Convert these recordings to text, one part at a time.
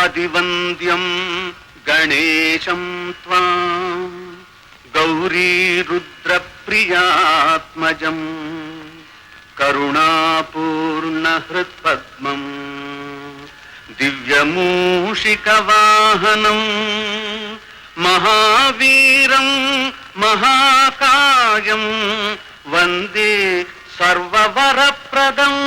ಆದಿವಂದ್ಯಂ ಗಣೇಶಂ ತ್ವಾಂ ಗೌರೀ ರುದ್ರ ಪ್ರಿಯಾತ್ಮಜಂ ಕರುಣಾಪೂರ್ಣ ಹೃತ್ಪದ್ಮಂ ದಿವ್ಯಮೂಷಿಕವಾಹನಂ ಮಹಾವೀರಂ ಮಹಾಕಾಯಂ ವಂದೇ ಸರ್ವವರಪ್ರದಂ.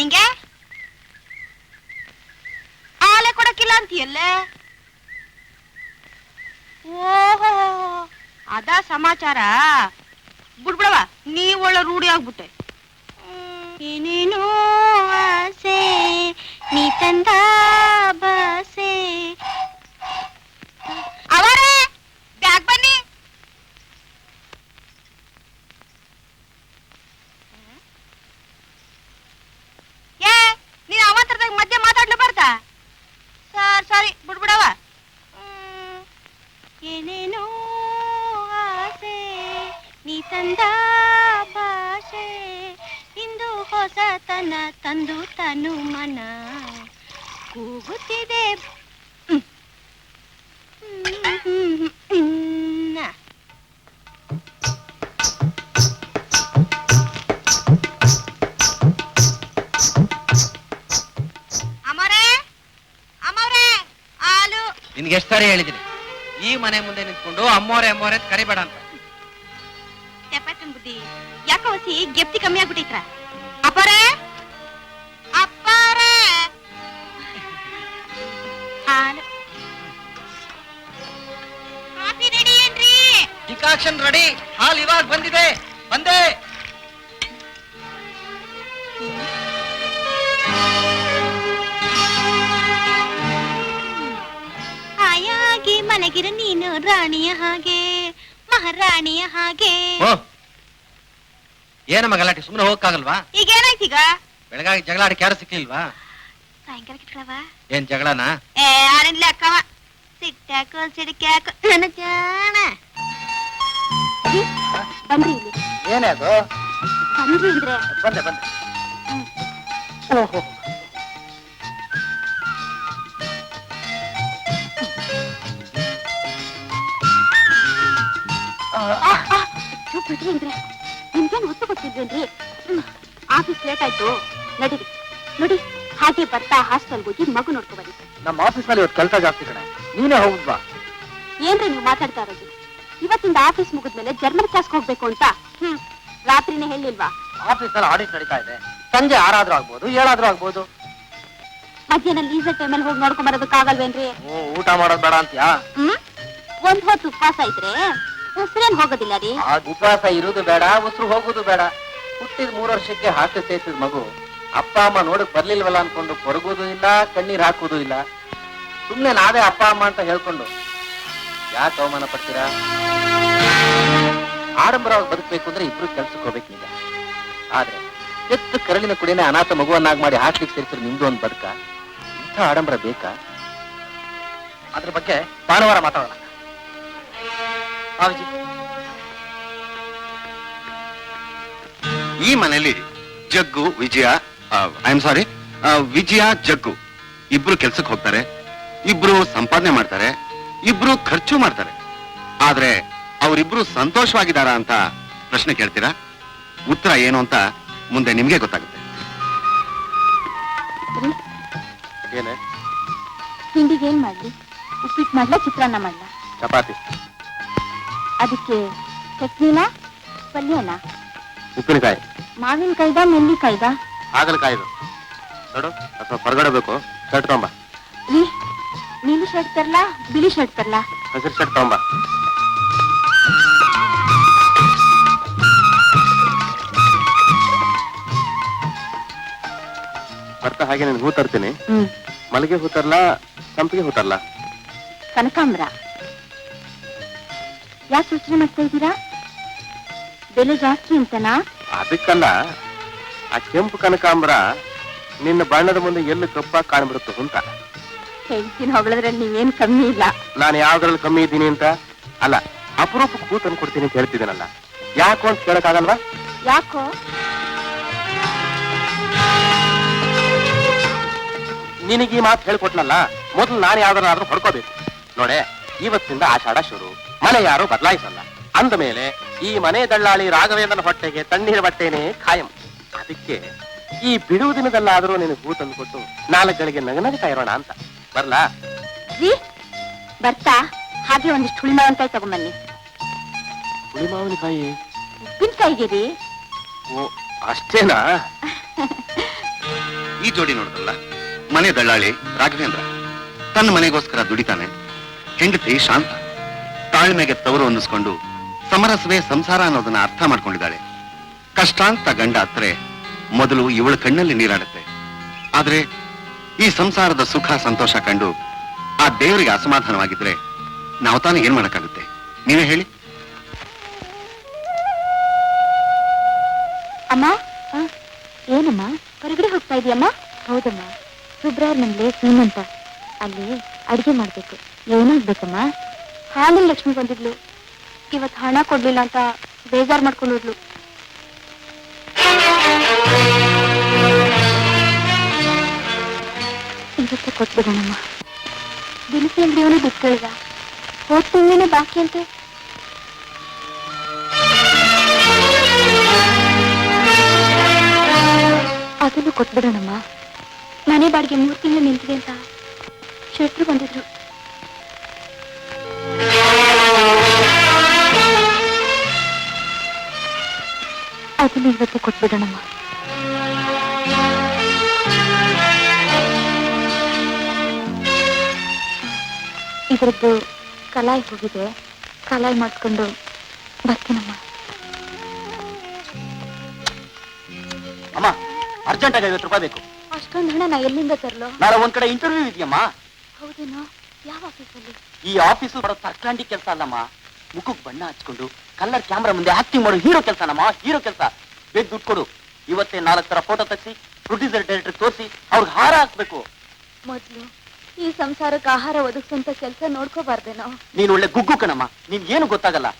ನಿಂಗೆ ಹಾಲೆ ಕೊಡಕ್ಕಿಲ್ಲ ಅಂತೀಯಲ್ಲ? ಓಹೋ, ಅದ ಸಮಾಚಾರ. ಬಿಡ್ಬಿಡವ, ನೀ ಒಳ್ಳೆ ರೂಢಿ ಆಗ್ಬಿಟ್ಟೆ. ಏನೇನೋ ಆಸೆ ನೀ ತಂದ ಬಾಸೆ. ಅವರೇ ಬ್ಯಾಗ್ ಬನ್ನಿ. ನೀನ್ ಅವಾಂತರದಾಗ ಮಧ್ಯೆ ಮಾತಾಡ್ಲಬಾರ್ದ? ಸಾರಿ ಬಿಡ್ಬಿಡವ. ಏನೇನೋ ಆಸೆ ನೀ ತಂದ ಭಾಷೆ ಇಂದು ಹೊಸತನ ತಂದು ತನು ಮನ ಕೂಗುತ್ತಿದೆ. ನಿನ್ಗೆ ಎಷ್ಟು ಸಾರಿ ಹೇಳಿದ್ದೀನಿ, ಈ ಮನೆ ಮುಂದೆ ನಿಂತ್ಕೊಂಡು ಅಮ್ಮೋರೆ ಅಮ್ಮೋರೆ ಅಂತ ಕರಿಬೇಡ ಅಂತ. ಬುದ್ಧಿ ಯಾಕೋ ಹೊಸಿ ಗೆಪ್ತಿ ಕಮ್ಮಿ ಆಗ್ಬಿಟ್ಟಿತ್ರ. ಅಪ್ಪರೇ ಅಪ್ಪಾರೇ, ಹಾಲು ಕಾಫಿ ರೆಡಿ ಏನ್ರಿ? ಡಿಕಾಕ್ಷನ್ ರೆಡಿ, ಹಾಲು ಇವಾಗ ಬಂದಿದೆ. ಬಂದೆ. ಮಲಗಿರು ನೀನು ರಾಣಿಯ ಹಾಗೆ ಮಹಾರಾಣಿಯ ಹಾಗೆ. ಏನಮ್ಮ ಗಲಾಟೆ, ಸುಮ್ಮನೆ ಹೋಗಕ್ಕಾಗಲ್ವಾ? ಈಗ ಏನಾಯ್ತೀಗ? ಬೆಳಗಾಗಿ ಜಗಳ ಆಡಕ್ಕೆ ಯಾರು ಸಿಕ್ಲಿಲ್ವಾ? ಸಾಯಂಕಾಲ ಕಿಟ್ಕೊಳವ. ಏನ್ ಜಗಳನ? ಆಡಿನ್ಲಿ ಅಕ್ಕವ. ಸಿಟ್ಟಾಕು ಸಿಡಿಕ್ಯಾಕು ನನ್ನ ಜಾಣ. ಬನ್ರಿ ಇಲ್ಲಿ. ಏನೇ ಅದು? ಬನ್ರಿ ಅಂದ್ರೆ ಬಂದೆ ಬಂದೆ. ಓಹೋ, ಬಿಡ್ರಿ ಅಂದ್ರೆ ನಿಮ್ಗೇನು ಹೊತ್ತು ಕೊಟ್ಟಿದ್ರೇನ್ರಿ? ಆಫೀಸ್ ಲೇಟ್ ಆಯ್ತು, ನಡೀರಿ. ನೋಡಿ, ಹಾಗೆ ಬರ್ತಾ ಹಾಸ್ಟೆಲ್ಗೆ ಹೋಗಿ ಮಗು ನೋಡ್ಕೊ ಬನ್ನಿ. ನಮ್ಮ ಆಫೀಸ್ನಲ್ಲಿ ಇವತ್ತು ಕೆಲಸ ಜಾಸ್ತಿ ಕಣೆ, ನೀನೇ ಹೋಗ್ಬಾ. ಏನ್ರಿ ನೀವು ಮಾತಾಡ್ತಾ ಇರೋದು? ಇವತ್ತಿಂದ ಆಫೀಸ್ ಮುಗಿದ್ಮೇಲೆ ಜರ್ಮನ್ ಕ್ಲಾಸ್ಗೆ ಹೋಗ್ಬೇಕು ಅಂತ ರಾತ್ರಿನೇ ಹೇಳಿಲ್ವಾ? ಆಫೀಸಲ್ಲಿ ಆಡಿಟ್ ನಡೀತಾ ಇದೆ, ಸಂಜೆ 6 ಆದ್ರೂ ಆಗ್ಬೋದು, 7 ಆದ್ರೂ ಆಗ್ಬೋದು. ಮಧ್ಯಾಹ್ನ ಲೀಸರ್ ಟೈಮಲ್ಲಿ ಹೋಗಿ ನೋಡ್ಕೊಂಡ್ ಬರೋದಕ್ಕಾಗಲ್ವೇನ್ರಿ? ಊಟ ಮಾಡೋದ್ ಬೇಡ ಅಂತೀಯಾ? ಒಂದ್ ಹೊತ್ತು ಉಪವಾಸ ಇದ್ರೆ ಉಸಿರೇನ್ ಹೋಗೋದಿಲ್ಲ ರೀ. ಆ ಉಪವಾಸ ಇರುವುದು ಬೇಡ, ಉಸಿರು ಹೋಗುದು ಬೇಡ. ಹುಟ್ಟಿದ 3 ವರ್ಷಕ್ಕೆ ಹಾಸ್ಟೆಲ್ ಸೇರಿಸಿದ ಮಗು ಅಪ್ಪ ಅಮ್ಮ ನೋಡಕ್ ಬರ್ಲಿಲ್ವಲ್ಲ ಅನ್ಕೊಂಡು ಕೊರಗೋದು ಇಲ್ಲ, ಕಣ್ಣೀರ್ ಹಾಕುವುದು ಇಲ್ಲ. ಸುಮ್ನೆ ನಾವೇ ಅಪ್ಪ ಅಮ್ಮ ಅಂತ ಹೇಳ್ಕೊಂಡು ಯಾಕೆ ಅವಮಾನ ಪಡ್ತೀರಾ? ಆಡಂಬರವಾಗಿ ಬದುಕಬೇಕು ಅಂದ್ರೆ ಇಬ್ರು ಕೆಲ್ಸಕ್ಕೆ ಹೋಗ್ಬೇಕು ನಿಜ. ಆದ್ರೆ ಎತ್ತು ಕರಳಿನ ಕುಡಿನೇ ಅನಾಥ ಮಗುವನ್ನಾಗಿ ಮಾಡಿ ಹಾಸ್ಲಿಕ್ಕೆ ಸೇರಿಸಿದ್ರೆ ನಿಮ್ದು ಒಂದು ಬದುಕ? ಇಂಥ ಆಡಂಬರ ಬೇಕಾ? ಅದ್ರ ಬಗ್ಗೆ ಭಾನುವಾರ ಮಾತಾಡೋಣ. ಈ ಮನೆಯಲ್ಲಿ ಜಗ್ಗು ವಿಜಯ, ಐ ಆಮ್ ಸಾರಿ, ವಿಜಯ ಜಗ್ಗು ಇಬ್ರು ಕೆಲ್ಸಕ್ಕೆ ಹೋಗ್ತಾರೆ, ಇಬ್ರು ಸಂಪಾದನೆ ಮಾಡ್ತಾರೆ, ಇಬ್ರು ಖರ್ಚು ಮಾಡ್ತಾರೆ. ಆದ್ರೆ ಅವರಿಬ್ರು ಸಂತೋಷವಾಗಿದ್ದಾರ ಅಂತ ಪ್ರಶ್ನೆ ಕೇಳ್ತೀರಾ? ಉತ್ತರ ಏನು ಅಂತ ಮುಂದೆ ನಿಮ್ಗೆ ಗೊತ್ತಾಗುತ್ತೆ. ಏನೇ ತಿಂಡಿಗೆ ಏನ್ ಮಾಡ್ಲಿ? ಉಪ್ಪಿಟ್ಟು ಮಾಡ್ಲಾ, ಚಿತ್ರಾನ್ನ ಮಾಡ್ಲಾ? ಚಪಾತಿ. ಅದಕ್ಕೆ ಚಟ್ನಿನ ಪಲ್ಯನ? ಉಪ್ಪಿನಕಾಯಿ. ಮಾವಿನಕಾಯ್ದ ನೆಲ್ಲಿಕಾಯ್ದ? ಹಾಗಲಕಾಯ್ದು. ನೋಡು, ಅಥವಾ ಹೊರಗಡೆ ಬೇಕು, ಶರ್ಟ್ ತಗೊಂಬ. ರೀ, ನೀಲಿ ಶರ್ಟ್ ತರ್ಲಾ, ಬಿಳಿ ಶರ್ಟ್ ತರ್ಲಾ? ಹಸಿರು ಶರ್ಟ್ ತಗೊಂಬ. ಬರ್ತಾ ಹಾಗೆ ನಾನು ಹೂ ತರ್ತೀನಿ. ಮಲ್ಲಿಗೆ ಹೂ ತರ್ಲಾ, ಸಂಪಿಗೆ ಹೂ ತರ್ಲಾ? ಕನಕಾಂಬ್ರ. ಯಾಕೆ ಯೋಚನೆ ಮಾಡ್ತಾ ಇದ್ದೀರಾ? ಬೆಲೆ ಜಾಸ್ತಿ ಅಂತನಾ? ಅದಕ್ಕಲ್ಲ, ಆ ಕೆಂಪು ಕನಕಾಂಬ್ರ ನಿನ್ನ ಬಣ್ಣದ ಮುಂದೆ ಎಲ್ಲಿ ಕಪ್ಪಾಗಿ ಕಾಣ್ಬಿಡುತ್ತೆ ಅಂತ. ಹೇಳ್ತೀನಿ, ಹೊಗಳದ್ರಲ್ಲಿ ನೀವೇನ್ ಕಮ್ಮಿ ಇಲ್ಲ. ನಾನು ಯಾವ್ದ್ರಲ್ಲಿ ಕಮ್ಮಿ ಇದ್ದೀನಿ ಅಂತ ಅಲ್ಲ, ಅಪರೂಪಕ್ಕೆ ಹೂ ತಂದು ಕೊಡ್ತೀನಿ ಅಂತ ಹೇಳ್ತಿದ್ದೀನಲ್ಲ, ಯಾಕೋ ಅಂತ ಕೇಳಕ್ಕಾಗಲ್ವಾ? ಯಾಕೋ? ನಿನಗೆ ಈ ಮಾತು ಹೇಳ್ಕೊಟ್ನಲ್ಲ, ಮೊದಲು ನಾನು ಯಾವ್ದಾರಾದ್ರೂ ಹೊಡ್ಕೋಬೇಕು. ನೋಡೆ, ಇವತ್ತಿಂದ ಆಷಾಢ ಶುರು, ಮನೆ ಯಾರು ಬದಲಾಯಿಸಲ್ಲ. ಅಂದ ಮೇಲೆ ಈ ಮನೆ ದಳ್ಳಾಳಿ ರಾಘವೇಂದ್ರನ ಹೊಟ್ಟೆಗೆ ತಣ್ಣೀರು ಬಟ್ಟೆನೇ ಖಾಯಂ. ಅದಕ್ಕೆ ಈ ಬಿಡುವು ದಿನದಲ್ಲಾದ್ರೂ ನಿನಗೆ ಹೂ ತಂದು ಕೊಟ್ಟು 4 ಗಳಿಗೆ ನಗನಗ್ತಾ ಇರೋಣ ಅಂತ. ಬರ್ಲಾ? ಬರ್ತಾ ಹಾಗೆ ಒಂದಿಷ್ಟು ಹುಳಿ ಮಾವಿನಕಾಯಿ ತಗೊಂಬನ್ನಿ. ಹುಳಿ ಮಾವಿನಕಾಯಿ? ಉಪ್ಪಿನಕಾಯಿಗೆ ರೀ. ಓ, ಅಷ್ಟೇನಾ? ಈ ಜೋಡಿ ನೋಡಿದ್ರಲ್ಲ, ಮನೆ ದಳ್ಳಾಳಿ ರಾಘವೇಂದ್ರ ತನ್ನ ಮನೆಗೋಸ್ಕರ ದುಡಿತಾನೆ, ಹೆಂಡತಿ ಶಾಂತ ತಾಳ್ಮೆಗೆ ತವರು ಅನ್ನಿಸ್ಕೊಂಡು ಸಮರಸವೇ ಸಂಸಾರ ಅನ್ನೋದನ್ನ ಅರ್ಥ ಮಾಡ್ಕೊಂಡಿದ್ದಾಳೆ. ಕಷ್ಟ ಅಂತ ಗಂಡ ಹತ್ರೆ ಮೊದಲು ಇವಳ ಕಣ್ಣಲ್ಲಿ ನೀರಾಡುತ್ತೆ. ಆದ್ರೆ ಈ ಸಂಸಾರದ ಸುಖ ಸಂತೋಷ ಕಂಡು ಆ ದೇವರಿಗೆ ಅಸಮಾಧಾನವಾಗಿದ್ರೆ ನಾವು ತಾನೇ ಏನ್ ಮಾಡಕ್ಕಾಗುತ್ತೆ? ನೀವೇ ಹೇಳಿ. ಅಮ್ಮ, ಏನಮ್ಮ ಹೊರಗಡೆ ಹೋಗ್ತಾ ಇದೆಯಮ್ಮ? ಹೌದಮ್ಮ, ಸುಬ್ರಾಯರ್ ಮನೇಲಿ ಸೀಮಂತ, ಅಲ್ಲಿ ಅಡಿಗೆ ಮಾಡ್ಬೇಕು. ಏನಾಗ್ಬೇಕಮ್ಮ? ಹಾಲಿನ ಲಕ್ಷ್ಮಿ ಬಂದಿದ್ಲು, ಇವತ್ತು ಹಣ ಕೊಡ್ಲಿಲ್ಲ ಅಂತ ಬೇಜಾರ್ ಮಾಡ್ಕೊಂಡಿದ್ಲು. ಇವತ್ತು ಕೊಟ್ಬಿಡೋಣಮ್ಮ. ದಿನಸಿ ಅಂಗಡಿಯವನು ದುಡ್ಡು ಕೇಳಿದ, ಹೋದ ತಿಂಗಳೇ ಬಾಕಿ ಅಂತೆ. ಅದನ್ನು ಕೊಟ್ಬಿಡೋಣಮ್ಮ. ಮನೆ ಬಾಡಿಗೆ 3 ತಿಂಗಳು ನಿಂತಿದೆ ಅಂತ ಶೆಟ್ರು ಬಂದಿದ್ರು. ಅದನ್ನು ಇವತ್ತು ಕೊಟ್ಬಿಡೋಣಮ್ಮ. ಇದರದ್ದು ಕಲಾಯಿ ಹೋಗಿದೆ, ಕಲಾಯಿ ಮಾಡ್ಕೊಂಡು ಬರ್ತೀನಮ್ಮ. ಅಮ್ಮ, ಅರ್ಜೆಂಟ್ ಆಗಿ 50 ರೂಪಾಯಿ ಬೇಕು. ಅಷ್ಟೊಂದು ಹಣ ನಾ ಎಲ್ಲಿಂದ ತರಲೋ? ನಾಳೆ ಒಂದ್ ಕಡೆ ಇಂಟರ್ವ್ಯೂ ಇದೆಯಮ್ಮ. ಹೌದೇನೋ? ಯಾವ ಆಫೀಸಲ್ಲಿ? ಈ ಆಫೀಸು ಮಾಡೋ ತರ್ಕಾಂಡಿ ಕೆಲಸ ಅಲ್ಲಮ್ಮ. ಮುಖಕ್ಕೆ ಬಣ್ಣ ಹಚ್ಕೊಂಡು ಕಲ್ಲರ್ ಕ್ಯಾಮ್ರಾ ಮುಂದೆ ಆಕ್ಟಿಂಗ್ ಮಾಡೋ ಹೀರೋ ಕೆಲಸನಮ್ಮ, ಹೀರೋ ಕೆಲಸ. ಬೇಗ ದುಡ್ಡು ಕೊಡು. ಇವತ್ತೇ 4 ತರ ಫೋಟೋ ತೆಗ್ಸಿ ಪ್ರೊಡ್ಯೂಸರ್ ಡೈರೆಕ್ಟರ್ ತೋರಿಸಿ ಅವ್ರಿಗೆ ಹಾರ ಹಾಕ್ಬೇಕು. ಮೊದ್ಲು ಈ ಸಂಸಾರಕ್ಕೆ ಆಹಾರ ಒದಗಿಸುವಂತ ಕೆಲಸ ನೋಡ್ಕೋಬಾರ್ದೇನೋ? ನೀನ್ ಒಳ್ಳೆ ಗುಗ್ಗು ಕಣಮ್ಮ, ನಿನ್ ಏನು ಗೊತ್ತಾಗಲ್ಲ.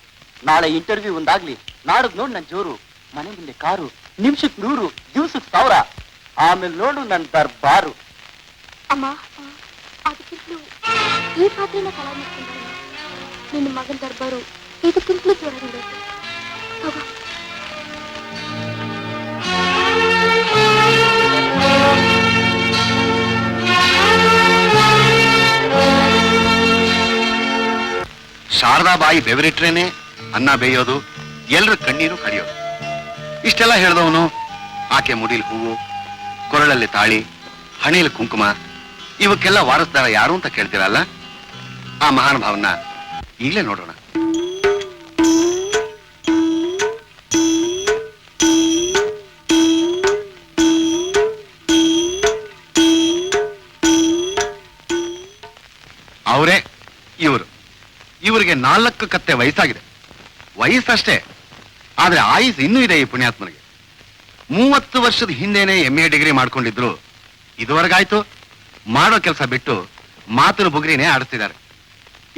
ನಾಳೆ ಇಂಟರ್ವ್ಯೂ ಒಂದಾಗ್ಲಿ, ನಾಡದ್ ನೋಡ್ ನನ್ ಜೋರು, ಮನೆ ಮುಂದೆ ಕಾರು, ನಿಮಿಷಕ್ 100, ದಿವ್ಸಕ್ 1000, ಆಮೇಲೆ ನೋಡು ನನ್ ದರ್ಬಾರು. ಅಮ್ಮ, ಅದಕ್ಕಿಂತಲೂ ಈ ಪಾತ್ರೆನ ಕಳ ಮಾಡ್ಕೊಂಡ್ರೆ ನಿನ್ನ ಮಗನ ದರ್ಬಾರು ಇದಕ್ಕಿಂತಲೂ ಜೋರಾಗಿರುತ್ತೆ. ಹೋಗೋ. ಶಾರದಾಬಾಯಿ ಬೆವರಿಟ್ರೇನೆ ಅನ್ನ ಬೇಯೋದು, ಎಲ್ರ ಕಣ್ಣೀರು ಕಡಿಯೋದು. ಇಷ್ಟೆಲ್ಲ ಹೇಳ್ದವನು ಆಕೆ ಮುಡಿಲ್ ಹೂವು, ಕೊರಳಲ್ಲಿ ತಾಳಿ, ಹಣೆಯಲ್ಲಿ ಕುಂಕುಮ, ಇವಕ್ಕೆಲ್ಲ ವಾರಸ್ದಾರ ಯಾರು ಅಂತ ಕೇಳ್ತೀರಲ್ಲ? ಆ ಮಹಾನುಭಾವನ ಈಗಲೇ ನೋಡೋಣ. ಅವರೇ ಇವರು. ಇವರಿಗೆ 4 ಕತ್ತೆ ವಯಸ್ಸಾಗಿದೆ. ವಯಸ್ಸಷ್ಟೇ, ಆದ್ರೆ ಆಯುಸ್ ಇನ್ನೂ ಇದೆ ಈ ಪುಣ್ಯಾತ್ಮನಿಗೆ. 30 ವರ್ಷದ ಹಿಂದೆನೆ MA ಡಿಗ್ರಿ ಮಾಡ್ಕೊಂಡಿದ್ರು. ಇದುವರೆಗಾಯ್ತು ಮಾಡೋ ಕೆಲಸ ಬಿಟ್ಟು ಮಾತಿನ ಬುಗ್ರಿನೇ ಆಡಿಸ್ತಿದ್ದಾರೆ.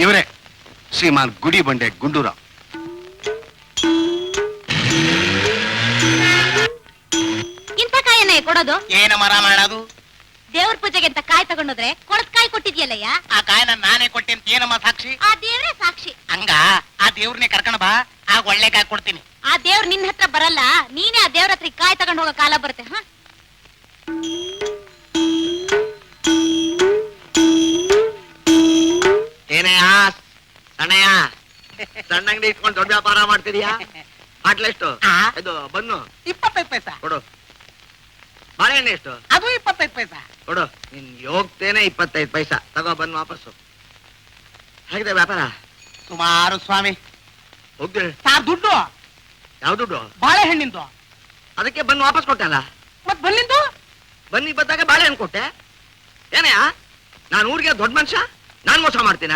ಇವರೇ ಶ್ರೀಮಾನ್ ಗುಡಿ ಬಂಡೆ ಗುಂಡೂರಾವ್. ಇಂಥ ಕಾಯನ್ನ ಕೊಡೋದು? ಏನು ಮರ ಮಾಡೋದು? ದೇವ್ರ ಪೂಜೆಗೆ ಅಂತ ಕಾಯಿ ತಗೊಂಡೋದ್ರೆ ಕೊಳತ್ ಕಾಯಿ ಕೊಟ್ಟಿದ್ಯಲ್ಲಯ್ಯ. ಆ ಕಾಯನ ನಾನೇ ಕೊಟ್ಟೆ ಅಂತ ಏನಮ್ಮ ಸಾಕ್ಷಿ? ಆ ದೇವ್ರೇ ಸಾಕ್ಷಿ. ಹಂಗ ಆ ದೇವ್ರನ್ನೇ ಕರ್ಕೊಂಡ್ ಬಾ, ಆಗ ಒಳ್ಳೆ ಕಾಯಿ ಕೊಡ್ತೀನಿ. ಆ ದೇವ್ರ ನಿನ್ನ ಹತ್ರ ಬರಲ್ಲ, ನೀನೇ ಆ ದೇವ್ರ ಹತ್ರ ಕಾಯಿ ತಗೊಂಡ್ ಹೋಗೋ ಕಾಲ ಬರುತ್ತೆ. ಹ, ಏನೇ ಸಣ್ಣಯ್ಯ, ಸಣ್ಣ ಅಂಗಡಿ ಇಟ್ಕೊಂಡು ದೊಡ್ಡ ವ್ಯಾಪಾರ ಮಾಡ್ತಿದ್ಯಾ? ಬಾಟ್ಲೆಷ್ಟು? ಇದು ಬನ್ನು 25 ಪೈಸಾ ಕೊಡು. ಬಾಳೆಹಣ್ಣು ಎಷ್ಟು? ಅದು 25 ಪೈಸಾ ಕೊಡು. ನಿನ್ ಹೋಗ್ತೇನೆ 25 ಪೈಸಾ ತಗೋ, ಬಂದು ವಾಪಸ್ಸು. ಹೇಗಿದೆ ವ್ಯಾಪಾರ? ಸುಮಾರು ಸ್ವಾಮಿ. ಹೋಗ್ತೀರಿ ಸಾರ್ ದುಡ್ಡು? ಯಾವ ದುಡ್ಡು? ಬಾಳೆಹಣ್ಣಿಂದು. ಅದಕ್ಕೆ ಬಂದು ವಾಪಸ್ ಕೊಟ್ಟಲ್ಲ. ಮತ್ ಬನ್ನಿಂದು? ಬನ್ನಿ ಬಂದಾಗ ಬಾಳೆಹಣ್ಣು ಕೊಟ್ಟೆ. ಏನೇ ನಾನು ಊರಿಗೆ ದೊಡ್ಡ ಮನುಷ್ಯ, ನಾನ್ ಮೋಸ ಮಾಡ್ತೀನ?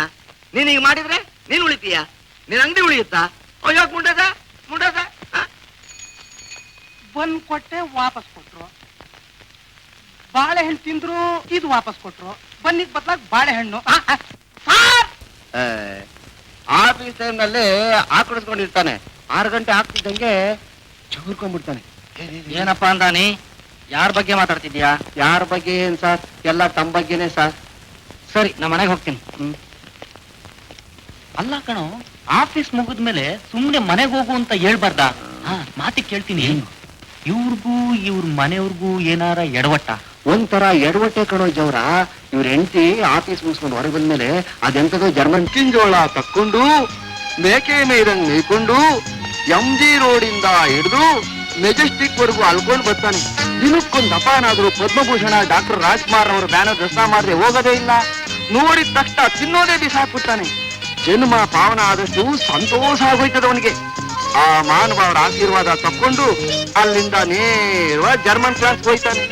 ನೀನ್ ಈಗ ಮಾಡಿದ್ರೆ ನೀನ್ ಉಳಿತೀಯ, ನಿನ್ ಅಂಗಡಿ ಉಳಿಯುತ್ತಾ? ಅಯ್ಯೋ ಮುಂಡದ ಮುಂಡದ ಬಂದ್ ಕೊಟ್ಟೆ ವಾಪಸ್ ಕೊಟ್ರು, ಬಾಳೆಹಣ್ಣು ತಿಂದ್ರು ಇದು ವಾಪಸ್ ಕೊಟ್ರು, ಬನ್ನಿದ್ ಬದ್ಲಾಗ ಬಾಳೆಹಣ್ಣು. ಆಫೀಸ್ ಟೈಮ್ ನಲ್ಲಿ ಹಾಕಿಡಿಸ್ಕೊಂಡಿರ್ತಾನೆ. 6 ಗಂಟೆ ಆಗ್ತಿದ್ದಂಗೆ ಚೂರ್ಕೊಂಡ್ಬಿಡ್ತಾನೆ. ಏನಪ್ಪಾ ಅಂದಾನಿ? ಯಾರ ಬಗ್ಗೆ ಮಾತಾಡ್ತಿದ್ಯಾ? ಯಾರ ಬಗ್ಗೆ ಏನ್ ಸರ್? ಎಲ್ಲ ತಮ್ಮ ಬಗ್ಗೆನೆ ಸರ್. ಸರಿ, ನಾ ಮನೆಗೆ ಹೋಗ್ತೀನಿ. ಅಲ್ಲ ಕಣೋ, ಆಫೀಸ್ ಮುಗಿದ್ಮೇಲೆ ಸುಮ್ನೆ ಮನೆಗೆ ಹೋಗು ಅಂತ ಹೇಳ್ಬಾರ್ದ? ಮಾತಿ ಕೇಳ್ತೀನಿ. ಇವ್ರಿಗೂ ಇವ್ರ ಮನೆಯವ್ರಿಗೂ ಏನಾರ ಎಡವಟ್ಟ? ಒಂಥರ ಎಡವಟ್ಟೆ ಕಣೋ ಜವ್ರ. ಇವ್ರ ಹೆಂಡತಿ ಆಫೀಸ್ ಮುಗಿಸ್ಕೊಂಡು ಹೊರಗೆ ಬಂದ್ಮೇಲೆ ಅದೆಂತದೋ ಜರ್ಮನ್ ಕಿಂಜೋಳ ತಕ್ಕೊಂಡು ಮೇಕೆ ಮೇದಂಗ್ ಮೇಯ್ಕೊಂಡು MG ರೋಡಿಂದ ಹಿಡಿದು ಮೆಜೆಸ್ಟಿಕ್ ವರೆಗೂ ಅಲ್ಕೊಂಡು ಬರ್ತಾನೆ. ದಿನಕ್ಕೊಂದು ಅಪಾನಾದ್ರೂ ಪದ್ಮಭೂಷಣ ಡಾಕ್ಟರ್ ರಾಜ್ಕುಮಾರ್ ಅವರ ಬ್ಯಾನರ್ ದರ್ಶನ ಮಾಡದೆ ಹೋಗೋದೇ ಇಲ್ಲ. ನೋಡಿದ ತಕ್ಷಣ ತಿನ್ನೋದೇ ಬಿಸಾಕ್ಬಿಡ್ತಾನೆ. ಜನ್ಮ ಪಾವನ ಆದಷ್ಟು ಸಂತೋಷ ಆಗೋಯ್ತದ ಅವನಿಗೆ. ಆ ಮಾನವರ ಆಶೀರ್ವಾದ ತಕ್ಕೊಂಡು ಅಲ್ಲಿಂದ ನೇರವಾಗಿ ಜರ್ಮನ್ ಕ್ಲಾಸ್ ಹೋಯ್ತಾನೆ.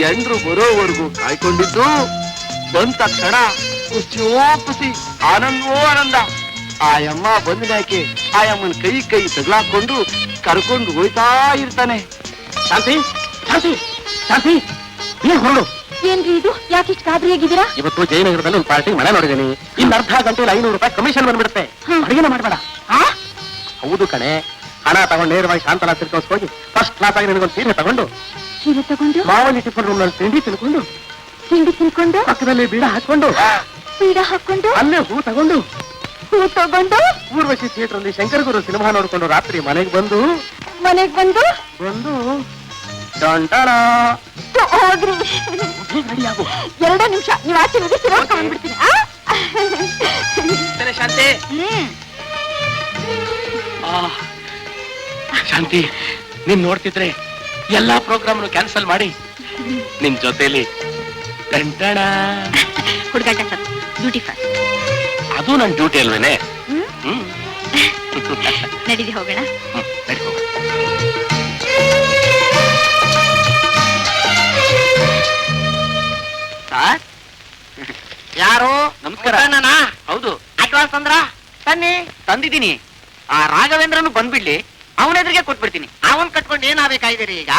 ಎಂಡ್ರು ಬರೋವರೆಗೂ ಕಾಯ್ಕೊಂಡಿದ್ದು, ಬಂದ ತಕ್ಷಣ ಖುಷಿಯೋ ಖುಷಿ, ಆನಂದವೋ ಆನಂದ. ಆಯಮ್ಮ ಬಂದಿನಾಕೆ ಆಯಮ್ಮನ ಕೈ ತಗ್ಲಾಕೊಂಡು ಕರ್ಕೊಂಡು ಹೋಯ್ತಾ ಇರ್ತಾನೆ. ಶಾಂತಿ ಶಾಂತಿ ಶಾಂತಿ, ಏನ್ ಹೊರಡು? ಏನ್ರಿ ಇದು? ಯಾಕಿಷ್ಟು ಗಾಬರಿಯಾಗಿದ್ದೀರಾ? ಇವತ್ತು ಜಯನಗರದಲ್ಲಿ ಒಂದು ಪಾರ್ಟಿ ಮನೆ ನೋಡಿದ್ದೀನಿ. ಇನ್ನು ಅರ್ಧ ಗಂಟೆಯಲ್ಲಿ 500 ರೂಪಾಯಿ ಕಮಿಷನ್ ಬಂದ್ಬಿಡುತ್ತೆ. ಅಡಿಗೆನ ಮಾಡಬೇಡ. ಹೌದು ಕಣೆ, ಹಣ ತಗೊಂಡು ನೇರವಾಗಿ ಶಾಂತಲಾ ಸಿರ್ಕೋಸ್ ಹೋಗಿ ಫಸ್ಟ್ ಕ್ಲಾಸ್ ಆಗಿ ನನಗೊಂದು ಸೀರೆ ತಗೊಂಡು ಮಾವಲಿ ಟಿಫನ್ ರೂಮ್ ನಲ್ಲಿ ತಿಂಡಿ ತಿನ್ಕೊಂಡು ಪಕ್ಕದಲ್ಲಿ ಬೀಡ ಹಾಕೊಂಡು ಅಲ್ಲೇ ಹೂ ತಗೊಂಡು ಊರ್ವಶಿ ಥಿಯೇಟರ್ ಅಲ್ಲಿ ಶಂಕರ್ ಗುರು ಸಿನಿಮಾ ನೋಡ್ಕೊಂಡು ರಾತ್ರಿ ಮನೆಗೆ ಬಂದು ಡಂಟಣ ಹೋಗ್ರಿ. ರೆಡಿ ಆಗು. 2 ನಿಮಿಷ ನೀವು ಆಚೆ ಬಂದ್ಬಿಡ್ತೀನಿ. ಶಾಂತಿ ಶಾಂತಿ, ನೀನ್ ನೋಡ್ತಿದ್ರೆ ಎಲ್ಲಾ ಪ್ರೋಗ್ರಾಮ್ ಕ್ಯಾನ್ಸಲ್ ಮಾಡಿ ನಿನ್ ಜೊತೆಲಿ ಗಂಟಣ ಹುಡುಗಾಟ ಸರ್, ಡ್ಯೂಟಿ ಫಸ್ಟ್. ಅದು ನನ್ ಡ್ಯೂಟಿ ಅಲ್ವೇನೆ? ನಡೀರಿ ಹೋಗೋಣ. ನಡಿ ಹೋಗೋಣ. ಯಾರು? ನಮಸ್ಕಾರ. ಮುದ್ದಣ್ಣನಾ? ಹೌದು, ಅಡ್ವಾನ್ಸ್ ತಂದ್ರ? ತನ್ನಿ. ತಂದಿದ್ದೀನಿ. ಆ ರಾಘವೇಂದ್ರನು ಬಂದ್ಬಿಡ್ಲಿ, ಅವನ ಎದುರಿಗೆ ಕೊಟ್ಬಿಡ್ತೀನಿ. ಅವನ್ ಕಟ್ಕೊಂಡು ಏನಾಗಬೇಕಾಗಿದ್ದೀರಿ ಈಗ?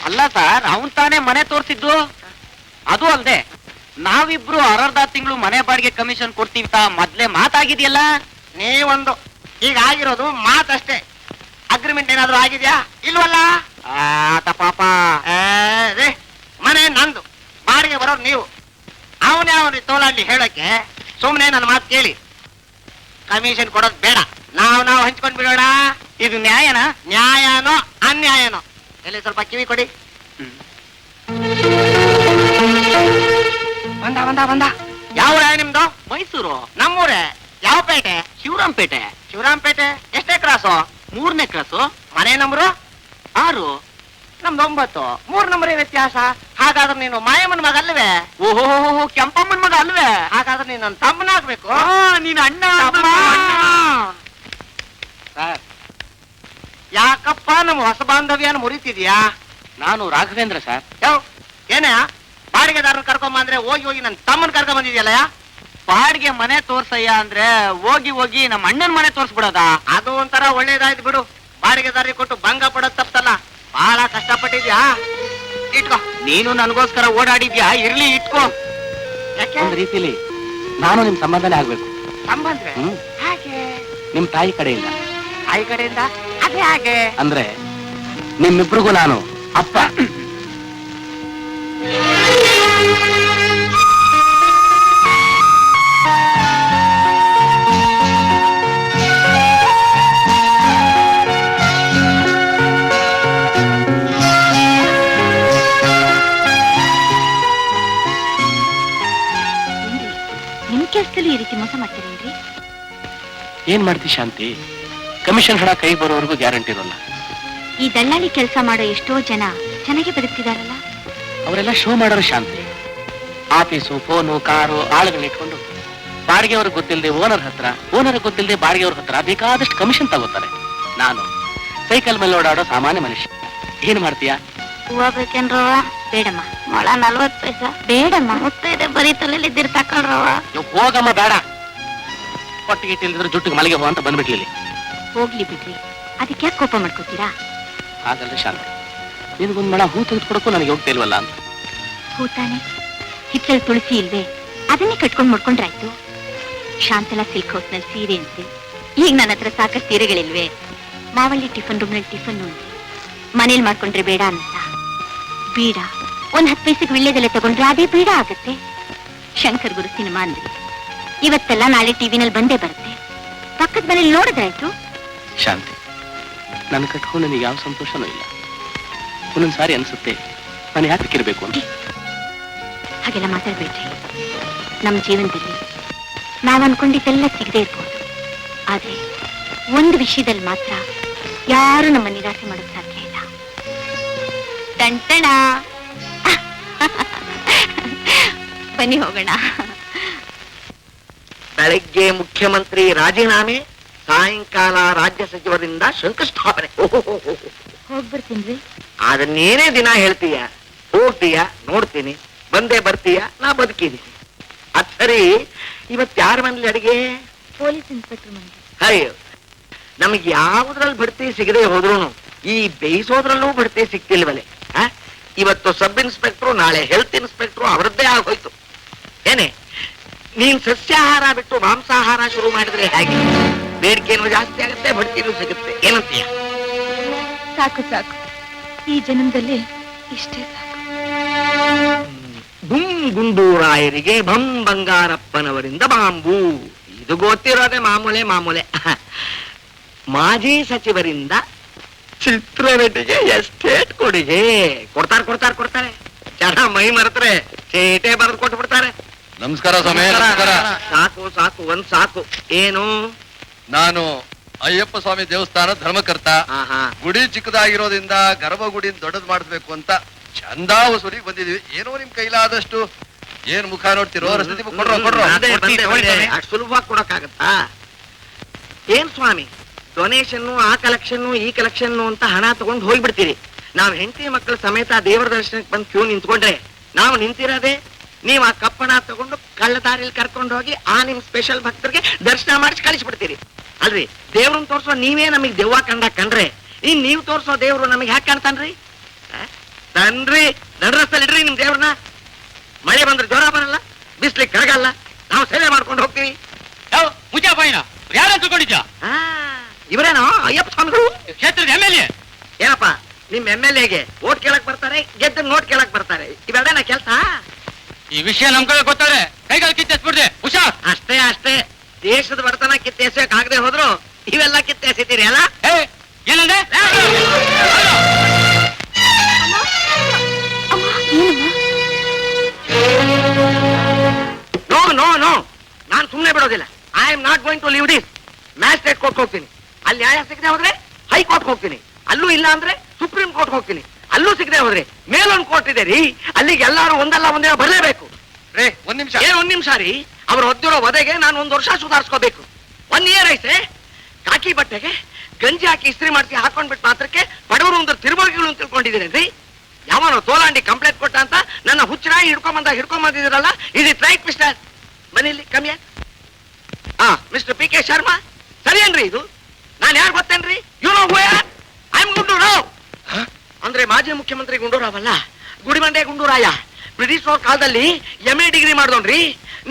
ಅಲ್ಲ ಸರ್, ಅವನ್ ತಾನೇ ಮನೆ ತೋರ್ಸಿದ್ದು. ಅದು ಅಲ್ದೆ ನಾವಿಬ್ರು ಅರ್ಧ ತಿಂಗಳು ಮನೆ ಬಾಡಿಗೆ ಕಮಿಷನ್ ಕೊಡ್ತೀವಿ ಅಂತ ಮೊದ್ಲೇ ಮಾತಾಗಿದೆಯಲ್ಲ. ನೀವೊಂದು ಈಗ ಆಗಿರೋದು ಮಾತಷ್ಟೇ. ಅಗ್ರಿಮೆಂಟ್ ಏನಾದ್ರು ಆಗಿದ್ಯಾ? ಇಲ್ವಲ್ಲ. ಆತ ಪಾಪ. ರೇ, ಮನೆ ನಂದು, ಬಾಡಿಗೆ ಬರೋರು ನೀವು. ಅವನೇ ಅವನಿಗೆ ತೋಲಾಡ್ಲಿ ಹೇಳಕ್ಕೆ. ಸುಮ್ನೆ ನನ್ನ ಮಾತು ಕೇಳಿ. ಕಮಿಷನ್ ಕೊಡೋದು ಬೇಡ, ನಾವು ಹಂಚ್ಕೊಂಡ್ ಬಿಡೋಣ. ಇದು ನ್ಯಾಯನಾ? ನ್ಯಾಯನೋ ಅನ್ಯಾಯನೋ? ಎಲ್ಲಿ ಸ್ವಲ್ಪ ಕಿವಿ ಕೊಡಿ. ಬಂದ. ಯಾವ ಊರ ನಿಮ್ದು? ಮೈಸೂರು. ನಮ್ಮೂರೇ. ಯಾವ ಪೇಟೆ? ಶಿವರಾಂಪೇಟೆ. ಶಿವರಾಂಪೇಟೆ. ಎಷ್ಟೇ ಕ್ರಾಸು? 3ನೇ ಕ್ಲಾಸು. ಮನೆ ನಂಬರು? 6. ನಮ್ದು 9. 3 ನಂಬರೇ ವ್ಯತ್ಯಾಸ. ಹಾಗಾದ್ರೆ ನೀನು ಮಾಯಮ್ಮನ ಮಗ ಅಲ್ವೇ? ಓಹೋ, ಕೆಂಪಮ್ಮನ ಮಗ ಅಲ್ವೇ? ಹಾಗಾದ್ರೆ ನೀನು ನನ್ನ ತಮ್ಮನಾಗ್ಬೇಕು. ನೀನ್ ಅಣ್ಣ. ಸರ್, ಯಾಕಪ್ಪ ನಮ್ಮ ಹೊಸ ಬಾಂಧವ್ಯನ ಮುರಿತಿದ್ಯಾ? ನಾನು ರಾಘವೇಂದ್ರ ಸರ್. ಏನ ಬಾಡಿಗೆದಾರನ ಕರ್ಕೊಂಬ ಅಂದ್ರೆ ಹೋಗಿ ನನ್ನ ತಮ್ಮನ್ ಕರ್ಕೊಂಡ್ ಬಂದಿದ್ಯಲ್ಲ? ಬಾಡಿಗೆ ಮನೆ ತೋರ್ಸಯ್ಯ ಅಂದ್ರೆ ಹೋಗಿ ನಮ್ಮ ಅಣ್ಣನ ಮನೆ ತೋರ್ಸ್ಬಿಡೋದಾ? ಅದು ಒಂಥರ ಒಳ್ಳೇದಾಯ್ತು ಬಿಡು. ಬಾಡಿಗೆದಾರಿಗೆ ಕೊಟ್ಟು ಭಂಗ ಪಡೋದ್ ತಪ್ಪಲ್ಲ. ಬಹಳ ಕಷ್ಟಪಟ್ಟಿದ್ಯಾ. ಇಟ್ಕೋ. ನೀನು ನನಗೋಸ್ಕರ ಓಡಾಡಿದ್ಯಾ, ಇರ್ಲಿ ಇಟ್ಕೋ. ಯಾಕೆ? ಒಂದ್ ರೀತಿಲಿ ನಾನು ನಿಮ್ ಸಂಬಂಧನೇ ಆಗ್ಬೇಕು. ಸಂಬಂಧ್ರೆ? ಹ್ಮ್. ಹಾಗೆ ನಿಮ್ ತಾಯಿ ಕಡೆಯಿಂದ. ತಾಯಿ ಕಡೆಯಿಂದ? ಅದೇ ಹಾಗೆ ಅಂದ್ರೆ ನಿಮ್ಮಿಬ್ರಿಗೂ ನಾನು ಅಪ್ಪ. ನಿಮ್ ಕೆಲ್ಸದಲ್ಲಿ ಈ ರೀತಿ ಮೋಸ ಮಾಡ್ತೀರೇನ್ರಿ? ಏನ್ ಮಾಡ್ತಿ ಶಾಂತಿ, ಕಮಿಷನ್ ಹಣ ಕೈ ಬರೋವರೆಗೂ ಗ್ಯಾರಂಟಿ ಇರೋಲ್ಲ. ಈ ದಳ್ಳಾಳಿ ಕೆಲಸ ಮಾಡೋ ಎಷ್ಟೋ ಜನ ಚೆನ್ನಾಗಿ ಬದುಕ್ತಿದಾರಲ್ಲ. ಅವರೆಲ್ಲ ಶೋ ಮಾಡೋರು ಶಾಂತಿ. ಆಫೀಸು, ಫೋನು, ಕಾರು, ಆಳುಗಳನ್ನ ಇಟ್ಕೊಂಡು ಬಾಡಿಗೆ ಅವ್ರಿಗೆ ಗೊತ್ತಿಲ್ಲದೆ ಓನರ್ ಹತ್ರ, ಓನರ್ ಗೊತ್ತಿಲ್ಲದೆ ಬಾಡಿಗೆ ಅವ್ರ ಹತ್ರ ಬೇಕಾದಷ್ಟು ಕಮಿಷನ್ ತಗೋತಾರೆ. ನಾನು ಸೈಕಲ್ ಮೇಲೆ ಓಡಾಡೋ ಸಾಮಾನ್ಯ ಮನುಷ್ಯ. ಏನ್ ಮಾಡ್ತೀಯಾ? ಹೂವ ಬೇಕೇನ್ರವ? ಬೇಡಮ್ಮ. ಮೊಳ 40 ಪೈಸಾ? ಬೇಡಮ್ಮ. ಮುತ್ತೈದೆ ಬರೀ ತಲೆಯಲ್ಲಿ ಇದ್ದಿರ್ ತಕೊಳ್ರವ. ಹೋಗಮ್ಮ, ಬೇಡ. ಹೊಟ್ಟಿಗೆ ಇಟ್ಟಿಲ್ದಿದ್ರೆ ಜುಟ್ಟಿಗೆ ಮಲ್ಲಿಗೆ ಹೋ ಅಂತ ಬಂದ್ಬಿಟ್ಲಿ. ಹೋಗ್ಲಿ ಬಿಡ್ರಿ, ಅದಕ್ಕೆ ಯಾಕೆ ಕೋಪ ಮಾಡ್ಕೋತೀರಾ? ಹಾಗಲ್ಲ ಶಾಂತಿ, ನಿನ್ಗೊಂದ್ ಮಳ ಹೂ ತೆಗೆದುಕೊಡಕ್ಕೂ ನನಗೆ ಹೋಗ್ತಾ ಇಲ್ವಲ್ಲ ಅಂತ. ಹೂ ತಾನೆ, ಹಿತ್ತಲ್ ತುಳಸಿ ಇಲ್ವೇ? ಅದನ್ನೇ ಕಟ್ಕೊಂಡ್ ಮುಡ್ಕೊಂಡ್ರಾಯ್ತು. ಶಾಂತಲಾ ಸಿಲ್ಕ್ ಹೌಸ್ ನಲ್ಲಿ ಸೀರೆ ಅಂತೆ. ಈಗ ನನ್ನ ಹತ್ರ ಸಾಕಷ್ಟು ಸೀರೆಗಳಿಲ್ವೇ? ಮಾವಳ್ಳಿ ಟಿಫನ್ ರೂಮ್ ನಲ್ಲಿ ಟಿಫನ್ ಅಂತೆ. ಮನೇಲಿ ಮಾಡ್ಕೊಂಡ್ರೆ ಬೇಡ ಅಂತ. ಬೀಡ ಒಂದ್ 10 ಪೈಸೆಗೆ ವಿಳ್ಳೆದೆಲೆ ತಗೊಂಡ್ರೆ ಅದೇ ಬೀಡ ಆಗತ್ತೆ. ಶಂಕರ್ ಗುರು ಸಿನಿಮಾ ಅಂದ್ರೆ ಇವತ್ತೆಲ್ಲ ನಾಳೆ ಟಿವಿನಲ್ಲಿ ಬಂದೇ ಬರುತ್ತೆ. ಪಕ್ಕದ ಮನೇಲಿ ನೋಡಿದ್ರಾಯ್ತು. ಶಾಂತಿ, ನನ್ನ ಕಟ್ಕೊಂಡು ನನಗೆ ಯಾವ ಸಂತೋಷನೂ ಇಲ್ಲ. ಒಂದೊಂದ್ ಸಾರಿ ಅನ್ಸುತ್ತೆ ನಾನು ಯಾಕೆ ಇರಬೇಕು ಅಂತ. ಹಾಗೆಲ್ಲ ಮಾತಾಡ್ಬೇಡ್ರಿ. ನಮ್ಮ ಜೀವನದಲ್ಲಿ ನಾವ್ ಅನ್ಕೊಂಡಿದ್ದೆಲ್ಲ ಸಿಗದೆ ಇರ್ಬೋದು. ಆದ್ರೆ ಒಂದು ವಿಷಯದಲ್ಲಿ ಮಾತ್ರ ಯಾರು ನಮ್ಮ ನಿರಾಸೆ ಮಾಡೋಕ್ ಸಾಧ್ಯ ಇಲ್ಲ. ಟಂಟಣ. ಬನ್ನಿ ಹೋಗೋಣ. ಬೆಳಗ್ಗೆ ಮುಖ್ಯಮಂತ್ರಿ ರಾಜೀನಾಮೆ, ಸಾಯಂಕಾಲ ರಾಜ್ಯ ಸಚಿವರಿಂದ ಶಂಕುಸ್ಥಾಪನೆ. ಹೋಗ್ಬರ್ತೀನ್ರಿ. ಅದನ್ನೇನೇ ದಿನ ಹೇಳ್ತೀಯ, ಹೋಗ್ತೀಯ, ನೋಡ್ತೀನಿ, ಬಂದೇ ಬರ್ತೀಯ, ನಾ ಬದುಕಿದ್ದೀನಿ. ಅದ್ ಸರಿ, ಇವತ್ ಯಾರ ಮನೇಲಿ ಅಡಿಗೆ? ಪೊಲೀಸ್ ಇನ್ಸ್ಪೆಕ್ಟರ್ ಮನೆ. ಅಯ್ಯೋ, ನಮಗೆ ಯಾವುದ್ರಲ್ಲಿ ಬಡ್ತಿ ಸಿಗದೆ ಹೋದ್ರು ಈ ಬೇಯಿಸೋದ್ರಲ್ಲೂ ಬಡ್ತಿ ಸಿಕ್ತಿಲ್ವಲೆ. ಇವತ್ತು ಸಬ್ ಇನ್ಸ್ಪೆಕ್ಟ್ರು, ನಾಳೆ ಹೆಲ್ತ್ ಇನ್ಸ್ಪೆಕ್ಟ್ರು, ಅವರದ್ದೇ ಆಗೋಯ್ತು. ಏನೇ ನೀನ್ ಸಸ್ಯಾಹಾರ ಬಿಟ್ಟು ಮಾಂಸಾಹಾರ ಶುರು ಮಾಡಿದ್ರೆ ಹೇಗೆ? ಬೇಡಿಕೆನೂ ಜಾಸ್ತಿ ಆಗುತ್ತೆ, ಬಡ್ತಿನೂ ಸಿಗುತ್ತೆ. ಏನಂತೀಯ? ಸಾಕು ಸಾಕು, ಈ ಜನ್ಮದಲ್ಲಿ ಇಷ್ಟೇ ಸಾಕು. ಬುಂ ಗುಂಡೂರಾಯರಿಗೆ ಬಂ ಬಂಗಾರಪ್ಪನವರಿಂದ ಬಾಂಬು. ಇದು ಗೊತ್ತಿರೋದೆ ಮಾಮೂಲೆ. ಮಾಜಿ ಸಚಿವರಿಂದ ಚಿತ್ರನಟಿಗೆ ಎಸ್ಟೇಟ್ ಕೊಡುಗೆ. ಕೊಡ್ತಾರೆ. ಜನ ಮೈ ಮರೆತ್ರೆ ಚೇಟೆ ಬರೆದು ಕೊಟ್ಟು ಬಿಡ್ತಾರೆ. ನಮಸ್ಕಾರ ಸ್ವಾಮಿ. ನಮಸ್ಕಾರ. ಸಾಕು ಒಂದ್ ಸಾಕು. ಏನು? ನಾನು ಅಯ್ಯಪ್ಪ ಸ್ವಾಮಿ ದೇವಸ್ಥಾನ ಧರ್ಮಕರ್ತ. ಗುಡಿ ಚಿಕ್ಕದಾಗಿರೋದ್ರಿಂದ ಗರ್ಭಗುಡಿ ದೊಡ್ಡದ್ ಮಾಡಿಸ್ಬೇಕು ಅಂತ ಚಂದಾ ವಸೂಲಿಗೆ ಬಂದಿದೀವಿ. ಏನೋ ನಿಮ್ ಕೈಲಾದಷ್ಟು. ಏನ್ ಮುಖ ನೋಡ್ತಿರೋ? ರಸೀದಿ ಕೊಡ್ರೋ. ಅಷ್ಟು ಸುಲಭವಾಗಿ ಕೊಡಕ್ಕಾಗತ್ತಾ? ಏನ್ ಸ್ವಾಮಿ, ಡೊನೇಷನ್, ಆ ಕಲೆಕ್ಷನ್, ಈ ಕಲೆಕ್ಷನ್ ಅಂತ ಹಣ ತಗೊಂಡು ಹೋಗ್ಬಿಡ್ತೀರಿ. ನಾವ್ ಹೆಂಡತಿ ಮಕ್ಕಳ ಸಮೇತ ದೇವರ ದರ್ಶನಕ್ಕೆ ಬಂದು ಕ್ಯೂ ನಿಂತ್ಕೊಂಡ್ರೆ ನಾವು ನಿಂತಿರೋದೇ ನೀವು ಆ ಕಪ್ಪಣ ತಗೊಂಡು ಕಳ್ಳದಾರಿಲಿ ಕರ್ಕೊಂಡು ಹೋಗಿ ಆ ನಿಮ್ ಸ್ಪೆಷಲ್ ಭಕ್ತರಿಗೆ ದರ್ಶನ ಮಾಡಿಸಿ ಕಳಿಸ್ಬಿಡ್ತೀರಿ. ಅಲ್ರಿ, ದೇವ್ರನ್ನ ತೋರ್ಸೋ ನೀವೇ ನಮಗ್ ದೆವ್ವ ಕಂಡ್ರೆ ಇನ್ ನೀವ್ ತೋರ್ಸೋ ದೇವ್ರು ನಮಗ್ ಹ್ಯಾಕ್ ಕಾಣ್ತಾನ್ರಿ? ತನ್ರಿ ನಡ್ರಸ್ತಲ್ಲಿ ಇಡ್ರಿ ನಿಮ್ ದೇವ್ರನ್ನ. ಮಳೆ ಬಂದ್ರೆ ಜ್ವರ ಬರಲ್ಲ, ಬಿಸ್ಲಿಕ್ಕೆ ಕರಗಲ್ಲ, ನಾವು ಸೇವೆ ಮಾಡ್ಕೊಂಡು ಹೋಗ್ತೀವಿ. ಯಾರು ತಿಳ್ಕೊಂಡಿದ್ಯಾ? ಇವರೇನೋ ಅಯ್ಯಪ್ಪ ಸ್ವಾಮಿಗಳು, ಕ್ಷೇತ್ರದ MLA. ಏನಪ್ಪ ನಿಮ್ MLA-ಗೆ ಓಟ್ ಕೇಳಕ್ ಬರ್ತಾರೆ, ಗೆದ್ದ ನೋಟ್ ಕೇಳಕ್ ಬರ್ತಾರೆ, ಇವೆರಡೇನ ಕೆಲ್ಸ? ಈ ವಿಷಯ ನಮ್ ಕಡೆ ಗೊತ್ತಾರೆ, ಕೈಗಾಲ್ ಕಿತ್ತೆಸ್ಬಿಡ್ದೆ, ಹುಷಾರ್. ಅಷ್ಟೇ ಅಷ್ಟೇ, ದೇಶದ ಬಡತನ ಕಿತ್ತೆಸಕ್ ಆಗದೆ ಹೋದ್ರು ಇವೆಲ್ಲ ಕಿತ್ತೆಸಿತೀರಿ ಅಲ್ಲ? ಏನಂದ್ರೆ ನೋ ನೋ ನೋ, ನಾನ್ ಸುಮ್ನೆ ಬಿಡೋದಿಲ್ಲ. I am not going to leave this. Magistrate court ಹೋಗ್ತೀನಿ, ಅಲ್ಲಿ ನ್ಯಾಯ ಸಿಗದೆ ಹೋದ್ರೆ ಹೈಕೋರ್ಟ್ ಹೋಗ್ತೀನಿ, ಅಲ್ಲೂ ಇಲ್ಲ ಅಂದ್ರೆ ಸುಪ್ರೀಂ ಕೋರ್ಟ್ ಹೋಗ್ತೀನಿ, ಅಲ್ಲೂ ಸಿಗದೆ ಹೋದ್ರೆ ಮೇಲೊಂದು ಕೋರ್ಟ್ ಇದೆ ರೀ, ಅಲ್ಲಿಗೆ ಎಲ್ಲಾರು ಒಂದಲ್ಲ ಒಂದಿನ ಬರಲೇಬೇಕು. ರೇ ಒಂದ್ ನಿಮಿಷ. ಏನ್ ಒಂದ್ ನಿಮಿಷ ರೀ? ಅವ್ರು ಹೊದ್ದಿರೋ ವಧೆಗೆ ನಾನು 1 ವರ್ಷ ಸುಧಾರಿಸ್ಕೋಬೇಕು. 1 ಇಯರ್ ಐತೆ. ಕಾಕಿ ಬಟ್ಟೆಗೆ ಗಂಜಿ ಹಾಕಿ ಇಸ್ತ್ರಿ ಮಾಡಿಸಿ ಹಾಕೊಂಡ್ಬಿಟ್ಟು ಮಾತ್ರಕ್ಕೆ ಬಡವರು ಒಂದು ತಿರುಮಗಿಗಳು ಅಂತ ತಿಳ್ಕೊಂಡಿದ್ದೀರೇನ್ರಿ? ಯಾವನೋ ತೋಲಾಂಡಿ ಕಂಪ್ಲೇಂಟ್ ಕೊಟ್ಟ ಅಂತ ನನ್ನ ಹುಚ್ಚರಾಯಿ ಹಿಡ್ಕೊಂಬಂದಿದ್ದೀರಲ್ಲ, ಇದು ರೈಟ್ ಮಿಸ್ಟರ್? ಮನೇಲಿ ಕಮ್ಮಿ ಮಿಸ್ಟರ್ PK ಶರ್ಮಾ, ಸರಿ ಏನ್ರಿ ಇದು? ನಾನು ಯಾರು ಗೊತ್ತೇನ್ರಿ? You know who I am Gundu Rao. ಅಂದ್ರೆ ಮಾಜಿ ಮುಖ್ಯಮಂತ್ರಿ ಗುಂಡೂರಾವ್ ಅಲ್ಲ, ಗುಡಿಮಂಡೆ ಗುಂಡೂರಾಯ. ಬ್ರಿಟಿಷ್ ಅವ್ರ ಕಾಲದಲ್ಲಿ MA ಡಿಗ್ರಿ ಮಾಡ್ದೋನ್ರಿ.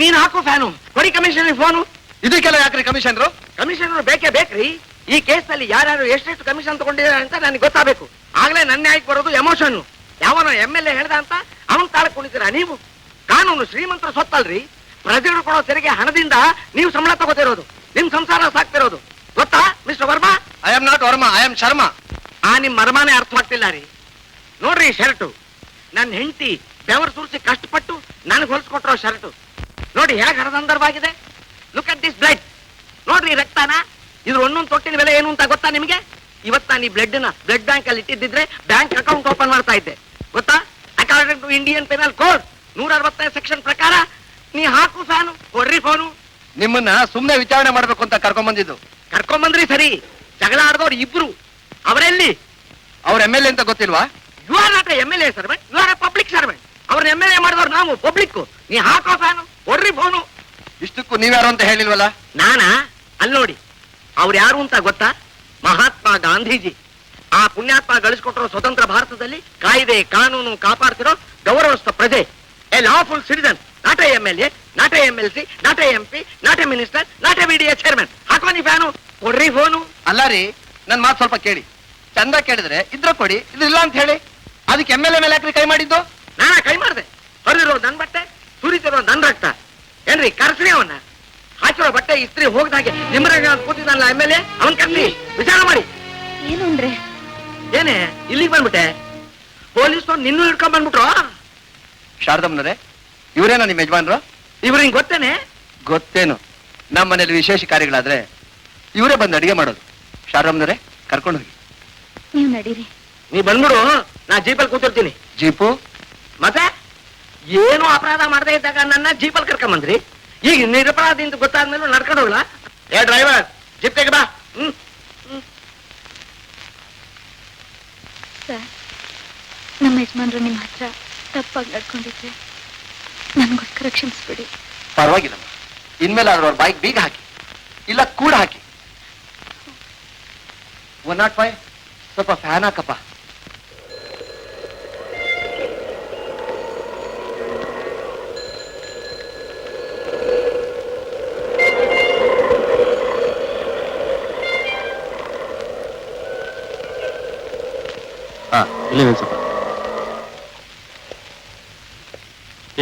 ನೀನ್ ಹಾಕೋ ಫ್ಯಾನು, ಕೊಡಿ ಕಮಿಷನರ್ ಫೋನು. ಇದಕ್ಕೆಲ್ಲ ಯಾಕ್ರಿ ಕಮಿಷನರು? ಕಮಿಷನರ್ ಬೇಕ್ರಿ. ಈ ಕೇಸ್ನಲ್ಲಿ ಯಾರ್ಯಾರು ಎಷ್ಟೆಷ್ಟು ಕಮಿಷನ್ ತಗೊಂಡಿದ್ದಾರೆ ಅಂತ ನನಗೆ ಗೊತ್ತಾಗಬೇಕು. ಆಗ್ಲೇ ನನ್ನ ನ್ಯಾಯಕ್ಕೆ ಬರೋದು ಎಮೋಷನ್. ಯಾವನೋ MLA ಹೇಳ್ದ ಅಂತ ಅವನ್ ತಾಳಕ್ ಕುಣಿತೀರಾ ನೀವು? ಕಾನೂನು ಶ್ರೀಮಂತರ ಸೊತ್ತಲ್ರಿ. ಪ್ರಜೆಗಳು ಕೊಡೋ ತೆರಿಗೆ ಹಣದಿಂದ ನೀವು ಸಂಬಳ ತಗೋತಿರೋದು, ನಿಮ್ ಸಂಸಾರ ಸಾಕ್ತಿರೋದು. ಗೊತ್ತಾ mister Varma? I am not Varma, I am Sharma. ನಿಮ್ ಮರ್ಮಾನೇ ಅರ್ಥವಾಗ್ತಿಲ್ಲ ರೀ. ನೋಡ್ರಿ ಶರ್ಟು, ನನ್ನ ಹೆಂಡತಿ ಬೆವರು ಸುರಿಸಿ ಕಷ್ಟಪಟ್ಟು ನನಗೆ ಹೊಲ್ಸ್ಕೊಟ್ರೋ ಶರ್ಟು ನೋಡಿ ಹೇಗೆ ಹರದಂದರವಾಗಿದೆ. Look at this blood. ನೋಡ್ರಿ ರಕ್ತನ, ಇದ್ರ ಒಂದೊಂದು ತೊಟ್ಟಿನ ಬೆಲೆ ಏನು ಅಂತ ಗೊತ್ತಾ ನಿಮಗೆ? ಇವತ್ತು ನಾನು ಈ ಬ್ಲಡ್ ಬ್ಯಾಂಕ್ ಅಲ್ಲಿ ಇಟ್ಟಿದ್ದಿದ್ರೆ ಬ್ಯಾಂಕ್ ಅಕೌಂಟ್ ಓಪನ್ ಮಾಡ್ತಾ ಇದ್ದೆ. ಗೊತ್ತಾ? According to Indian penal code 165 section ಪ್ರಕಾರ ನೀ ಹಾಕು ಫ್ಯಾನು, ಕೊಡ್ರಿ ಫೋನು. ನಿಮ್ಮನ್ನ ಸುಮ್ನೆ ವಿಚಾರಣೆ ಮಾಡ್ಬೇಕು ಅಂತ ಕರ್ಕೊಂಡ್ ಕರ್ಕೊಂಬಂದ್ರಿ ಸರಿ, ಜಗಳ ಆಡ್ದವ್ರು ಇಬ್ರು. ಅವರೆಲ್ಲಿ? ಅವ್ರ MLA ಅಂತ ಗೊತ್ತಿಲ್ವಾ? You are not MLA servant, you are public servant. ಅವ್ರನ್ನ MLA ಮಾಡಿದವ್ರು ನಾವು ಪಬ್ಲಿಕ್. ನೀ ಹಾಕೋ ಫ್ಯಾನು, ಕೊಡ್ರಿ ಫೋನು. ಇಷ್ಟಕ್ಕೂ ನೀವ್ಯಾರು ಅಂತ ಹೇಳಿಲ್ವಲ್ಲ? ನಾನಾ? ಅಲ್ಲಿ ನೋಡಿ, ಅವ್ರು ಯಾರು ಅಂತ ಗೊತ್ತಾ? ಮಹಾತ್ಮ ಗಾಂಧೀಜಿ. ಆ ಪುಣ್ಯಾತ್ಮ ಗಳಿಸ್ಕೊಟ್ಟಿರೋ ಸ್ವತಂತ್ರ ಭಾರತದಲ್ಲಿ ಕಾಯ್ದೆ ಕಾನೂನು ಕಾಪಾಡ್ತಿರೋ ಗೌರವಸ್ಥ ಪ್ರಜೆ. A lawful citizen, not A MLA, not A MLC, not A MP, not A minister, not A BDA chairman. ಹಾಕೋ ನೀ ಫ್ಯಾನು, ಕೊಡ್ರಿ ಫೋನು. ಅಲ್ಲ ರೀ, ನನ್ ಮಾತು ಸ್ವಲ್ಪ ಕೇಳಿ. ಚಂದ ಕೇಳಿದ್ರೆ ಇದ್ರ ಕೊಡಿ, ಇದು ಇಲ್ಲ ಅಂತ ಹೇಳಿ. ಅದಕ್ಕೆ MLA ಮೇಲೆ ಯಾಕ್ರಿ ಕೈ ಮಾಡಿದ್ದು? ನಾನಾ ಕೈ ಮಾಡಿದೆ? ಹೊರದಿರೋ ನನ್ ಬಟ್ಟೆ, ಸುರಿತಿರೋ ನನ್ ರಕ್ತ. ಏನ್ರಿ ಕರ್ಸ್ರಿ ಅವನ್ನ? ಹಾಕಿರೋ ಬಟ್ಟೆ ಇಸ್ತ್ರಿ ಹೋಗ್ದಾಗೆ ನಿಮ್ಮರಾಗ ಕೂತಿದ್ದಾನಲ್ಲ MLA, ಅವನ್ ಕರ್ಸಿ ವಿಚಾರ ಮಾಡಿ. ಏನು ಅಂದ್ರೆ ಏನೇ ಇಲ್ಲಿಗೆ ಬಂದ್ಬಿಟ್ಟೆ? ಪೊಲೀಸ್ ನಿನ್ನೂ ಹಿಡ್ಕೊಂಡ್ ಬಂದ್ಬಿಟ್ರು. ಶಾರದಮ್ಮನರೇ, ಇವರೇನ ನಿಮ್ ಯಜಮಾನ್ರು? ಇವ್ರು ಹಿಂಗ್ ಗೊತ್ತೇನೆ? ಗೊತ್ತೇನು, ನಮ್ಮ ಮನೇಲಿ ವಿಶೇಷ ಕಾರ್ಯಗಳಾದ್ರೆ ಇವರೇ ಬಂದು ಅಡಿಗೆ ಮಾಡೋದು. ಶಾರದಮ್ಮನರೇ, ಕರ್ಕೊಂಡು ಹೋಗಿ. ನೀವು ನಡೀರಿ. ನೀ ಬಂದ್ಬಿಡು, ನಾ ಜೀಪಲ್ಲಿ ಕೂತಿರ್ತೀನಿ. ಜೀಪು? ಮತ್ತೆ ಏನು ಅಪರಾಧ ಮಾಡದೇ ಇದ್ದಾಗ ನನ್ನ ಜೀಪಲ್ಲಿ ಕರ್ಕೊಂಬಂದ್ರಿ. ಈಗ ನಿರಪರಾಧಿ ಅಂತ ಗೊತ್ತಾದ್ಮೇಲೆ ನಡ್ಕೊಂಡು ಹೋಗ್ಲಾ? ಏ ಡ್ರೈವರ್, ಜೀಪ್ ತೆಗೆ ಬಾ. ಸರ್, ನಮ್ಮ ಯಜಮಾನ್ರು ನಿಮ್ಮ ಹತ್ರ ತಪ್ಪಾಗಿ ನಡ್ಕೊಂಡಿದ್ರೆ ನನ್ಗೋಸ್ಕರ ಕ್ಷಮಿಸ್ಬಿಡಿ. ಪರವಾಗಿಲ್ಲಮ್ಮ, ಇನ್ಮೇಲೆ ಅವ್ರ ಬೈಕ್ ಬೀಗ ಹಾಕಿ, ಇಲ್ಲ ಕೂಡ ಹಾಕಿ. 105 ಸ್ವಲ್ಪ ಫ್ಯಾನ್ ಹಾಕಪ್ಪ. ಇಲ್ಲಿ ನಿಲ್ಸಪ್ಪ.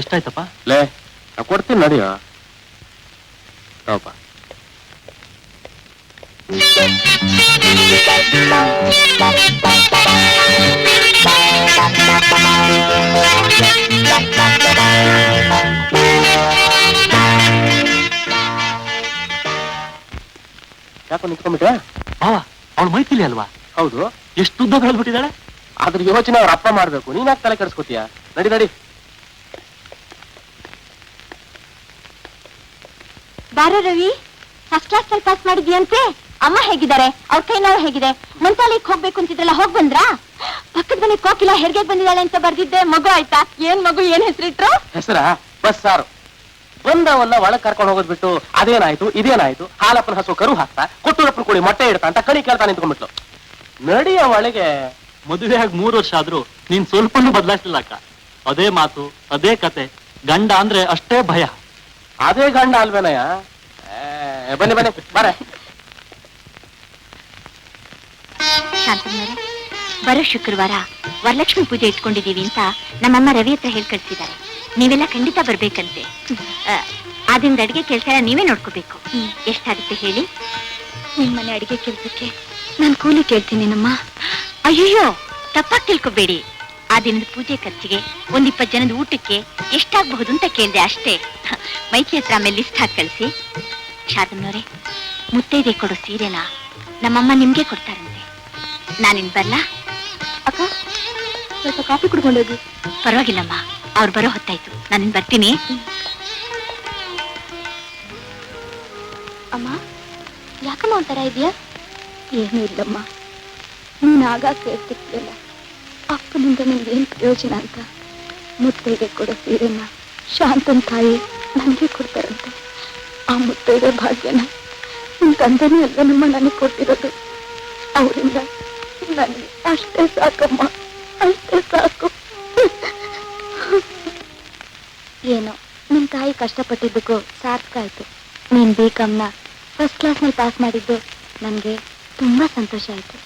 ಎಷ್ಟಾಯ್ತಪ್ಪ? ಲೇ, ನಾ ಕೊಡ್ತೀನಿ ನಡಿಯ. ಹೌದಪ್ಪ. ಯಾಕೋ ನಿಂತ್ಕೊಂಡ್ಬಿಟ್ಟೆ? ಅವಳು ಮೈತಿಲಿ ಅಲ್ವಾ? ಹೌದು. ಎಷ್ಟು ಉದ್ದ ಬೆಳೆದ್ಬಿಟ್ಟಿದ್ದಾಳೆ. ಅದ್ರ ಯೋಚನೆ ಅವ್ರ ಅಪ್ಪ ಮಾಡ್ಬೇಕು, ನೀನ್ ಯಾಕೆ ತಲೆ ಕೆಡಿಸ್ಕೊತೀಯ? ನಡಿ ನಡಿ. ಬಾರ ರವಿ, ಫಸ್ಟ್ ಕ್ಲಾಸ್ ಅಲ್ಲಿ ಪಾಸ್ ಮಾಡಿದ್ಯಂತೆ. ಅಮ್ಮ ಹೇಗಿದ್ದಾರೆ? ಅವ್ರ ಕೈ ನೋವು ಹೇಗಿದೆ? ಮಂತ್ರಾಲಯಕ್ಕೆ ಹೋಗ್ಬೇಕು ಅಂತಿದ್ರಲ್ಲ, ಹೋಗ್ ಬಂದ್ರಾ? ಪಕ್ಕದ ಮನೆ ಕೋಕಿಲ ಹೆರಿಗೆ ಬಂದಿದ್ದಾಳೆ ಅಂತ ಬರ್ದಿದ್ದೆ, ಮಗು ಆಯ್ತಾ? ಏನ್ ಮಗು, ಏನ್ ಹೆಸರಿಟ್ರು? ಹೆಸರಾ? ಬಸ್ಸಾರು. ಬಂದವಲ್ಲ ಒಳಗ್ ಕರ್ಕೊಂಡು ಹೋಗೋದ್ ಬಿಟ್ಟು ಅದೇನಾಯ್ತು ಇದೇನಾಯ್ತು, ಹಾಲಪ್ಪನ ಹಸು ಕರು ಹಾಕ್ತಾ, ಕೊಟ್ಟೂರಪ್ಪನ ಕೂಡಿ ಮೊಟ್ಟೆ ಇಡ್ತಾ ಅಂತ ಕಣಿ ಕೇಳ್ತಾ ನಿಂತ್ಕೊಂಡ್ಬಿಟ್ಲು. ನಡಿಯ ಒಳಗೆ. ಮದುವೆ ಆಗಿ 3 ವರ್ಷ ಆದ್ರೂ ನೀನ್ ಸ್ವಲ್ಪನೂ ಬದಲಾಯಿಸಲಿಲ್ಲ ಅಕ್ಕ. ಅದೇ ಮಾತು, ಅದೇ ಕತೆ. ಗಂಡ ಅಂದ್ರೆ ಅಷ್ಟೇ ಭಯ. ಅದೇ ಗಂಡ ಅಲ್ವೇನಯ್ಯ? ಬನ್ನಿ ಬನ್ನಿ ಬಾರೆ. ಶಾಂತಮ್ಮನವರೇ, ಬರೋ ಶುಕ್ರವಾರ ವರಲಕ್ಷ್ಮಿ ಪೂಜೆ ಇಟ್ಕೊಂಡಿದೀವಿ ಅಂತ ನಮ್ಮಮ್ಮ ರವಿ ಹತ್ರ ಹೇಳಿ ಕಳ್ಸಿದ್ದಾರೆ. ನೀವೆಲ್ಲ ಖಂಡಿತ ಬರ್ಬೇಕಂತೆ. ಆ ದಿನದ ಅಡಿಗೆ ಕೆಲಸ ಎಲ್ಲ ನೀವೇ ನೋಡ್ಕೋಬೇಕು. ಎಷ್ಟಾಗುತ್ತೆ ಹೇಳಿ? ನಿಮ್ಮನೆ ಅಡಿಗೆ ಕೆಲ್ಸಕ್ಕೆ ನಾನು ಕೂಲಿ ಕೇಳ್ತೀನಿ ನಮ್ಮ. ಅಯ್ಯಯ್ಯೋ, ತಪ್ಪಾಗಿ ತಿಳ್ಕೊಬೇಡಿ. ಆ ದಿನದ ಪೂಜೆ ಖರ್ಚಿಗೆ 1-20 ಜನದ ಊಟಕ್ಕೆ ಎಷ್ಟಾಗಬಹುದು ಅಂತ ಕೇಳಿದೆ ಅಷ್ಟೇ. ಮೈತ್ರಿ ಹತ್ರ ಆಮೇಲೆ ಲಿಸ್ಟ್ ಹಾಕಿ ಕಳಿಸಿ. ಶಾಂತಮ್ಮನವರೇ, ಮುತ್ತೈದೆ ಕೊಡೋ ಸೀರೆನ ನಮ್ಮಮ್ಮ ನಿಮ್ಗೆ ಕೊಡ್ತಾರಂತೆ. ನಾನಿನ್ ಬರ್ಲಾ? ಅಕ್ಕ, ಸ್ವಲ್ಪ ಕಾಫಿ ಕುಡ್ಕೊಂಡೋಗಿ. ಪರವಾಗಿಲ್ಲಮ್ಮ, ಅವ್ರು ಬರೋ ಹೊತ್ತಾಯ್ತು. ನಾನಿನ್ ಬರ್ತೀನಿ. ಅಮ್ಮ, ಯಾಕಮ್ಮ ಒಂಥರ ಇದೆಯಾ? ಏನೂ ಇಲ್ಲಮ್ಮ, ನೀನು ಆಗ ಕೇಳ್ತಿರ್ಲಿಲ್ಲ ಅಪ್ಪನಿಂದ ನಿಮ್ಗೇನು ಪ್ರಯೋಜನ ಅಂತ. ಮುತ್ತೈದೆ ಕೊಡೋ ಸೀರೆನ ಶಾಂತನ್ ತಾಯಿ ನನಗೆ ಕೊಡ್ತಾರಂತೆ. ಆ ಮುತ್ತೈದೆ ಭಾಗ್ಯನ ನಿಮ್ ತಂದೆನೇ ಅಲ್ವೇನಮ್ಮ ನನಗೆ ಕೊಟ್ಟಿರೋದು. ಅವರಿಂದ ನನಗೆ ಅಷ್ಟೇ ಸಾಕಮ್ಮ, ಅಷ್ಟೇ ಸಾಕು. ಏನೋ ನಿಮ್ ತಾಯಿ ಕಷ್ಟಪಟ್ಟಿದ್ದಕ್ಕೂ ಸಾರ್ಥಕ ಆಯ್ತು. ನೀನ್ B.Com ಫಸ್ಟ್ ಕ್ಲಾಸ್ನಲ್ಲಿ ಪಾಸ್ ಮಾಡಿದ್ದು ನನಗೆ ತುಂಬಾ ಸಂತೋಷ ಆಯ್ತು.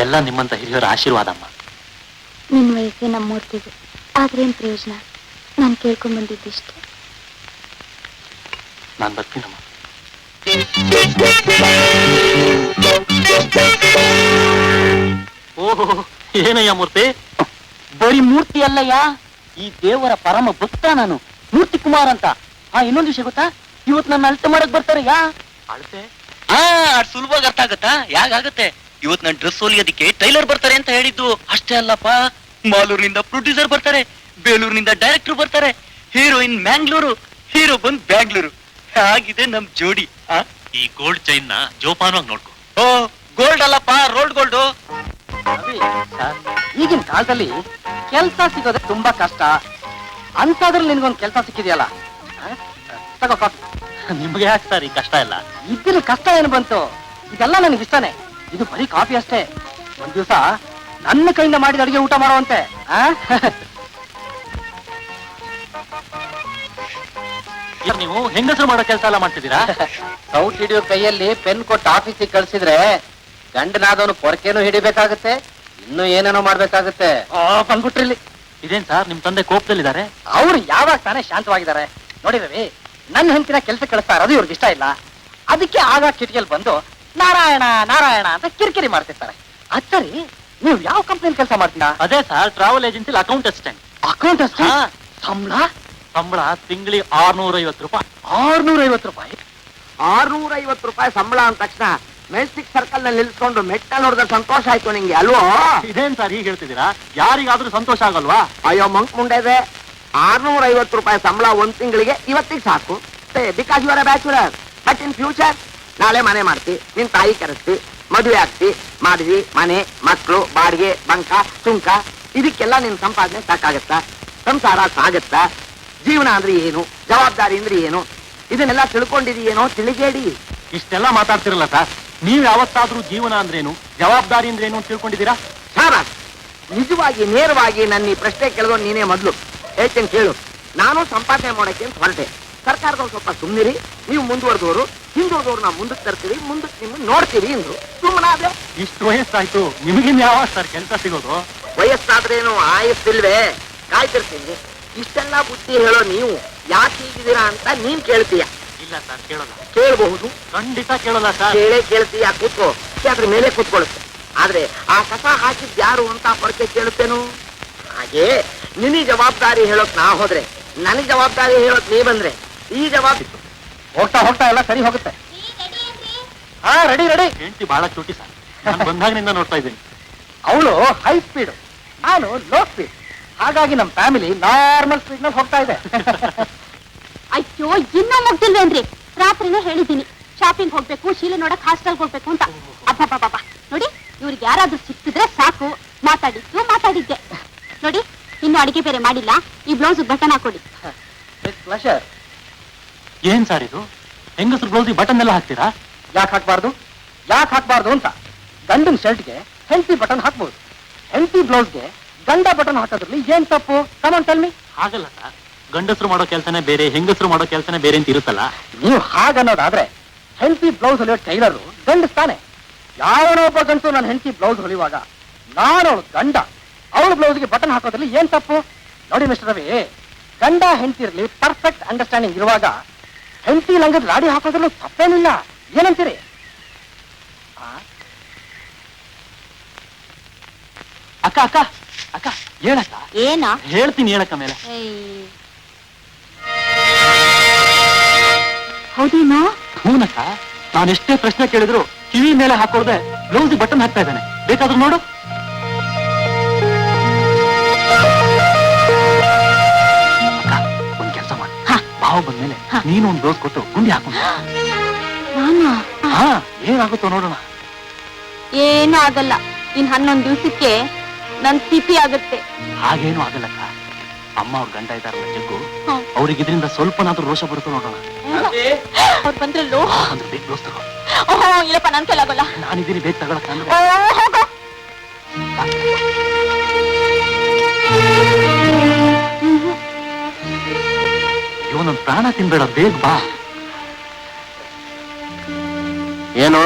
ಎಲ್ಲ ನಿಮ್ಮಂತ ಹಿರಿಯರ ಆಶೀರ್ವಾದಮ್ಮ. ನಿನ್ ವಯಸ್ಸೇ ನಮ್ಮೂರ್ತಿಗೆ, ಆದ್ರೇನ್ ಪ್ರಯೋಜನ? ನಾನು ಕೇಳ್ಕೊಂಡ್ ಬಂದಿದ್ದಿಷ್ಟೇ. ನಾನ್ ಬರ್ತೀನಮ್ಮ. ಓಹೋ, ಏನಯ್ಯ ಮೂರ್ತಿ? ಬರೀ ಮೂರ್ತಿ ಅಲ್ಲಯ್ಯ, ಈ ದೇವರ ಪರಮ ಭಕ್ತ ನಾನು, ಮೂರ್ತಿ ಕುಮಾರ್ ಅಂತ. ಇನ್ನೊಂದು ವಿಷಯ ಗೊತ್ತಾ? ಇವತ್ತು ನನ್ನ ಅಳತೆ ಮಾಡಕ್ ಬರ್ತಾರೆ. ಅಳತೆ? ಸುಲಭವಾಗಿ ಅರ್ಥ ಆಗತ್ತಾ? ಯಾಕಾಗತ್ತೆ? ಇವತ್ ನನ್ನ ಡ್ರೆಸ್ ಹೊಲಿಯೋದಕ್ಕೆ ಟೈಲರ್ ಬರ್ತಾರೆ ಅಂತ ಹೇಳಿದ್ದು. ಅಷ್ಟೇ ಅಲ್ಲಪ್ಪ, ಮಾಲೂರಿನಿಂದ ಪ್ರೊಡ್ಯೂಸರ್ ಬರ್ತಾರೆ, ಬೇಲೂರಿನಿಂದ ಡೈರೆಕ್ಟರ್ ಬರ್ತಾರೆ, ಹೀರೋಯಿನ್ ಮ್ಯಾಂಗ್ಳೂರು, ಹೀರೋ ಬಂದ್ ಬ್ಯಾಂಗ್ಳೂರು. ಹಾಗಿದೆ ನಮ್ ಜೋಡಿ. ಈ ಗೋಲ್ಡ್ ಚೈನ್ ನ ಜೋಪಾನವಾಗಿ ನೋಡ್ಕೊ. ಓ, ಗೋಲ್ಡ್ ಅಲ್ಲಪ್ಪ, ರೋಲ್ಡ್ ಗೋಲ್ಡ್. ಈಗಿನ ಕಾಲದಲ್ಲಿ ಕೆಲ್ಸ ಸಿಗೋದೇ ತುಂಬಾ ಕಷ್ಟ. ಅಂತದ್ರಲ್ಲಿ ನಿನ್ಗೊಂದು ಕೆಲಸ ಸಿಕ್ಕಿದೆಯಲ್ಲ, ತಗೋ ಕಾಫಿ. ನಿಮ್ಗೆ ಯಾಕೆ ಸರ್ ಈ ಕಷ್ಟ ಇಲ್ಲ? ಇದ್ರಲ್ಲಿ ಕಷ್ಟ ಏನು ಬಂತು? ಇದೆಲ್ಲ ನನಗೆ ಇಷ್ಟನೇ. ಇದು ಬರೀ ಕಾಫಿ ಅಷ್ಟೇ. ಒಂದ್ ದಿವಸ ನನ್ನ ಕೈಯಿಂದ ಮಾಡಿದ ಅಡಿಗೆ ಊಟ ಮಾಡುವಂತೆ. ನೀವು ಹೆಂಗಸರು ಮಾಡೋ ಕೆಲಸ ಎಲ್ಲ ಮಾಡ್ತಿದ್ದೀರಾ? ಸೌಟ್ ಹಿಡಿಯೋ ಕೈಯಲ್ಲಿ ಪೆನ್ ಕೊಟ್ಟು ಆಫೀಸಿಗೆ ಕಳ್ಸಿದ್ರೆ ಗಂಡನಾದವನು ಪೊರಕೆನೂ ಹಿಡಿಬೇಕಾಗುತ್ತೆ, ಇನ್ನು ಏನೇನೋ ಮಾಡ್ಬೇಕಾಗುತ್ತೆ. ಬಂದ್ಬಿಟ್ರಿಲ್ಲಿ. ಇದೇನ್ ಸರ್, ನಿಮ್ ತಂದೆ ಕೋಪದಲ್ಲಿದ್ದಾರೆ? ಅವ್ರು ಯಾವಾಗ ತಾನೇ ಶಾಂತವಾಗಿದ್ದಾರೆ ನೋಡಿ ರವಿ. ನನ್ನ ಹೆಂಡತಿನ ಕೆಲಸ ಕಳಿಸ್ತಾ ಇರೋದು ಇವ್ರಿಗೆ ಇಷ್ಟ ಇಲ್ಲ. ಅದಕ್ಕೆ ಆಗ ಕಿಟಕಿಯಲ್ಲಿ ಬಂದು ನಾರಾಯಣ ನಾರಾಯಣ ಅಂತ ಕಿರಿಕಿರಿ ಮಾಡ್ತಿರ್ತಾರೆ. ಅಚ್ಚರಿ, ನೀವು ಯಾವ ಕಂಪ್ನಿಯಲ್ಲಿ ಕೆಲಸ ಮಾಡ್ತೀರಾ? ಅದೇ ಸರ್, ಟ್ರಾವೆಲ್ ಏಜೆನ್ಸಿಲಿ ಅಕೌಂಟ್ ಅಸಿಸ್ಟೆಂಟ್. ಅಕೌಂಟ್ ಅಷ್ಟೇ? ಸಂಬಳ ತಿಂಗಳಿಗೆ 650 ರೂಪಾಯಿ. 650 ರೂಪಾಯಿ? 650 ರೂಪಾಯಿ ಸಂಬಳ ಅಂದ ತಕ್ಷಣ ಮೆಸ್ಟಿಕ್ ಸರ್ಕಲ್ ನಲ್ಲಿ ನಿಲ್ಸ್ಕೊಂಡು ಮೆಟ್ಟ ನೋಡಿದ್ರೆ ಸಂತೋಷ ಆಯ್ತು ನಿಂಗೆ ಅಲ್ವೋ? ಇದೇನ್ ಸರ್ ಹೀಗೆ ಹೇಳ್ತಿದ್ದೀರಾ? ಯಾರಿಗಾದ್ರೂ ಸಂತೋಷ ಆಗಲ್ವಾ? ಅಯ್ಯೋ ಮಂಕ್ ಮುಂಡೆ, 650 ರೂಪಾಯಿ ಸಂಬಳ ಒಂದ್ ತಿಂಗಳಿಗೆ ಇವತ್ತಿಗೆ ಸಾಕು. Because you are a bachelor. But in future ನಾಳೆ ಮನೆ ಮಾಡ್ತಿ, ನಿನ್ ತಾಯಿ ಕರೆಸ್ತಿ, ಮದುವೆ ಆಗ್ತಿ, ಮಾಡಿದ್ವಿ, ಮನೆ, ಮಕ್ಕಳು, ಬಾಡಿಗೆ, ಬಂಕ, ಸುಂಕ, ಇದಕ್ಕೆಲ್ಲ ನಿನ್ ಸಂಪಾದನೆ ಸಾಕಾಗತ್ತಾ? ಸಂಸಾರ ಸಾಗತ್ತಾ? ಜೀವನ ಅಂದ್ರೆ ಏನು, ಜವಾಬ್ದಾರಿ ಅಂದ್ರೆ ಏನು, ಇದನ್ನೆಲ್ಲ ತಿಳ್ಕೊಂಡಿದೀಯೇನೋ ತಿಳಿಗೇಡಿ. ಇಷ್ಟೆಲ್ಲ ಮಾತಾಡ್ತಿರಲ್ಲ ಸರ್, ನೀವ್ ಯಾವತ್ತಾದ್ರೂ ಜೀವನ ಅಂದ್ರೇನು, ಜವಾಬ್ದಾರಿ ಅಂದ್ರೇನು ಅಂತ ತಿಳ್ಕೊಂಡಿದ್ದೀರಾ? ಸಾರಾಸ್, ನಿಜವಾಗಿ ನೇರವಾಗಿ ನನ್ನ ಈ ಪ್ರಶ್ನೆ ಕೇಳಿದೋನು ನೀನೇ ಮೊದಲು. ಹೇಳ್ತೇನೆ ಕೇಳು. ನಾನು ಸಂಪಾದನೆ ಮಾಡೋಕೆ ಅಂತ ಹೊರಟೆ. ಸರ್ಕಾರದವ್ರು ಸ್ವಲ್ಪ ಸುಮ್ಮನಿರಿ, ನೀವು ಮುಂದುವರೆದವರು, ಹಿಂದುವರೆದವ್ರು ನಾವು ಮುಂದಕ್ಕೆ ತರ್ತೀವಿ, ಮುಂದಕ್ಕೆ ನಿಮ್ಮನ್ನು ನೋಡ್ತೀವಿ ಅಂದ್ರು. ಸುಮ್ಮನಾದ್ರೆ ಇಷ್ಟು ವಯಸ್ಸಾಯ್ತು, ನಿಮಗಿನ್ ಯಾವಾಗ ಸರ್ ಕೆಲಸ ಸಿಗೋದು? ವಯಸ್ಸಾದ್ರೇನು ಆಯಸ್ಸಿಲ್ವೇ? ಕಾಯ್ತಿರ್ತೀನಿ. ಇಷ್ಟೆಲ್ಲ ಬುದ್ಧಿ ಹೇಳೋ ನೀವು ಯಾಕೆ ಹೀಗಿದ್ದೀರಾ ಅಂತ ನೀನ್ ಕೇಳ್ತೀಯ. ಇಲ್ಲ ಸರ್, ಕೇಳಲ್ಲ. ಕೇಳಬಹುದು, ಖಂಡಿತ ಕೇಳಲ್ಲ ಸರ್. ಕೇಳ್ತೀಯ, ಕೂತ್ಕೋ, ಅದ್ರ ಮೇಲೆ ಕೂತ್ಕೊಳ್ಳುತ್ತೆ. ಆದ್ರೆ ಆ ಕಸ ಹಾಕಿದ್ ಯಾರು ಅಂತ ಪರಕೆ ಕೇಳುತ್ತೇನು? ಹಾಗೆ ನಿನಗೆ ಜವಾಬ್ದಾರಿ ಹೇಳೋಕ್ ನಾ ಹೋದ್ರೆ, ನನಗ್ ಜವಾಬ್ದಾರಿ ಹೇಳೋಕ್ ನೀ ಬಂದ್ರೆ ಈ ಜವಾಬ್ದಾರಿ ಹೋಗ್ತಾ ಹೋಗ್ತಾ ಎಲ್ಲ ಸರಿ ಹೋಗುತ್ತೆ. Ready ready. ಹೆಂಡತಿ ಬಹಳ ಚೂಟಿ ಸರ್, ನಾನು ಬಂದಾಗಿನಿಂದ ನೋಡ್ತಾ ಇದ್ದೀನಿ. ಅವಳು ಹೈ ಸ್ಪೀಡ್, ನಾನು ಲೋ ಸ್ಪೀಡ್. ಹಾಗಾಗಿ ನಮ್ಮ ಫ್ಯಾಮಿಲಿ ನಾರ್ಮಲ್ ಸ್ಪೀಡ್ ನಲ್ಲಿ ಹೋಗ್ತಾ ಇದೆ. ಅಯ್ಯೋ, ಇನ್ನೂ ಮುಗ್ದಿಲ್ವೇನ್ರಿ? ರಾತ್ರಿನೇ ಹೇಳಿದ್ದೀನಿ ಶಾಪಿಂಗ್ ಹೋಗ್ಬೇಕು, ಶೀಲೆ ನೋಡಕ್ ಹಾಸ್ಟೆಲ್ ಹೋಗ್ಬೇಕು ಅಂತ. ಅಬ್ಬಬ್ಬಬ್ಬ, ನೋಡಿ ಇವ್ರಿಗೆ ಯಾರಾದ್ರೂ ಸಿಕ್ತಿದ್ರೆ ಸಾಕು. ಮಾತಾಡಿದ್ದೆ ನೋಡಿ. ಇನ್ನು ಅಡಿಗೆ ಬೇರೆ ಮಾಡಿಲ್ಲ. ಈ ಬ್ಲೌಸ್ ಬಟನ್ ಹಾಕೊಡಿ. ಪ್ಲೆಷರ್. ಏನ್ ಸರ್ ಇದು? ಹೆಂಗಸರು ಬ್ಲೌಸಿಗೆ ಬಟನ್ ಎಲ್ಲ ಹಾಕ್ತೀರಾ? ಯಾಕೆ ಹಾಕ್ಬಾರ್ದು ಅಂತ. ಗಂಡನ್ ಶರ್ಟ್ಗೆ ಹೆಂಡತಿ ಬಟನ್ ಹಾಕ್ಬೋದು, ಹೆಂಡತಿ ಬ್ಲೌಸ್ಗೆ ಗಂಡ ಬಟನ್ ಹಾಕೋದ್ರಲ್ಲಿ ಏನ್ ತಪ್ಪು? Come on tell me. ಹಾಗಲ್ಲ ಸರ್, ಗಂಡಸರು ಮಾಡೋ ಕೆಲಸನೇ ಬೇರೆ, ಹೆಂಗಸರು ಮಾಡೋ ಕೆಲಸನೇ ಬೇರೆ ಅಂತ ಇರುತ್ತಲ್ಲ. ನೀವು ಹಾಗನ್ನೋದಾದ್ರೆ ಹೆಂಡತಿ ಬ್ಲೌಸ್ ಹೊಲಿಯೋ ಟೈಲರು ಗಂಡಸ್ತಾನೆ. ಯಾವನೊಬ್ಬ ಗಂಟು ನನ್ನ ಹೆಂಡತಿ ಬ್ಲೌಸ್ ಹೊಲಿಯುವಾಗ ನಾನು ಅವಳು ಗಂಡ, ಅವಳ ಬ್ಲೌಸ್ಗೆ ಬಟನ್ ಹಾಕೋದ್ರಲ್ಲಿ ಏನ್ ತಪ್ಪು? ನೋಡಿ ಮಿಸ್ಟರ್ ರವಿ, ಗಂಡ ಹೆಂಡತಿರ್ಲಿ ಪರ್ಫೆಕ್ಟ್ ಅಂಡರ್ಸ್ಟ್ಯಾಂಡಿಂಗ್ ಇರುವಾಗ ಹೆಂಡತಿ ಲಂಗದ ಲಾಡಿ ಹಾಕೋದ್ರಲ್ಲೂ ತಪ್ಪೇನಿಲ್ಲ. ಏನಂತೀರಿ? ಅಕ್ಕ ಅಕ್ಕ ಅಕ್ಕ ಹೇಳಕ್ಕ. ಏನಾ? ಹೇಳ್ತೀನಿ ಹೇಳಕ್ಕ ಮೇಲೆ. ಹೌದೇನೋ? ಹೂನಕ್ಕ, ನಾನು ಎಷ್ಟೇ ಪ್ರಶ್ನೆ ಕೇಳಿದ್ರು ಕಿವಿ ಮೇಲೆ ಹಾಕೊಳ್ದೆ ಬ್ಲೌಸ್ ಬಟನ್ ಹಾಕ್ತಾ ಇದ್ದಾನೆ. ಬೇಕಾದ್ರೂ ನೋಡು. ಅಕ್ಕ, ಒಂದ್ ಕೆಲಸ ಮಾಡಿ, ಭಾವ ಬಂದ್ಮೇಲೆ ನೀನು ಒಂದ್ ಬ್ಲೌಸ್ ಕೊಟ್ಟು ಗುಂಡಿ ಹಾಕೊಂಡು. ಹಾ, ಏನಾಗುತ್ತೋ ನೋಡೋಣ. ಏನೂ ಆಗಲ್ಲ. ಇನ್ 11 ದಿವಸಕ್ಕೆ ನನ್ ಸ್ಥಿತಿ ಆಗುತ್ತೆ. ಹಾಗೇನು ಆಗಲ್ಲಕ್ಕ. ಅಮ್ಮ ಅವ್ರ ಗಂಡ ಇದ್ದಾರಲ್ಲ ಜಗ್ಗು, ಅವ್ರಿಗೆ ಇದರಿಂದ ಸ್ವಲ್ಪನಾದ್ರೂ ರೋಷ ಬರುತ್ತೋ ನೋಡೋಣ. ಅವ್ರು ಬಂದ್ರಲ್ಲೋ ಅಂದ್ರೆ ಬೇಗ ಬ್ಲೌಸ್ ತಗೋ. ಇಲ್ಲಪ್ಪ, ನನ್ ಕೈಲಾಗಲ್ಲ. ನಾನಿದ್ದೀನಿ, ಬೇಗ ತಗೊಳಕ್ಕ. ಅಂದ್ರೆ ಇವ ನನ್ ಪ್ರಾಣ ತಿನ್ಬೇಡ, ಬೇಗ ಬಾ. ಏನು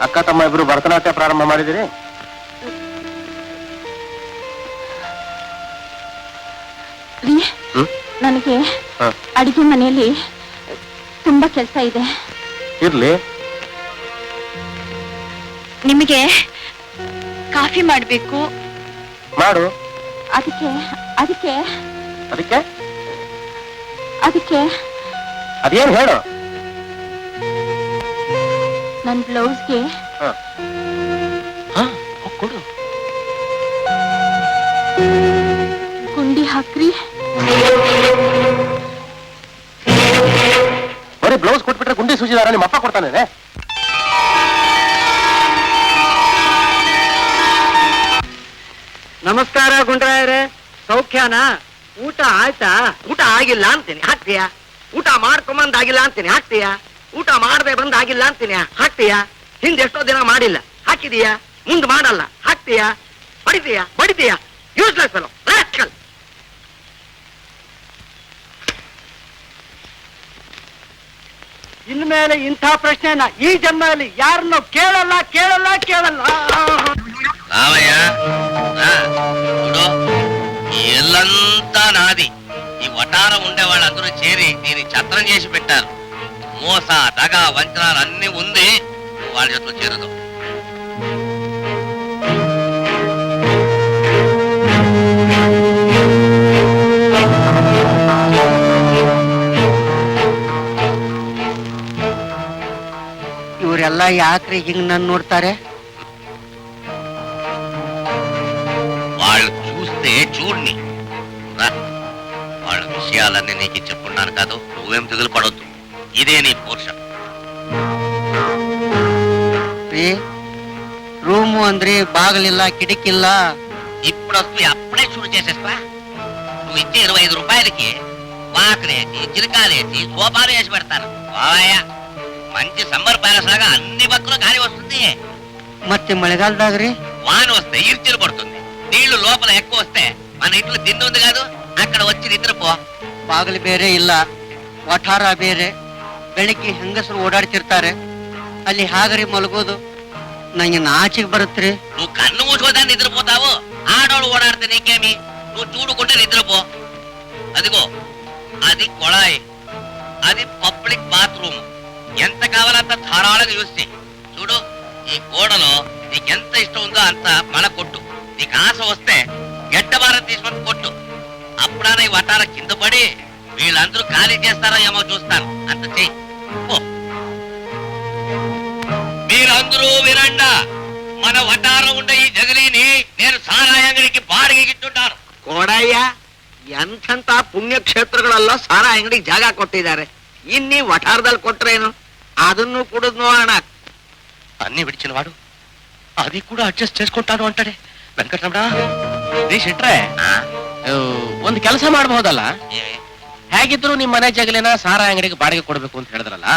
ಅಕ್ಕ ತಮ್ಮ ಇಬ್ರು ಭರತನಾಟ್ಯ ಪ್ರಾರಂಭ ಮಾಡಿದಿರಿ? ನನಗೆ ಅಡಿಗೆ ಮನೆಯಲ್ಲಿ ತುಂಬಾ ಕೆಲಸ ಇದೆ. ಇರ್ಲಿ. ನಿಮಗೆ ಕಾಫಿ ಮಾಡ್ಬೇಕು. ಮಾಡು. ಅದಕ್ಕೆ ಅದಕ್ಕೆ ಅದಕ್ಕೆ ಅದಕ್ಕೆ ಅದೇನು ಹೇಳು. ನನ್ ಬ್ಲೌಸ್ಗೆ ಕೊಡು. ಗುಂಡಿ ಹಾಕ್ರಿ. ಬರೀ ಬ್ಲೌಸ್ ಕೊಟ್ಬಿಟ್ರೆ ಗುಂಡಿ ಸೂಚಿದಾರ ನಿಮ್ಮ ಅಪ್ಪ ಕೊಡ್ತಾನೆ. ನಮಸ್ಕಾರ ಗುಂಡ್ರಾಯರೇ, ಸೌಖ್ಯನಾ? ಊಟ ಆಯ್ತಾ? ಊಟ ಆಗಿಲ್ಲ ಅಂತೀನಿ ಹಾಕ್ತೀಯಾ? ಊಟ ಮಾಡ್ಕೊಂಬಂದ್ ಆಗಿಲ್ಲ ಅಂತೀನಿ ಹಾಕ್ತೀಯಾ? ಊಟ ಮಾಡದೆ ಬಂದ್ ಆಗಿಲ್ಲ ಅಂತೀನಿ ಹಾಕ್ತೀಯಾ? ಹಿಂದೆ ಎಷ್ಟೋ ದಿನ ಮಾಡಿಲ್ಲ ಹಾಕಿದೀಯಾ? ಮುಂದ್ ಮಾಡಲ್ಲ ಹಾಕ್ತೀಯಾ? ಬಡಿತೀಯಾ? Useless fellow, rascal. ಇನ್ಮೇಲೆ ಇಂಥ ಪ್ರಶ್ನೆನ ಈ ಜನ್ಮದಲ್ಲಿ ಯಾರನ್ನೋ ಕೇಳಲ್ಲ. రామయ్య చూడు, ఇల్లంతా నాది. ఈ వటారం ఉండే వాళ్ళందరూ చేరి దీన్ని ఛత్రం చేసి పెట్టారు. మోస, దగ, వంచనాలు అన్ని ఉంది. వాళ్ళ చేతిలో చేరదు. ಇವರೆಲ್ಲ ಯಾಕ್ರಿ ಹಿಂಗ್ ನನ್ ನೋಡ್ತಾರೆ? వాళ్ళు చూస్తే చూడ్ని. వాళ్ళ విషయాలన్నీ నీకు చెప్పున్నాను కాదు, నువ్వేం దిగులు పడొద్దు. ఇదే నీ పోర్షన్. రూము ಅಂದ್ರೆ బాగలిಲ್ಲ, కిటికిಲ್ಲ. ఇప్పుడు వస్తూ అప్పుడే చూడు చేసేస్తా. నువ్వు ఇచ్చే 25 రూపాయలకి వాకలేసి, చిరకాలేసి, సోఫాలు వేసి పెడతాను. బావయ్యా, మంచి సమ్మర్ ప్యాలెస్ లాగా అన్ని పక్కలు గాలి వస్తుంది. ಮತ್ತೆ ಮಳೆಗಾಲದಾಗ್ರಿ వాన వస్తే ఈర్చిలు పడుతుంది. నీళ్లు లోపల ఎక్కువ వస్తే మన ఇంట్లో దిండు ఉంది కాదు, అక్కడ వచ్చి నిద్రపో. ಬಾಗಿಲು ಬೇರೆ ಇಲ್ಲ, ವಠಾರ ಬೇರೆ. ಬೆಳಿಗ್ಗೆ ಹೆಂಗಸರು ಓಡಾಡ್ತಿರ್ತಾರೆ, ಅಲ್ಲಿ ಹಾಗರಿ ಮಲಗೋದು ನಂಗೆ ನಾಚಿಗೆ ಬರುತ್ತ್ರಿ. నువ్వు కన్ను మూసుకోదా నిద్రపోతావు. ఆడోళ్ళు ఓడాడితే నీకేమి? నువ్వు చూడుకుంటే నిద్రపో. అదిగో అది కొళాయి, అది పబ్లిక్ బాత్రూమ్. ఎంత కావాలంత ధారాళంగా యూజ్ చేయి. చూడు, ఈ గోడలో నీకెంత ఇష్టం ఉందో అంత మల కొట్టు. నీకు ఆశ వస్తే గడ్డబారం తీసుకొని కొట్టు. అప్పుడైనా ఈ వటార కింద పడి వీళ్ళందరూ ఖాళీ చేస్తారో ఏమో చూస్తాను. అంత చెయ్యి. మీరందరూ వినండా, మన వటారం ఉండే ఈ జగలీని నేను సారాయి అంಗಡಿಗೆ ಬಾಡಿಗೆಗೆ ಇಟ್ಟುಂಟಾను. ಕೋಡಯ್ಯ, ಎಂಥಂತ ಪುಣ್ಯಕ್ಷೇತ್ರಗಳೆಲ್ಲ ಸಾರ ಅಂಗಡಿಗೆ ಜಾಗ ಕೊಟ್ಟಿದ್ದಾರೆ. ಇನ್ನೀ ವಠಾರದಲ್ಲಿ ಕೊಟ್ರೇನು? ಅದನ್ನು ಕುಡಿದ್ ನೋಡೋಣ. అన్ని విడిచిన వాడు అది కూడా అడ్జస్ట్ చేసుకుంటాను అంటాడే. వెంకటరమణ, నీ ಶೆಟ್ರೆ, ಒಂದು ಕೆಲಸ ಮಾಡಬಹುದಲ್ಲ? ಹೇಗಿದ್ರು ನಿಮ್ ಮನೆ ಜಗಲಿನ ಸಾರ ಅಂಗಡಿಗೆ ಬಾಡಿಗೆ ಕೊಡ್ಬೇಕು ಅಂತ ಹೇಳಿದ್ರಲ್ಲ,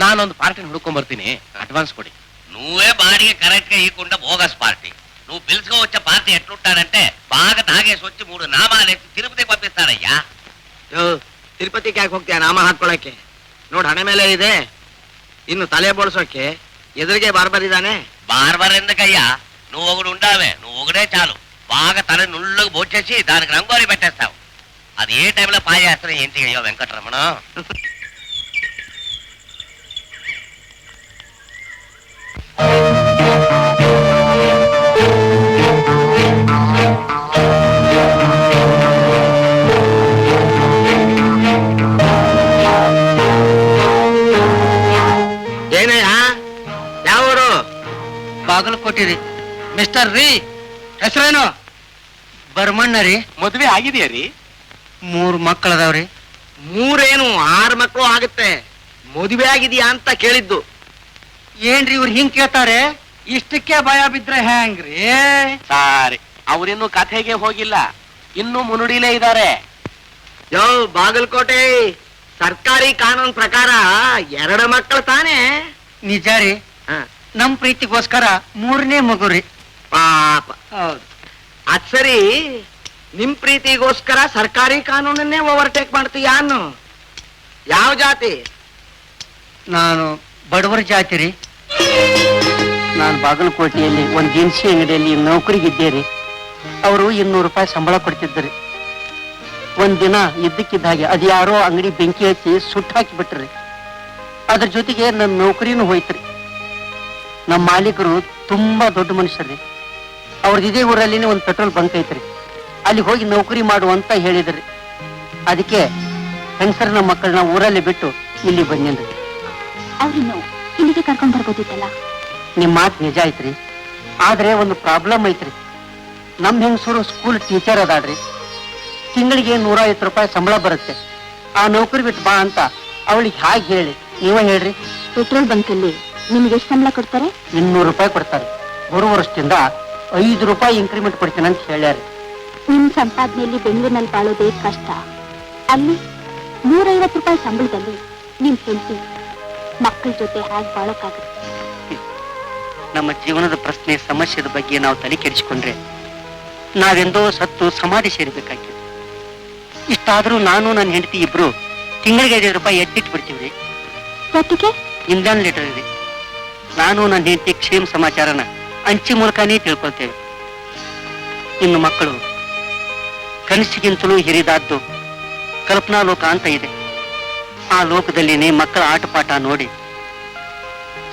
ನಾನೊಂದು ಪಾರ್ಟಿನ ಹುಡ್ಕೊಂಡ್ ಬರ್ತೀನಿ, ಅಡ್ವಾನ್ಸ್ ಕೊಡಿ. నువ్వే బాడిగ కరెక్ట్ గా ఇవ్వకుండా బోగస్ పార్టీ. నువ్వు పిలుచుకో వచ్చే పార్టీ ఎట్లుంటాడంటే బాగా తాగేసి వచ్చి 3 నామాలేసి తిరుపతికి పంపిస్తాడయ్యా. ತಿರುಪತಿಗೆ ಯಾಕೆ ಹೋಗ್ತೀಯ ನಾಮ ಹಾಕೊಳಕ್ಕೆ? ನೋಡ್ ಹಣೆ ಮೇಲೆ ಇದೆ, ಇನ್ನು ತಲೆ ಬೋಳ್ಸೋಕೆ ಎದುರಿಗೆ ಬಾರ್ಬರಿದಾನೆ. బార్బర్ ఎందుకయ్యా, నువ్వు ఒకడు ఉండావే, నువ్వు ఒకడే చాలు. బాగా తల నుళ్ళకు బొచ్చేసి దానికి రంగోలి పెట్టేస్తావు. అది ఏ టైంలో పాయ చేస్తారో ఏంటి అయ్యో వెంకటరమణ. ಏನಯ್ಯ, ಯಾವೂರು? ಬಾಗಲಕೋಟೆ ರೀ. ಮಿಸ್ಟರ್ ರೀ, ಹೆಸರೇನು? ಬರ್ಮಣ್ಣ ರೀ. ಮದ್ವೆ ಆಗಿದೆಯಾ ರೀ? 3 ಮಕ್ಕಳದಾವ್ರಿ. 3 6 ಮಕ್ಕಳು ಆಗುತ್ತೆ. ಮದುವೆ ಆಗಿದೆಯಾ ಅಂತ ಕೇಳಿದ್ದು. ಏನ್ರಿ ಇವ್ರು ಹಿಂಗ್ ಕೇಳ್ತಾರೆ? ಇಷ್ಟಕ್ಕೆ ಭಯ ಬಿದ್ರೆ ಹೆಂಗ್ರಿ? ಸಾರಿ, ಅವ್ರಿನ್ನೂ ಕಥೆಗೆ ಹೋಗಿಲ್ಲ, ಇನ್ನು ಮುನುಡಿಲೇ ಇದ್ದಾರೆ. ಯೋ ಬಾಗಲಕೋಟೆ, ಸರ್ಕಾರಿ ಕಾನೂನು ಪ್ರಕಾರ 2 ಮಕ್ಕಳು ತಾನೇ? ನಿಜ ರೀ. ನಮ್ ಪ್ರೀತಿಗೋಸ್ಕರ 3ನೇ ಮಗು ರೀ. ಪಾಪ. ಹೌದು. ಅದ್ ಸರಿ, ನಿಮ್ ಪ್ರೀತಿಗೋಸ್ಕರ ಸರ್ಕಾರಿ ಕಾನೂನನ್ನೇ ಓವರ್ಟೇಕ್ ಮಾಡ್ತೀಯಾ ಅನ್ನು? ಯಾವ ಜಾತಿ? ನಾನು ಬಡವರ ಜಾತಿ ರೀ. ನಾನು ಬಾಗಲಕೋಟೆಯಲ್ಲಿ ಒಂದು ದಿನಸಿ ಅಂಗಡಿಯಲ್ಲಿ ನೌಕರಿಗಿದ್ದೆ ರೀ. ಅವರು 200 ರೂಪಾಯಿ ಸಂಬಳ ಕೊಡ್ತಿದ್ದರು. ಒಂದಿನ ಇದ್ದಕ್ಕಿದ್ದ ಹಾಗೆ ಅದು ಯಾರೋ ಅಂಗಡಿ ಬೆಂಕಿ ಹಚ್ಚಿ ಸುಟ್ಟು ಹಾಕಿಬಿಟ್ರಿ. ಅದ್ರ ಜೊತೆಗೆ ನನ್ನ ನೌಕರಿನೂ ಹೋಯ್ತ್ರಿ. ನಮ್ಮ ಮಾಲೀಕರು ತುಂಬಾ ದೊಡ್ಡ ಮನುಷ್ಯರ್ರಿ. ಅವ್ರದ್ದು ಇದೇ ಊರಲ್ಲಿನೇ ಒಂದು ಪೆಟ್ರೋಲ್ ಬಂಕ್ ಐತ್ರಿ, ಅಲ್ಲಿ ಹೋಗಿ ನೌಕರಿ ಮಾಡುವಂತ ಹೇಳಿದ್ರಿ. ಅದಕ್ಕೆ ಹೆಂಗಸರ ನಮ್ಮ ಮಕ್ಕಳನ್ನ ಊರಲ್ಲಿ ಬಿಟ್ಟು ಇಲ್ಲಿ ಬಂದೇನ್ರಿ. ಅವ್ರನ್ನು ಇಲ್ಲಿಗೆ ಕರ್ಕೊಂಡ್ ಬರ್ಬೋದಿತ್ತಲ್ಲ. ನಿಮ್ ಮಾತು ನಿಜ ಐತ್ರಿ, ಆದ್ರೆ ಒಂದು ಪ್ರಾಬ್ಲಮ್ ಐತ್ರಿ. ನಮ್ ಹೆಂಗಸರು ಸ್ಕೂಲ್ ಟೀಚರ್ ಅದಾಳ್ರಿ. ತಿಂಗಳಿಗೆ 150 ರೂಪಾಯಿ ಸಂಬಳ ಬರುತ್ತೆ. ಆ ನೌಕರಿ ಬಿಟ್ಟು ಬಾ ಅಂತ ಅವಳಿಗೆ ಹಾಗೆ ಹೇಳಿ, ನೀವೇ ಹೇಳ್ರಿ. ಪೆಟ್ರೋಲ್ ಬಂಕಲ್ಲಿ ನಿಮ್ಗೆ ಎಷ್ಟು ಸಂಬಳ ಕೊಡ್ತಾರೆ? 200 ರೂಪಾಯಿ ಕೊಡ್ತಾರೆ. ಬರುವ ವರ್ಷದಿಂದ 5 ರೂಪಾಯಿ ಇನ್ಕ್ರಿಮೆಂಟ್ ಕೊಡ್ತೀನಿ ಅಂತ ಹೇಳ್ಯಾರಿ. ನಿಮ್ ಸಂಪಾದನೆಯಲ್ಲಿ ಬೆಂಗಳೂರಿನಲ್ಲಿ ಬಾಳೋದೇ ಕಷ್ಟ. ಅಲ್ಲಿ 150 ರೂಪಾಯಿ ಸಂಬಳದಲ್ಲಿ ನಿಮ್ ಹೆಂಡತಿ ಮಕ್ಕಳ ಜೊತೆ ಹೇಗೆ ಬಾಳೋಕ್ಕಾಗುತ್ತೆ? ನಮ್ಮ ಜೀವನದ ಪ್ರಶ್ನೆ ಸಮಸ್ಯೆದ ಬಗ್ಗೆ ನಾವು ತಲೆ ಕೆಡಿಸಿಕೊಂಡ್ರೆ ನಾವೆಂದೋ ಸತ್ತು ಸಮಾಧಿ ಸೇರ್ಬೇಕಾಗ್ತದೆ. ಇಷ್ಟಾದ್ರೂ ನಾನು ನನ್ನ ಹೆಂಡತಿ ಇಬ್ರು ತಿಂಗಳಿಗೆ 5 ರೂಪಾಯಿ ಎತ್ತಿಟ್ಟು ಬಿಡ್ತೀವ್ರಿ. ಜೊತೆಗೆ ಇಂಧನ ಲೀಟರ್ ಇದೆ. ನಾನು ನನ್ನ ಹೆಂಡತಿ ಕ್ಷೇಮ ಸಮಾಚಾರನ ಅಂಚೆ ಮೂಲಕನೇ ತಿಳ್ಕೊಳ್ತೇವೆ. ಇನ್ನು ಮಕ್ಕಳು ಕನಸಿಗಿಂತಲೂ ಹಿರಿದಾದ್ದು ಕಲ್ಪನಾ ಲೋಕ ಅಂತ ಇದೆ. ಆ ಲೋಕದಲ್ಲಿನೇ ಮಕ್ಕಳ ಆಟಪಾಠ ನೋಡಿ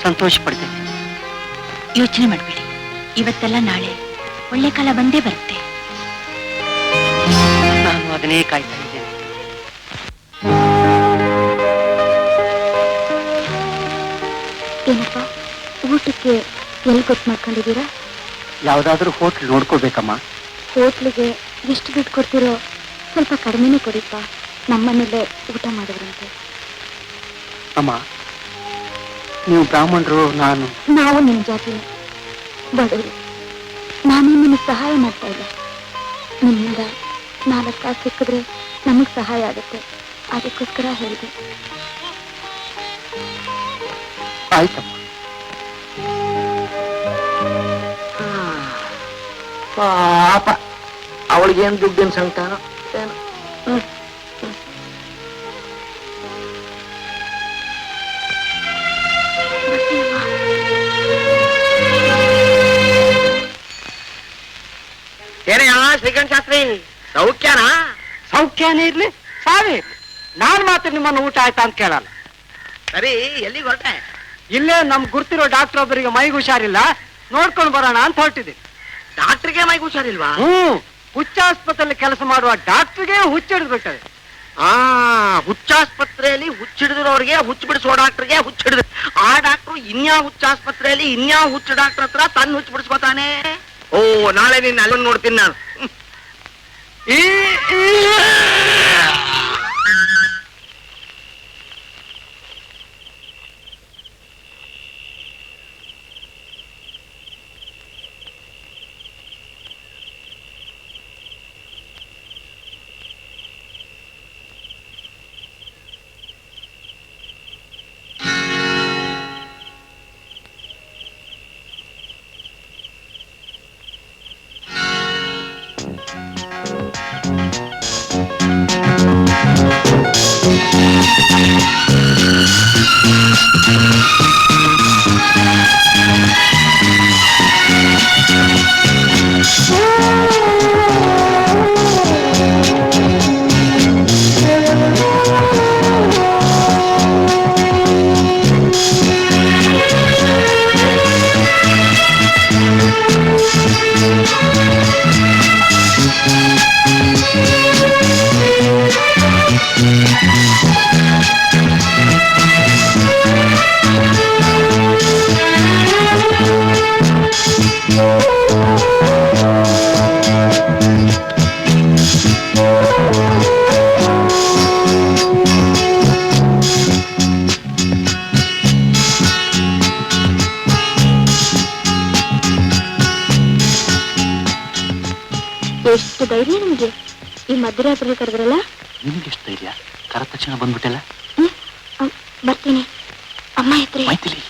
ಸಂತೋಷ ಪಡ್ತೇವೆ. ಯೋಚನೆ ಮಾಡ್ಬೇಡಿ, ಇವತ್ತೆಲ್ಲ ನಾಳೆ ಒಳ್ಳೆ ಕಾಲ ಬಂದೇ ಬರುತ್ತೆ. ನಾನು ಅದನ್ನೇ ಕಾಯ್ತಾ ಇದ್ದೇನೆ. ಏನಪ್ಪ, ಊಟಕ್ಕೆ ಎಲ್ಲಿ ಗೊತ್ತು ಮಾಡ್ಕೊಂಡಿದ್ದೀರಾ? ಯಾವ್ದಾದ್ರೂ ಹೋಟ್ಲ್ ನೋಡ್ಕೋಬೇಕಮ್ಮ. ಹೋಟ್ಲಿಗೆ ಎಷ್ಟು ದುಡ್ಡು ಕೊಡ್ತೀರೋ ಸ್ವಲ್ಪ ಕಡಿಮೆನೇ ಕೊಡಿಪ್ಪ. ನಮ್ಮನೇಲೆ ಊಟ ಮಾಡಿದ್ರಂತೆ. ಅಮ್ಮ, ನೀವು ಬ್ರಾಹ್ಮಣರು, ನಾವು ನಿಮ್ ಜಾತಿನೇ, ಬಡವರು. ನಾನೇ ನಿಮಗೆ ಸಹಾಯ ಮಾಡ್ತಾ ಇಲ್ಲ. ನಿಮ್ಮಿಂದ 4 ಕಾಸು ಸಿಕ್ಕಿದ್ರೆ ನಮಗ್ ಸಹಾಯ ಆಗುತ್ತೆ, ಅದಕ್ಕೋಸ್ಕರ ಹೇಳಿದೆ. ಆಯ್ತಮ್ಮ. ಪಾಪ ಅವಳಿಗೇನು ದುಡ್ಡಿನ ಸಂಕಟ ಏನು. ಏನಯ್ಯ ಶ್ರೀಕಂಠ ಶಾಸ್ತ್ರಿ, ಸೌಖ್ಯನಾ? ಸೌಖ್ಯನೇ ಇರ್ಲಿ, ಸಾವಿ. ನಾನ್ ಮಾತ್ರ ನಿಮ್ಮನ್ನು ಊಟ ಆಯ್ತಾ ಅಂತ ಕೇಳಲ್ಲ. ಸರಿ, ಎಲ್ಲಿಗೆ ಹೊರಟೆ? ಇಲ್ಲೇ ನಮ್ ಗುರ್ತಿರೋ ಡಾಕ್ಟರ್ ಒಬ್ಬರಿಗೆ ಮೈಗೆ ಹುಷಾರಿಲ್ಲ, ನೋಡ್ಕೊಂಡು ಬರೋಣ ಅಂತ ಹೊರಟಿದ್ದೀನಿ. ಡಾಕ್ಟರ್ಗೆ ಮೈಗೆ ಹುಷಾರಿಲ್ವಾ? ಹುಚ್ಚಾಸ್ಪತ್ರೆಯಲ್ಲಿ ಕೆಲಸ ಮಾಡುವ ಡಾಕ್ಟರ್ಗೆ ಹುಚ್ಚಿಡಿದ್ಬಿಟ್ಟದೆ. ಹುಚ್ಚಾಸ್ಪತ್ರೆಯಲ್ಲಿ ಹುಚ್ಚಿಡಿದ್ರವ್ರಿಗೆ ಹುಚ್ಚು ಬಿಡಿಸೋ ಡಾಕ್ಟರ್ಗೆ ಹುಚ್ಚಿಡಿದ್ರು. ಆ ಡಾಕ್ಟ್ರು ಇನ್ಯಾವ ಹುಚ್ಚಾಸ್ಪತ್ರೆಯಲ್ಲಿ ಇನ್ಯಾವ ಹುಚ್ಚು ಡಾಕ್ಟರ್ ಹತ್ರ ತನ್ನ ಹುಚ್ಚು ಬಿಡಿಸ್ಕೊತಾನೆ. ಓ, ನಾಳೆ ನಿನ್ನ ಅಲ್ಲೊಂದು ನೋಡ್ತೀನಿ ನಾನು. ಎಷ್ಟು ಧೈರ್ಯ ನಿಮಗೆ ಈ ಮಧ್ಯರಾತ್ರಿ ಕರೆದ್ರಲ್ಲ. ನಿಮ್ಗೆ ಎಷ್ಟು ಧೈರ್ಯ? ಕರೆದ ತಕ್ಷಣ ಬಂದ್ಬಿಟ್ಟಲ್ಲ. ಬರ್ತೀನಿ. ಅಮ್ಮ ಹೆತ್ರಿ ಮೈಥಿಲಿ,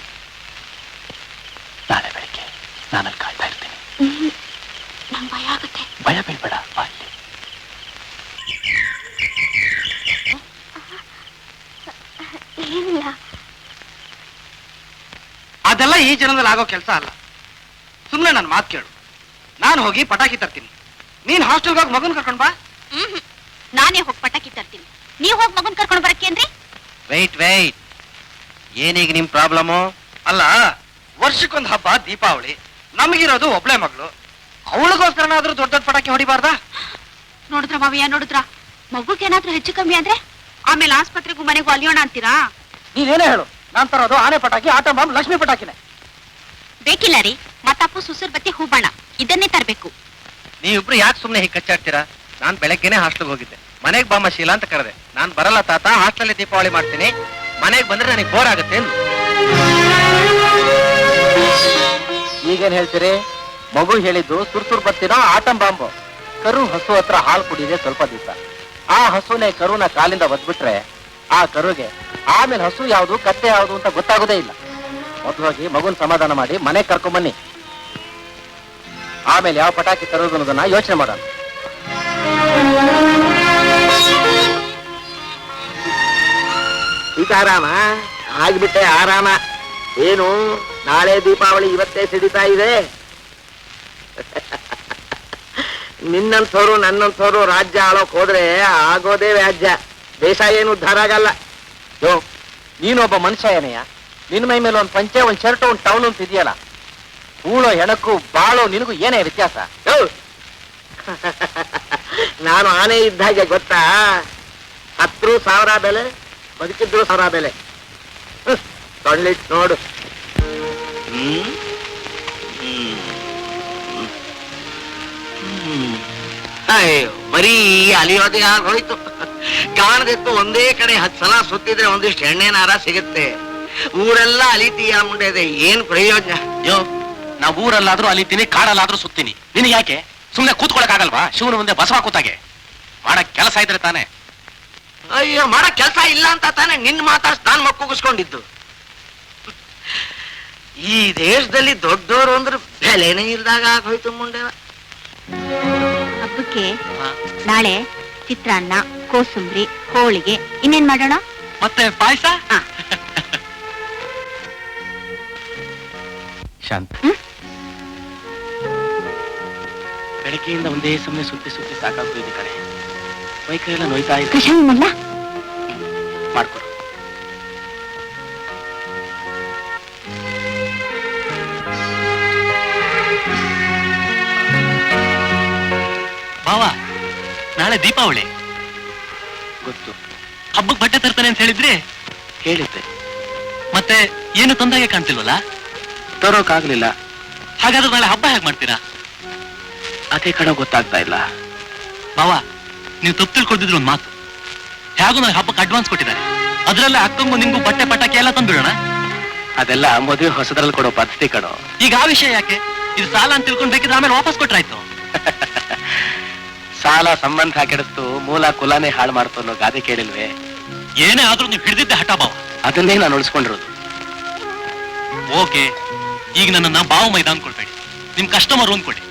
ನಾಳೆ ಬೆಳಿಗ್ಗೆ ನಾನಲ್ಲಿ ಕಾಯ್ತಾ ಇರ್ತೀನಿ. ನಂಗೆ ಭಯ ಆಗುತ್ತೆ. ಭಯ ಬೀಳ್ಬೇಡ, ಬಾ ಇಲ್ಲಿ. ಏನಿಲ್ಲ. ಅದೆಲ್ಲ ಈ ಜನದಲ್ಲಿ ಆಗೋ ಕೆಲಸ ಅಲ್ಲ. ಸುಮ್ಮನೆ ನನ್ನ ಮಾತು ಕೇಳು. ನಾನು ಹೋಗಿ ಪಟಾಕಿ ತರ್ತೀನಿ, ನೀನ್ ಹಾಸ್ಟೆಲ್ಗೆ ಹೋಗಿ ಮಗನ್ ಕರ್ಕೊಂಡ್ ಬಾ. ನಾನೇ ಹೋಗಿ ಪಟಾಕಿ ತರ್ತೀನಿ, ನೀವು ಹೋಗಿ ಮಗನ್ ಕರ್ಕೊಂಡು ಬರಕ್ಕೇನ್ರಿ? ವೆಯ್ಟ್ ಏನೀಗ ನಿಮ್ ಪ್ರಾಬ್ಲಮ್? ಅಲ್ಲ, ವರ್ಷಕ್ಕೊಂದು ಹಬ್ಬ ದೀಪಾವಳಿ, ನಮಗಿರೋದು ಒಬ್ಳೆ ಮಗಳು, ಅವಳಿಗೋಸ್ಕರನಾದ್ರೂ ದೊಡ್ಡ ದೊಡ್ಡ ಪಟಾಕಿ ಹೊಡಿಬಾರ್ದಾ? ನೋಡಿದ್ರ ಮಾವಯ್ಯ, ನೋಡಿದ್ರ ಮಗುಗೇನಾದ್ರೂ ಹೆಚ್ಚು ಕಮ್ಮಿ ಆದ್ರೆ ಆಮೇಲೆ ಆಸ್ಪತ್ರೆಗೂ ಮನೆಗೂ ಅಲಿಯೋಣ ಅಂತೀರಾ? ನೀನೇನೇ ಹೇಳು, ನಾನ್ ತರೋದು ಆನೆ ಪಟಾಕಿ, ಆಟೋ ಬಾಂಬ್, ಲಕ್ಷ್ಮಿ ಪಟಾಕಿನೇ. ಬೇಕಿಲ್ಲ ರೀ, ಮತ್ತಪ್ಪು ಸುಸೂರ್ ಬತ್ತಿ ಹೂಬಾಣ ಇದನ್ನೇ ತರಬೇಕು. ನೀವಿಬ್ರು ಯಾಕೆ ಸುಮ್ನೆ ಹೀಗೆ ಕಚ್ಚಾಡ್ತೀರಾ? ನಾನ್ ಬೆಳಗ್ಗೆನೆ ಹಾಸ್ಟೆಲ್ಗೆ ಹೋಗಿದ್ದೆ. ಮನೆಗ್ ಬಾಮ ಶೀಲಾ ಅಂತ ಕರೆದೆ. ನಾನ್ ಬರಲ್ಲ ತಾತ, ಹಾಸ್ಟೆಲ್ ದೀಪಾವಳಿ ಮಾಡ್ತೀನಿ, ಮನೆಗ್ ಬಂದ್ರೆ ನನಗೆ ಬೋರ್ ಆಗುತ್ತೆ ಎಂದು. ಈಗೇನ್ ಹೇಳ್ತೀರಿ? ಮಗು ಹೇಳಿದ್ದು ಸುರ್ಸುರ್ ಬತ್ತಿನೋ ಆಟಂ ಬಾಂಬು. ಕರು ಹಸು ಹತ್ರ ಹಾಲು ಕುಡಿದೆ ಸ್ವಲ್ಪ ದಿವಸ. ಆ ಹಸುನೇ ಕರುನ ಕಾಲಿಂದ ಒದ್ಬಿಟ್ರೆ ಆ ಕರುಗೆ ಆಮೇಲೆ ಹಸು ಯಾವುದು ಕತ್ತೆ ಯಾವುದು ಅಂತ ಗೊತ್ತಾಗೋದೇ ಇಲ್ಲ. ಮೊದಲು ಹೋಗಿ ಮಗುನ್ ಸಮಾಧಾನ ಮಾಡಿ ಮನೆಗೆ ಕರ್ಕೊಂಬನ್ನಿ, ಆಮೇಲೆ ಯಾವ ಪಟಾಕಿ ತರೋದು ಅನ್ನೋದನ್ನ ಯೋಚನೆ ಮಾಡೋಣ. ಸೀತಾರಾಮ, ಆಗ್ಬಿಟ್ಟೆ ಆರಾಮ. ಏನು ನಾಳೆ ದೀಪಾವಳಿ ಇವತ್ತೇ ಸಿಡಿತಾ ಇದೆ. ನಿನ್ನಂಥವ್ರು ನನ್ನಂಥವ್ರು ರಾಜ್ಯ ಆಳೋಕ್ ಹೋದ್ರೆ ಆಗೋದೇ ವ್ಯಾಜ್ಯ. ದೇಶ ಏನು ಉದ್ಧಾರ ಆಗಲ್ಲ. ಯೋ, ನೀನೊಬ್ಬ ಮನುಷ್ಯ ಏನಯ್ಯ? ನಿನ್ ಮೈ ಮೇಲೆ ಒಂದ್ ಪಂಚೆ, ಒಂದ್ ಶರ್ಟ್, ಒಂದ್ ಟೌನ್ ಅಂತ ಇದೆಯಲ್ಲ. ಹೂಳೋ ಹೆಣಕ್ಕೂ ಬಾಳೋ ನಿನಗೂ ಏನೇ ವ್ಯತ್ಯಾಸ? ನಾನು ಆನೆ ಇದ್ದಾಗೆ ಗೊತ್ತಾ? ಹತ್ರು 1000 ಬೆಲೆ, ಬದುಕಿದ್ರು 1000 ಬೆಲೆ. ತೊಳ್ಳಿಟ್ ನೋಡು. ಅಯ್ಯೋ, ಬರೀ ಅಲಿಯೋದೇ ಆಗೋಯ್ತು. ಕಾಣದಿತ್ತು ಒಂದೇ ಕಡೆ 10 ಸಲ ಸುತ್ತಿದ್ರೆ ಒಂದಿಷ್ಟು ಎಣ್ಣೆನಾರ ಸಿಗುತ್ತೆ. ಊರೆಲ್ಲ ಅಲಿತೀಯ ಮುಂಡೆ, ಏನ್ ಪ್ರಯೋಜನ? ಯೋ, ನಾ ಊರಲ್ಲಾದ್ರೂ ಅಲಿತೀನಿ, ಕಾಡಲ್ಲಾದ್ರೂ ಸುತ್ತೀನಿ. ನಿನಗೆ ಯಾಕೆ? ಸುಮ್ನೆ ಕೂತ್ಕೊಳಕ್ಕಾಗಲ್ವಾ? ಶಿವನ ಮುಂದೆ ಬಸವ ಕೂತಾಗೆ ಮಾಡಕ್ ಕೆಲಸ ಇದ್ರೆ ತಾನೆ. ಅಯ್ಯೋ, ಮಾಡಕ್ ಕೆಲಸ ಇಲ್ಲ ಅಂತ ತಾನೆ ನಿನ್ ಮಾತಾಡ್ಸ್ ನಾನ್ ಮಕ್ಕೂಗಿಸ್ಕೊಂಡಿದ್ದು. ಈ ದೇಶದಲ್ಲಿ ದೊಡ್ಡೋರು ಅಂದ್ರೆ ಬೆಲೆನೇ ಇಲ್ದಾಗ ಆಗೋಯ್ತು ಮುಂಡೆ. ಹಬ್ಬಕ್ಕೆ ನಾಳೆ ಚಿತ್ರಾನ್ನ, ಕೋಸಂಬರಿ, ಹೋಳಿಗೆ, ಇನ್ನೇನ್ ಮಾಡೋಣ? ಮತ್ತೆ ಪಾಯಸ. ಶಾಂತ, ಬೆಳಗ್ಗೆಯಿಂದ ಒಂದೇ ಸಮಯ ಸುತ್ತಿ ಸುತ್ತಿ ಸಾಕಾಗ್ತಿದೆ ಕಣೆ. ಮೈಕೈ ಎಲ್ಲ ನೋಯ್ತಾ ಇದೆ. ಕಷಾಯ ಮಾಡಲ್ಲ? ಮಾಡ್ಕೊಡು. ಬಾವ, ನಾಳೆ ದೀಪಾವಳಿ. ಗೊತ್ತು, ಹಬ್ಬಕ್ಕೆ ಬಟ್ಟೆ ತರ್ತಾನೆ ಅಂತ ಹೇಳಿದ್ರಿ. ಹೇಳಿದ್ದೆ. ಮತ್ತೆ ಏನು ತೊಂದರೆ ಕಾಣ್ತಿಲ್ವಲ್ಲ? ತರೋಕಾಗ್ಲಿಲ್ಲ. ಹಾಗಾದ್ರೆ ನಾಳೆ ಹಬ್ಬ ಹೇಗೆ ಮಾಡ್ತೀರಾ? ಅದೇ ಕಡೆ ಗೊತ್ತಾಗ್ತಾ ಇಲ್ಲ. ಬಾವ, ನೀವು ತಪ್ಪು ತಿಳ್ಕೊಳ್ತಿದ್ರು ಒಂದು ಮಾತು. ಹೇಗೂ ನನಗೆ ಹಬ್ಬಕ್ಕೆ ಅಡ್ವಾನ್ಸ್ ಕೊಟ್ಟಿದ್ದಾರೆ, ಅದರಲ್ಲೇ ಅಕ್ಕಂಗು ನಿಂಗೂ ಬಟ್ಟೆ ಪಟಾಕಿ ಎಲ್ಲ ತಂದ್ಬಿಡೋಣ. ಅದೆಲ್ಲ ಮದುವೆ ಹೊಸದ್ರಲ್ಲಿ ಕೊಡೋ ಪದ್ಧತಿ ಕಣೋ. ಈಗ ಆ ವಿಷಯ ಯಾಕೆ? ಇದು ಸಾಲ ಅಂತ ತಿಳ್ಕೊಂಡು ಬೇಕಿದ್ರೆ ಆಮೇಲೆ ವಾಪಸ್ ಕೊಟ್ರಾಯ್ತು. ಸಾಲ ಸಂಬಂಧ ಕೆಡಿಸ್ತು, ಮೂಲ ಕುಲಾನೇ ಹಾಳು ಮಾಡ್ತು ಅನ್ನೋ ಗಾದೆ ಕೇಳಿಲ್ವೇ? ಏನೇ ಆದ್ರೂ ನೀವು ಹಿಡಿದಿದ್ದೆ ಹಠ ಬಾವ. ಅದನ್ನೇ ನಾನು ಉಳಿಸ್ಕೊಂಡಿರೋದು. ಓಕೆ, ಈಗ ನನ್ನನ್ನ ಬಾವು ಮೈದಾನ ಕೊಡ್ಬೇಡಿ, ನಿಮ್ ಕಸ್ಟಮರ್ ಅಂದ್ಕೊಡಿ.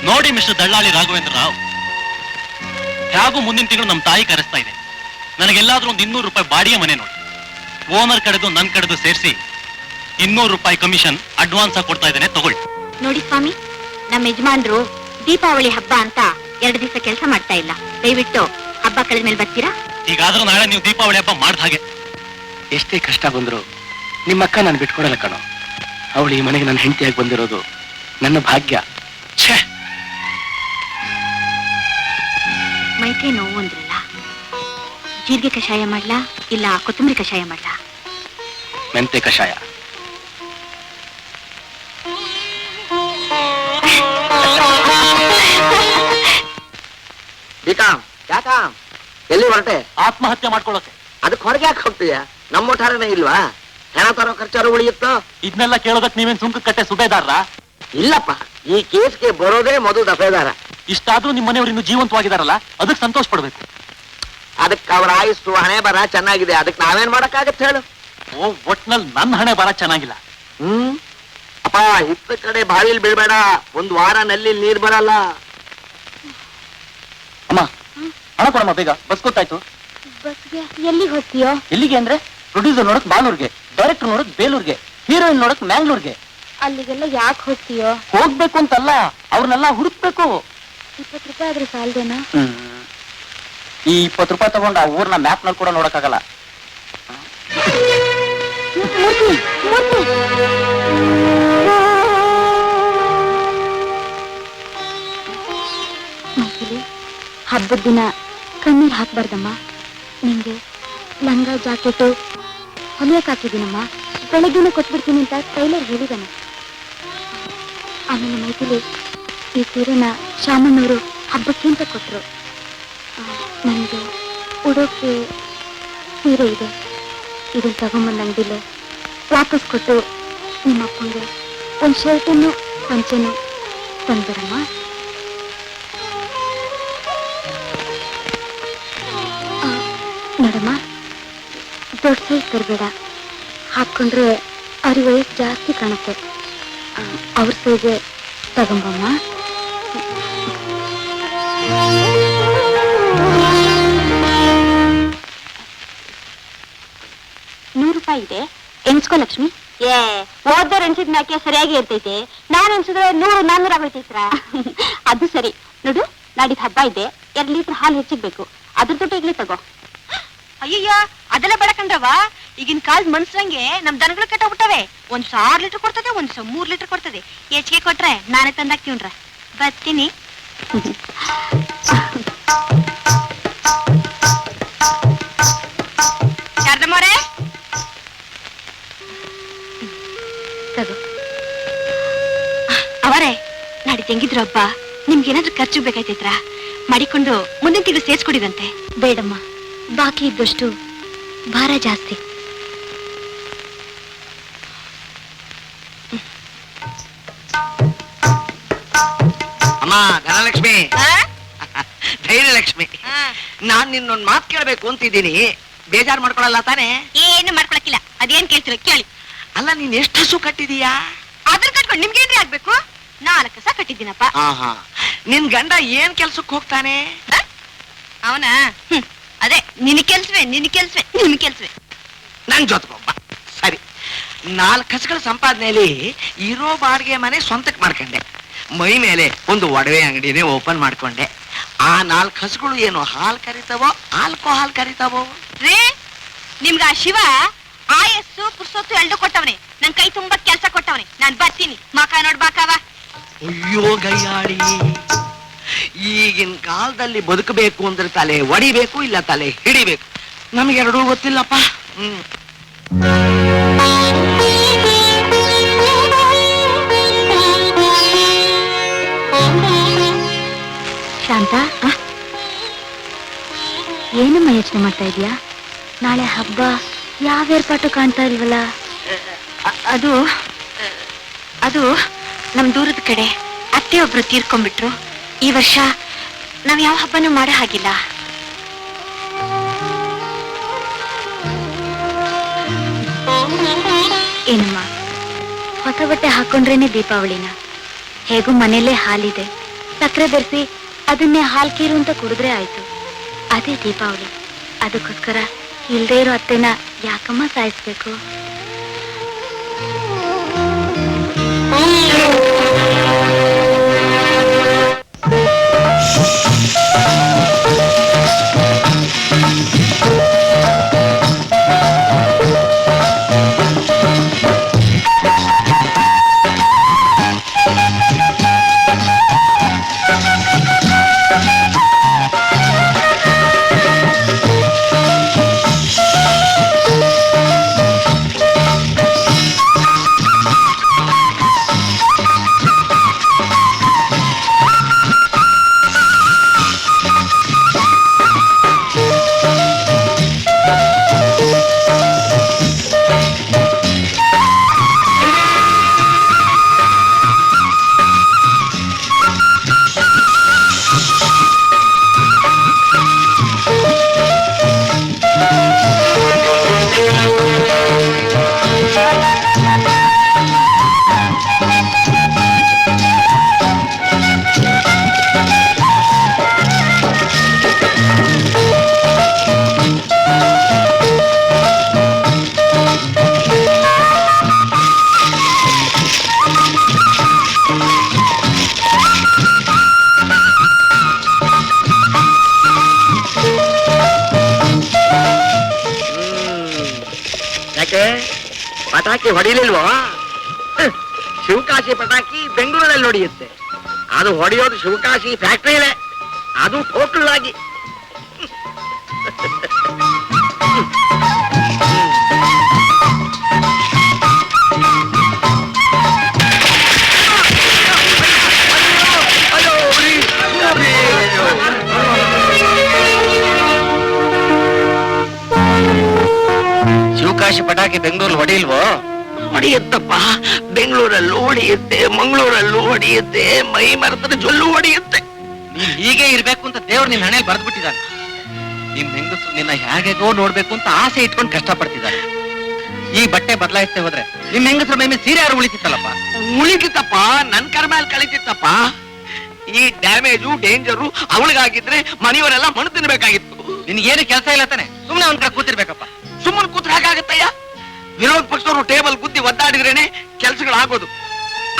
ನೋಡಿ ಮಿಸ್ಟರ್ ದಳ್ಳಾಳಿ ರಾಘವೇಂದ್ರ ರಾವ್, ಹೇಗೂ ಮುಂದಿನ ತಿಂಗಳು ನಮ್ಮ ತಾಯಿ ಕರೆಸ್ತಾ ಇದೆ. ನನಗೆಲ್ಲಾದ್ರೂ ಒಂದು 200 ರೂಪಾಯಿ ಬಾಡಿಗೆ ಮನೆ ನೋಡಿ. ಓನರ್ ಕಡೆದು ನನ್ ಕಡೆದು ಸೇರಿಸಿ 200 ರೂಪಾಯಿ ಕಮಿಷನ್ ಅಡ್ವಾನ್ಸ್ ಆಗಿ ಕೊಡ್ತಾ ಇದ್ದೇನೆ, ತಗೊಳ್ಳಿ. ನೋಡಿ ಸ್ವಾಮಿ, ನಮ್ಮ ಯಜಮಾನ್ರು ದೀಪಾವಳಿ ಹಬ್ಬ ಅಂತ 2 ದಿವಸ ಕೆಲಸ ಮಾಡ್ತಾ ಇಲ್ಲ. ದಯವಿಟ್ಟು ಹಬ್ಬ ಕಳೆದ ಮೇಲೆ ಬರ್ತೀರಾ? ಈಗಾದ್ರೂ ನಾಳೆ ನೀವು ದೀಪಾವಳಿ ಹಬ್ಬ ಮಾಡ್ದ ಹಾಗೆ. ಎಷ್ಟೇ ಕಷ್ಟ ಬಂದ್ರು ನಿಮ್ಮಕ್ಕ ನಾನು ಬಿಟ್ಕೊಡಲ್ಲ ಕಣೋ. ಅವಳು ಈ ಮನೆಗೆ ನನ್ನ ಹೆಂಡತಿಯಾಗಿ ಬಂದಿರೋದು ನನ್ನ ಭಾಗ್ಯ. ಛೇ, ಮೈಕೈ ನೋವು ಅಂದ್ರಲ್ಲ, ಜೀರಿಗೆ ಕಷಾಯ ಮಾಡ್ಲಾ ಇಲ್ಲ ಕೊತ್ತಂಬರಿ ಕಷಾಯ ಮಾಡ್ಲಾ? ಮೆಂತೆ ಕಷಾಯ. ಯಾಕಾಮ್ ಎಲ್ಲಿ ಹೊರಟೆ? ಆತ್ಮಹತ್ಯೆ ಮಾಡ್ಕೊಳ್ಳೋಕೆ. ಅದಕ್ಕೆ ಹೊರಗೆ ಯಾಕೆ ಹೋಗ್ತೀಯ? ನಮ್ಮ ಒಟ್ಟಾರನೇ ಇಲ್ವಾ? ಹೆಣ ತರೋ ಖರ್ಚಾರು ಉಳಿಯುತ್ತೋ? ಇದನ್ನೆಲ್ಲ ಕೇಳೋದಕ್ಕೆ ನೀವೇನ್ ಸುಂಕ ಕಟ್ಟೆ ಸುಬೇದಾರ? ಇಲ್ಲಪ್ಪ, ಈ ಕೇಸ್ಗೆ ಬರೋದೇ ಮೊದಲು ದಫೇದಾರ. ಇಷ್ಟಾದ್ರೂ ನಿಮ್ಮ ಮನೆಯವರು ಇನ್ನು ಜೀವಂತವಾಗಿದಾರಲ್ಲ, ಅದಕ್ಕೆ ಸಂತೋಷ ಪಡ್ಬೇಕು. ಅದಕ್ಕೆ ಅವ್ರ ಆಯುಸ್ಸು ಹಣೆ ಬರ ಚೆನ್ನಾಗಿದೆ, ಅದಕ್ಕೆ ನಾವೇನ್ ಮಾಡಕ್ಕಾಗತ್ತೆ ಹೇಳು? ಓ, ಒಟ್ನಲ್ಲಿ ನನ್ನ ಹಣೆ ಬರ ಚೆನ್ನಾಗಿಲ್ಲ. ಅಪ್ಪ, ಹಿತ್ತ ಕಡೆ ಬಾವಿಲ್ ಬೀಳ್ಬೇಡ, ಒಂದ್ ವಾರ ನಲ್ಲಿ ನೀರ್ ಬರಲ್ಲ. ಅಮ್ಮ ಹಣ ಕೊಡಮ್ಮ ಬೇಗ, ಬಸ್ ಗೊತ್ತಾಯ್ತು. ಬಸ್ಗೆ ಎಲ್ಲಿ ಹೋಗ್ತೀಯೋ? ಎಲ್ಲಿಗೆ ಅಂದ್ರೆ ಪ್ರೊಡ್ಯೂಸರ್ ನೋಡಕ್ ಬಾಲೂರ್ಗೆ, ಡೈರೆಕ್ಟರ್ ನೋಡಕ್ ಬೇಲೂರ್ಗೆ, ಹೀರೋಯಿನ್ ನೋಡಕ್ ಮ್ಯಾಂಗ್ಳೂರ್ಗೆ. ಅಲ್ಲಿಗೆಲ್ಲ ಯಾಕೆ ಹೋಗ್ತೀಯೋ? ಹೋಗ್ಬೇಕು ಅಂತಲ್ಲ, ಅವ್ರನ್ನೆಲ್ಲ ಹುಡುಕ್ಬೇಕು. 20 ರೂಪಾಯಿ ಆದ್ರೆ ಸಾಲದೇನಾ? ಈ 20 ರೂಪಾಯಿ ತಗೊಂಡು ಆ ಊರ್ನ ಮ್ಯಾಪ್ ನಲ್ಲಿ ಕೂಡ ನೋಡಕ್ಕಾಗಲ್ಲ. ಹಬ್ಬದ ದಿನ ಕಣ್ಣೀರ್ ಹಾಕ್ಬಾರ್ದಮ್ಮ. ನಿಂಗೆ ಲಂಗ ಜಾಕೆಟು ಹೊಲಿಯಕ್ ಹಾಕಿದ್ದೀನಮ್ಮ. ಬೆಳಗ್ಗೆನೆ ಕೊಟ್ಬಿಡ್ತೀನಿ ಅಂತ ಟೈಲರ್ ಹೇಳಿದಾನೆ. ಆಮೇಲೆ ಮೈತಿಲಿ ಈ ಸೀರೆನ ಶಾಮಣ್ಣವರು ಹಬ್ಬಕ್ಕೆ ಅಂತ ಕೊಟ್ರು. ನನಗೆ ಉಡೋಕೆ ಸೀರೆ ಇದೆ, ಇದನ್ನ ತಗೊಂಬಂದ ಅಂಗಡಿಲೆ ವಾಪಸ್ ಕೊಟ್ಟು ನಿಮ್ಮ ಅಪ್ಪಂಗೆ ಒಂದು ಶರ್ಟನ್ನು ಪಂಚೆನು ತಂದ್ಬಿಡಮ್ಮ. ನೋಡಮ್ಮ, ದೊಡ್ಡ ಸೈಜ್ ತರಬೇಡ, ಹಾಕೊಂಡ್ರೆ ಅವ್ರಿಗೆ ವಯಸ್ಸು ಜಾಸ್ತಿ ಕಾಣುತ್ತೆ. ಅವ್ರ ಸೈಜ್ ತಗೊಂಬಮ್ಮ. 100 ರೂಪಾಯಿ ಇದೆ, ಎಣ್ಸ್ಕೋ ಲಕ್ಷ್ಮಿ. ಓದೋರ್ ಎಣ್ಸಿದ್ ಮ್ಯಾಕೆ ಸರಿಯಾಗಿ ಇರ್ತೈತೆ, ನಾನು ಎಣ್ಸಿದ್ರೆ 100-400 ಆಗೋಯ್ತೈತ್ರ. ಅದು ಸರಿ. ನೋಡು, ನಾಡಿದ್ ಹಬ್ಬ ಇದೆ, 2 ಲೀಟರ್ ಹಾಲು ಹೆಚ್ಚಿಗ್ಬೇಕು, ಅದ್ರ ದುಡ್ಡು ಈಗಲೇ ತಗೋ. ಅಯ್ಯಯ್ಯ, ಅದೆಲ್ಲ ಬೇಡಕಂಡ್ರವ. ಈಗಿನ ಕಾಲದ ಮನ್ಸಂಗೆ ನಮ್ ದನಗಳು ಕೆಟ್ಟೋಗ್ಬಿಟ್ಟವೆ. ಒಂದ್ 6 ಲೀಟರ್ ಕೊಡ್ತದೆ, ಒಂದ್ 3 ಲೀಟರ್ ಕೊಡ್ತದೆ. ಹೆಚ್ಚಿಗೆ ಕೊಟ್ರೆ ನಾನೇ ತಂದಾಕ್ತೀವ್ರ. ಬರ್ತೀನಿ. ಶಾರದಮ್ಮವ್ರೆ, ತಗೋ. ಅವರೇ, ನಾಡಿದ್ದು ಹೆಂಗಿದ್ರು ಹಬ್ಬ? ನಿಮ್ಗೇನಾದ್ರೂ ಖರ್ಚು ಬೇಕಾಯ್ತೈತ್ರ? ಮಾಡಿಕೊಂಡು ಮುಂದಿನ ತಿಂಗಳು ಸೇರ್ಸ್ಕೊಡಿದಂತೆ. ಬೇಡಮ್ಮ, ಬಾಕಿ ಇದ್ದಷ್ಟು ಭಾರ ಜಾಸ್ತಿ. ಅಮ್ಮ ಧನಲಕ್ಷ್ಮಿ, ಧೈರ್ಯಲಕ್ಷ್ಮಿ, ನಾನ್ ನಿನ್ನೊಂದ್ ಮಾತು ಕೇಳ್ಬೇಕು ಅಂತಿದ್ದೀನಿ. ಬೇಜಾರ್ ಮಾಡ್ಕೊಳಲ್ಲ ತಾನೇ? ಏನು ಮಾಡ್ಕೊಳಕಿಲ್ಲ. ಅದೇನ್ ಕೇಳ್ತಿರೋ ಕೇಳಿ. ಅಲ್ಲ, ನೀನ್ ಎಷ್ಟು ಹಸು ಕಟ್ಟಿದೀಯಾ? ಅದ್ರ ಕಟ್ಕೊಂಡು ನಿಮ್ಗೇನ್ರಿ ಆಗ್ಬೇಕು? 4 ಕಸ ಕಟ್ಟಿದ್ದೀನಪ್ಪ. ನಿನ್ ಗಂಡ ಏನ್ ಕೆಲ್ಸಕ್ಕೆ ಹೋಗ್ತಾನೆ? ಅವನ ಅದೇ ನಿನ್ ಕೆಲ್ಸವೇ. ನನ್ ಜೊತೆಗೊಬ್ಬ. ಸರಿ, 4 ಕಸಗಳ ಸಂಪಾದನೆಯಲ್ಲಿ ಇರೋ ಬಾಡಿಗೆ ಮನೆ ಸ್ವಂತಕ್ಕೆ ಮಾಡ್ಕೊಂಡೆ. ಮೈ ಮೇಲೆ ಒಂದು ಒಡವೆ ಅಂಗಡಿನೇ ಓಪನ್ ಮಾಡ್ಕೊಂಡೆ. ಆ 4 ಹಸುಗಳು ಏನು ಹಾಲ್ ಕರಿತಾವೋ, ಆಲ್ಕೋಹಾಲ್ ಕರಿತಾವೋ? ರೇ, ನಿಮ್ಗ ಆ ಶಿವ ಆಯಸ್ಸು ಪುರ್ಸೊತ್ತು 2 ಕೊಟ್ಟವನೆ. ನನ್ ಕೈ ತುಂಬಾ ಕೆಲ್ಸ ಕೊಟ್ಟವನೆ. ನಾನ್ ಬರ್ತೀನಿ. ಮಕ ನೋಡ್ ಬಾಕವ. ಅಯ್ಯೋ ಗಯ್ಯಾಳಿ, ಈಗಿನ ಕಾಲದಲ್ಲಿ ಬದುಕಬೇಕು ಅಂದ್ರೆ ತಲೆ ಒಡಿಬೇಕು, ಇಲ್ಲ ತಲೆ ಹಿಡಿಬೇಕು. ನಮ್ಗೆರಡೂ ಗೊತ್ತಿಲ್ಲಪ್ಪ. ಶಾಂತ, ಏನಮ್ಮ ಯೋಚನೆ ಮಾಡ್ತಾ ಇದೀಯಾ? ನಾಳೆ ಹಬ್ಬ, ಯಾವ ಏರ್ಪಾಟು ಕಾಣ್ತಾ ಇಲ್ವಲ್ಲ? ಅದು ನಮ್ ದೂರದ ಕಡೆ ಅತ್ತೆ ಒಬ್ರು ತೀರ್ಕೊಂಡ್ಬಿಟ್ರು. ಈ ವರ್ಷ ನಾವ್ ಯಾವ ಹಬ್ಬನೂ ಮಾಡೋ ಹಾಗಿಲ್ಲ. ಏನಮ್ಮ, ಹೊಸ ಬಟ್ಟೆ ಹಾಕೊಂಡ್ರೇನೆ ದೀಪಾವಳಿನ? ಹೇಗೂ ಮನೆಯಲ್ಲೇ ಹಾಲಿದೆ, ಸಕ್ಕರೆ ಬೆರೆಸಿ ಅದನ್ನೇ ಹಾಲ್ ಕೀರು ಅಂತ ಕುಡಿದ್ರೆ ಆಯ್ತು. ಅದೇ ದೀಪಾವಳಿ. ಅದಕ್ಕೋಸ್ಕರ ಇಲ್ದೇ ಇರೋ ಅತ್ತೆನ ಯಾಕಮ್ಮ ಸಾಯಿಸ್ಬೇಕು? ಪಟಾಕಿ ಹೊಡಿಲಿಲ್ವೋ? ಶಿವಕಾಶಿ ಪಟಾಕಿ ಬೆಂಗಳೂರಲ್ಲಿ ಹೊಡೆಯುತ್ತೆ. ಅದು ಹೊಡೆಯೋದು ಶಿವಕಾಶಿ ಫ್ಯಾಕ್ಟ್ರಿಲೇ, ಅದು ಟೋಟಲ್ ಆಗಿ. ಶಿವಕಾಶಿ ಪಟಾಕಿ ಬೆಂಗಳೂರು ಹೊಡಿಲ್ವೋ? ಹೊಡೆಯುತ್ತಪ್ಪ, ಬೆಂಗಳೂರಲ್ಲೂ ಹೊಡೆಯುತ್ತೆ, ಮಂಗಳೂರಲ್ಲೂ ಹೊಡೆಯುತ್ತೆ, ಮೈ ಮರತದ ಜೊಲ್ಲು ಹೊಡೆಯುತ್ತೆ. ನೀನ್ ಹೀಗೆ ಇರ್ಬೇಕು ಅಂತ ದೇವ್ರು ನಿನ್ ಹಣೆಯಲ್ಲಿ ಬರೆದು ಬಿಟ್ಟಿದ್ದಾನೆ. ನಿಮ್ ಹೆಂಗಸು ನಿನ್ನ ಹೇಗೆಗೋ ನೋಡ್ಬೇಕು ಅಂತ ಆಸೆ ಇಟ್ಕೊಂಡು ಕಷ್ಟ ಪಡ್ತಿದ್ದಾರೆ. ಈ ಬಟ್ಟೆ ಬದಲಾಯಿಸ್ತೇ ಹೋದ್ರೆ ನಿಮ್ ಹೆಂಗಸರ ಮೇಲೆ ಸೀರೆ ಯಾರು ಉಳಿತಿತ್ತಲ್ಲಪ್ಪ? ಉಳಿತಿತ್ತಪ್ಪ, ನನ್ ಕರ್ಮೇಲೆ ಕಳಿತಿತ್ತಪ್ಪ. ಈ ಡ್ಯಾಮೇಜು ಡೇಂಜರು ಅವಳಿಗಾಗಿದ್ರೆ ಮನೆಯವರೆಲ್ಲ ಮಣ್ಣು ತಿನ್ಬೇಕಾಗಿತ್ತು. ನಿನ್ಗೇನು ಕೆಲಸ ಇಲ್ಲ ತಾನೆ, ಸುಮ್ನೆ ಒಂದ್ ಕಡೆ ಕೂತಿರ್ಬೇಕಪ್ಪ. ಸುಮ್ಮನೆ ಕೂತ್ರೆ ಹಾಗಾಗತ್ತಯ್ಯ? ವಿರೋಧ ಪಕ್ಷದವರು ಟೇಬಲ್ ಗುದ್ದಿ ಒದ್ದಾಡಿದ್ರೇನೆ ಕೆಲ್ಸಗಳಾಗೋದು.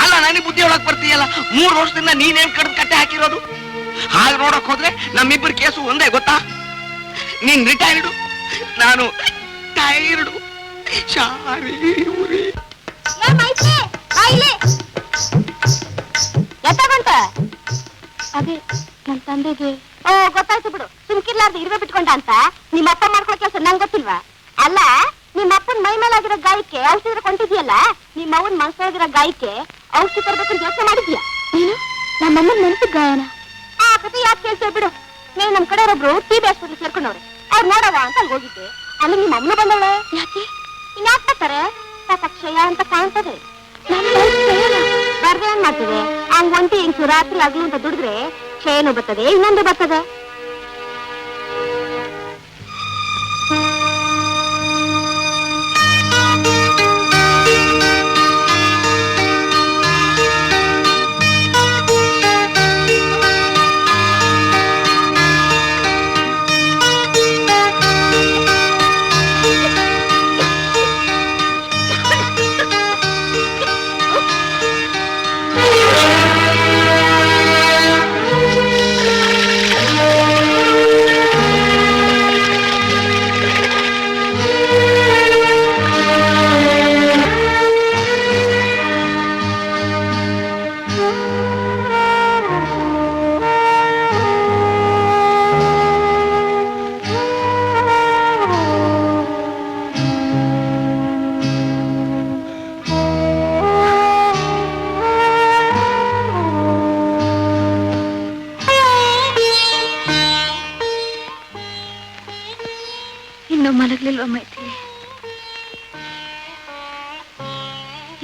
ಅಲ್ಲ, ನನಗೆ ಬುದ್ಧಿ ಒಳಗ್ ಬರ್ತೀಯಲ್ಲ, 3 ವರ್ಷದಿಂದ ನೀನೇನ್ ಕಡ್ದು ಕಟ್ಟೆ ಹಾಕಿರೋದು? ಹಾಗೆ ನೋಡಕ್ ಹೋದ್ರೆ ನಮ್ಮಿಬ್ಬರ ಕೇಸು ಒಂದೇ ಗೊತ್ತಾ? ನೀನ್ ರಿಟೈರ್ಡು, ನಾನು ಟೈರ್ಡು. ಎತ್ತಾಗಂತ ಅದೇ ನನ್ ತಂದೆಗೆ. ಓ ಗೊತ್ತಾಯ್ತು ಬಿಡು, ಸುಮ್ಕಿರ್ಲಾರ್ದು ಇರುವೆ ಬಿಟ್ಕೊಂಡ ಅಂತ ನಿಮ್ಮ ಅಪ್ಪ ಮಾಡ್ಕೊಳ್ಳೋ ಕೆಲಸ ನಂಗೆ ಗೊತ್ತಿಲ್ವಾ? ಅಲ್ಲ, ನಿಮ್ಮ ಅಪ್ಪನ ಮೈ ಮೇಲಾಗಿರೋ ಗಾಯಕ್ಕೆ ಔಷಧಿ ಕೊಂಡಿದ್ಯಲ್ಲ, ನಿಮ್ಮ ಅವನ್ ಮನಸ್ಸಾಗಿರೋ ಗಾಯಕ್ಕೆ ಔಷಧಿ ತರಬೇಕು ಅಂತ ಯೋಚನೆ ಮಾಡಿದ್ಯಾ? ಏನು ನಮ್ಮಮ್ಮನ ನೆನಪಿದ ಗಾಯನ? ಆ ಕಥೆ ಯಾಕೆ ಕೇಳ್ತೇವೆ ಬಿಡು. ನೀವು ನಮ್ ಕಡೆ ಒಬ್ರು ಟಿಬಿ ಹಾಸ್ಪಿಟಲ್ ಸೇರ್ಕೊಂಡವ್ರೆ, ಅವ್ರು ನೋಡವ ಅಂತ ಅಲ್ಲಿ ಹೋಗಿದ್ದೆ. ಅಲ್ಲಿ ನಿಮ್ಮ ಅಮ್ಮನ ಬಂದವಳೆ. ಯಾಕೆ ಇನ್ಯಾಕ್ ಬರ್ತಾರೆ? ಕ್ಷಯ ಅಂತ ಕಾಣ್ತದೆ. ಬರ್ದೆ ಏನ್ ಮಾಡ್ತದೆ? ಹಂಗ್ ಒಂಟಿ ಹೆಂಗ್ಸು ರಾತ್ರಿ ಆಗ್ಲು ಅಂತ ದುಡಿದ್ರೆ ಕ್ಷಯನು ಬರ್ತದೆ, ಇನ್ನೊಂದು ಬರ್ತದೆ. ಮಲಗ್ಲಿಲ್ವ ಮೈಥಿಲಿ?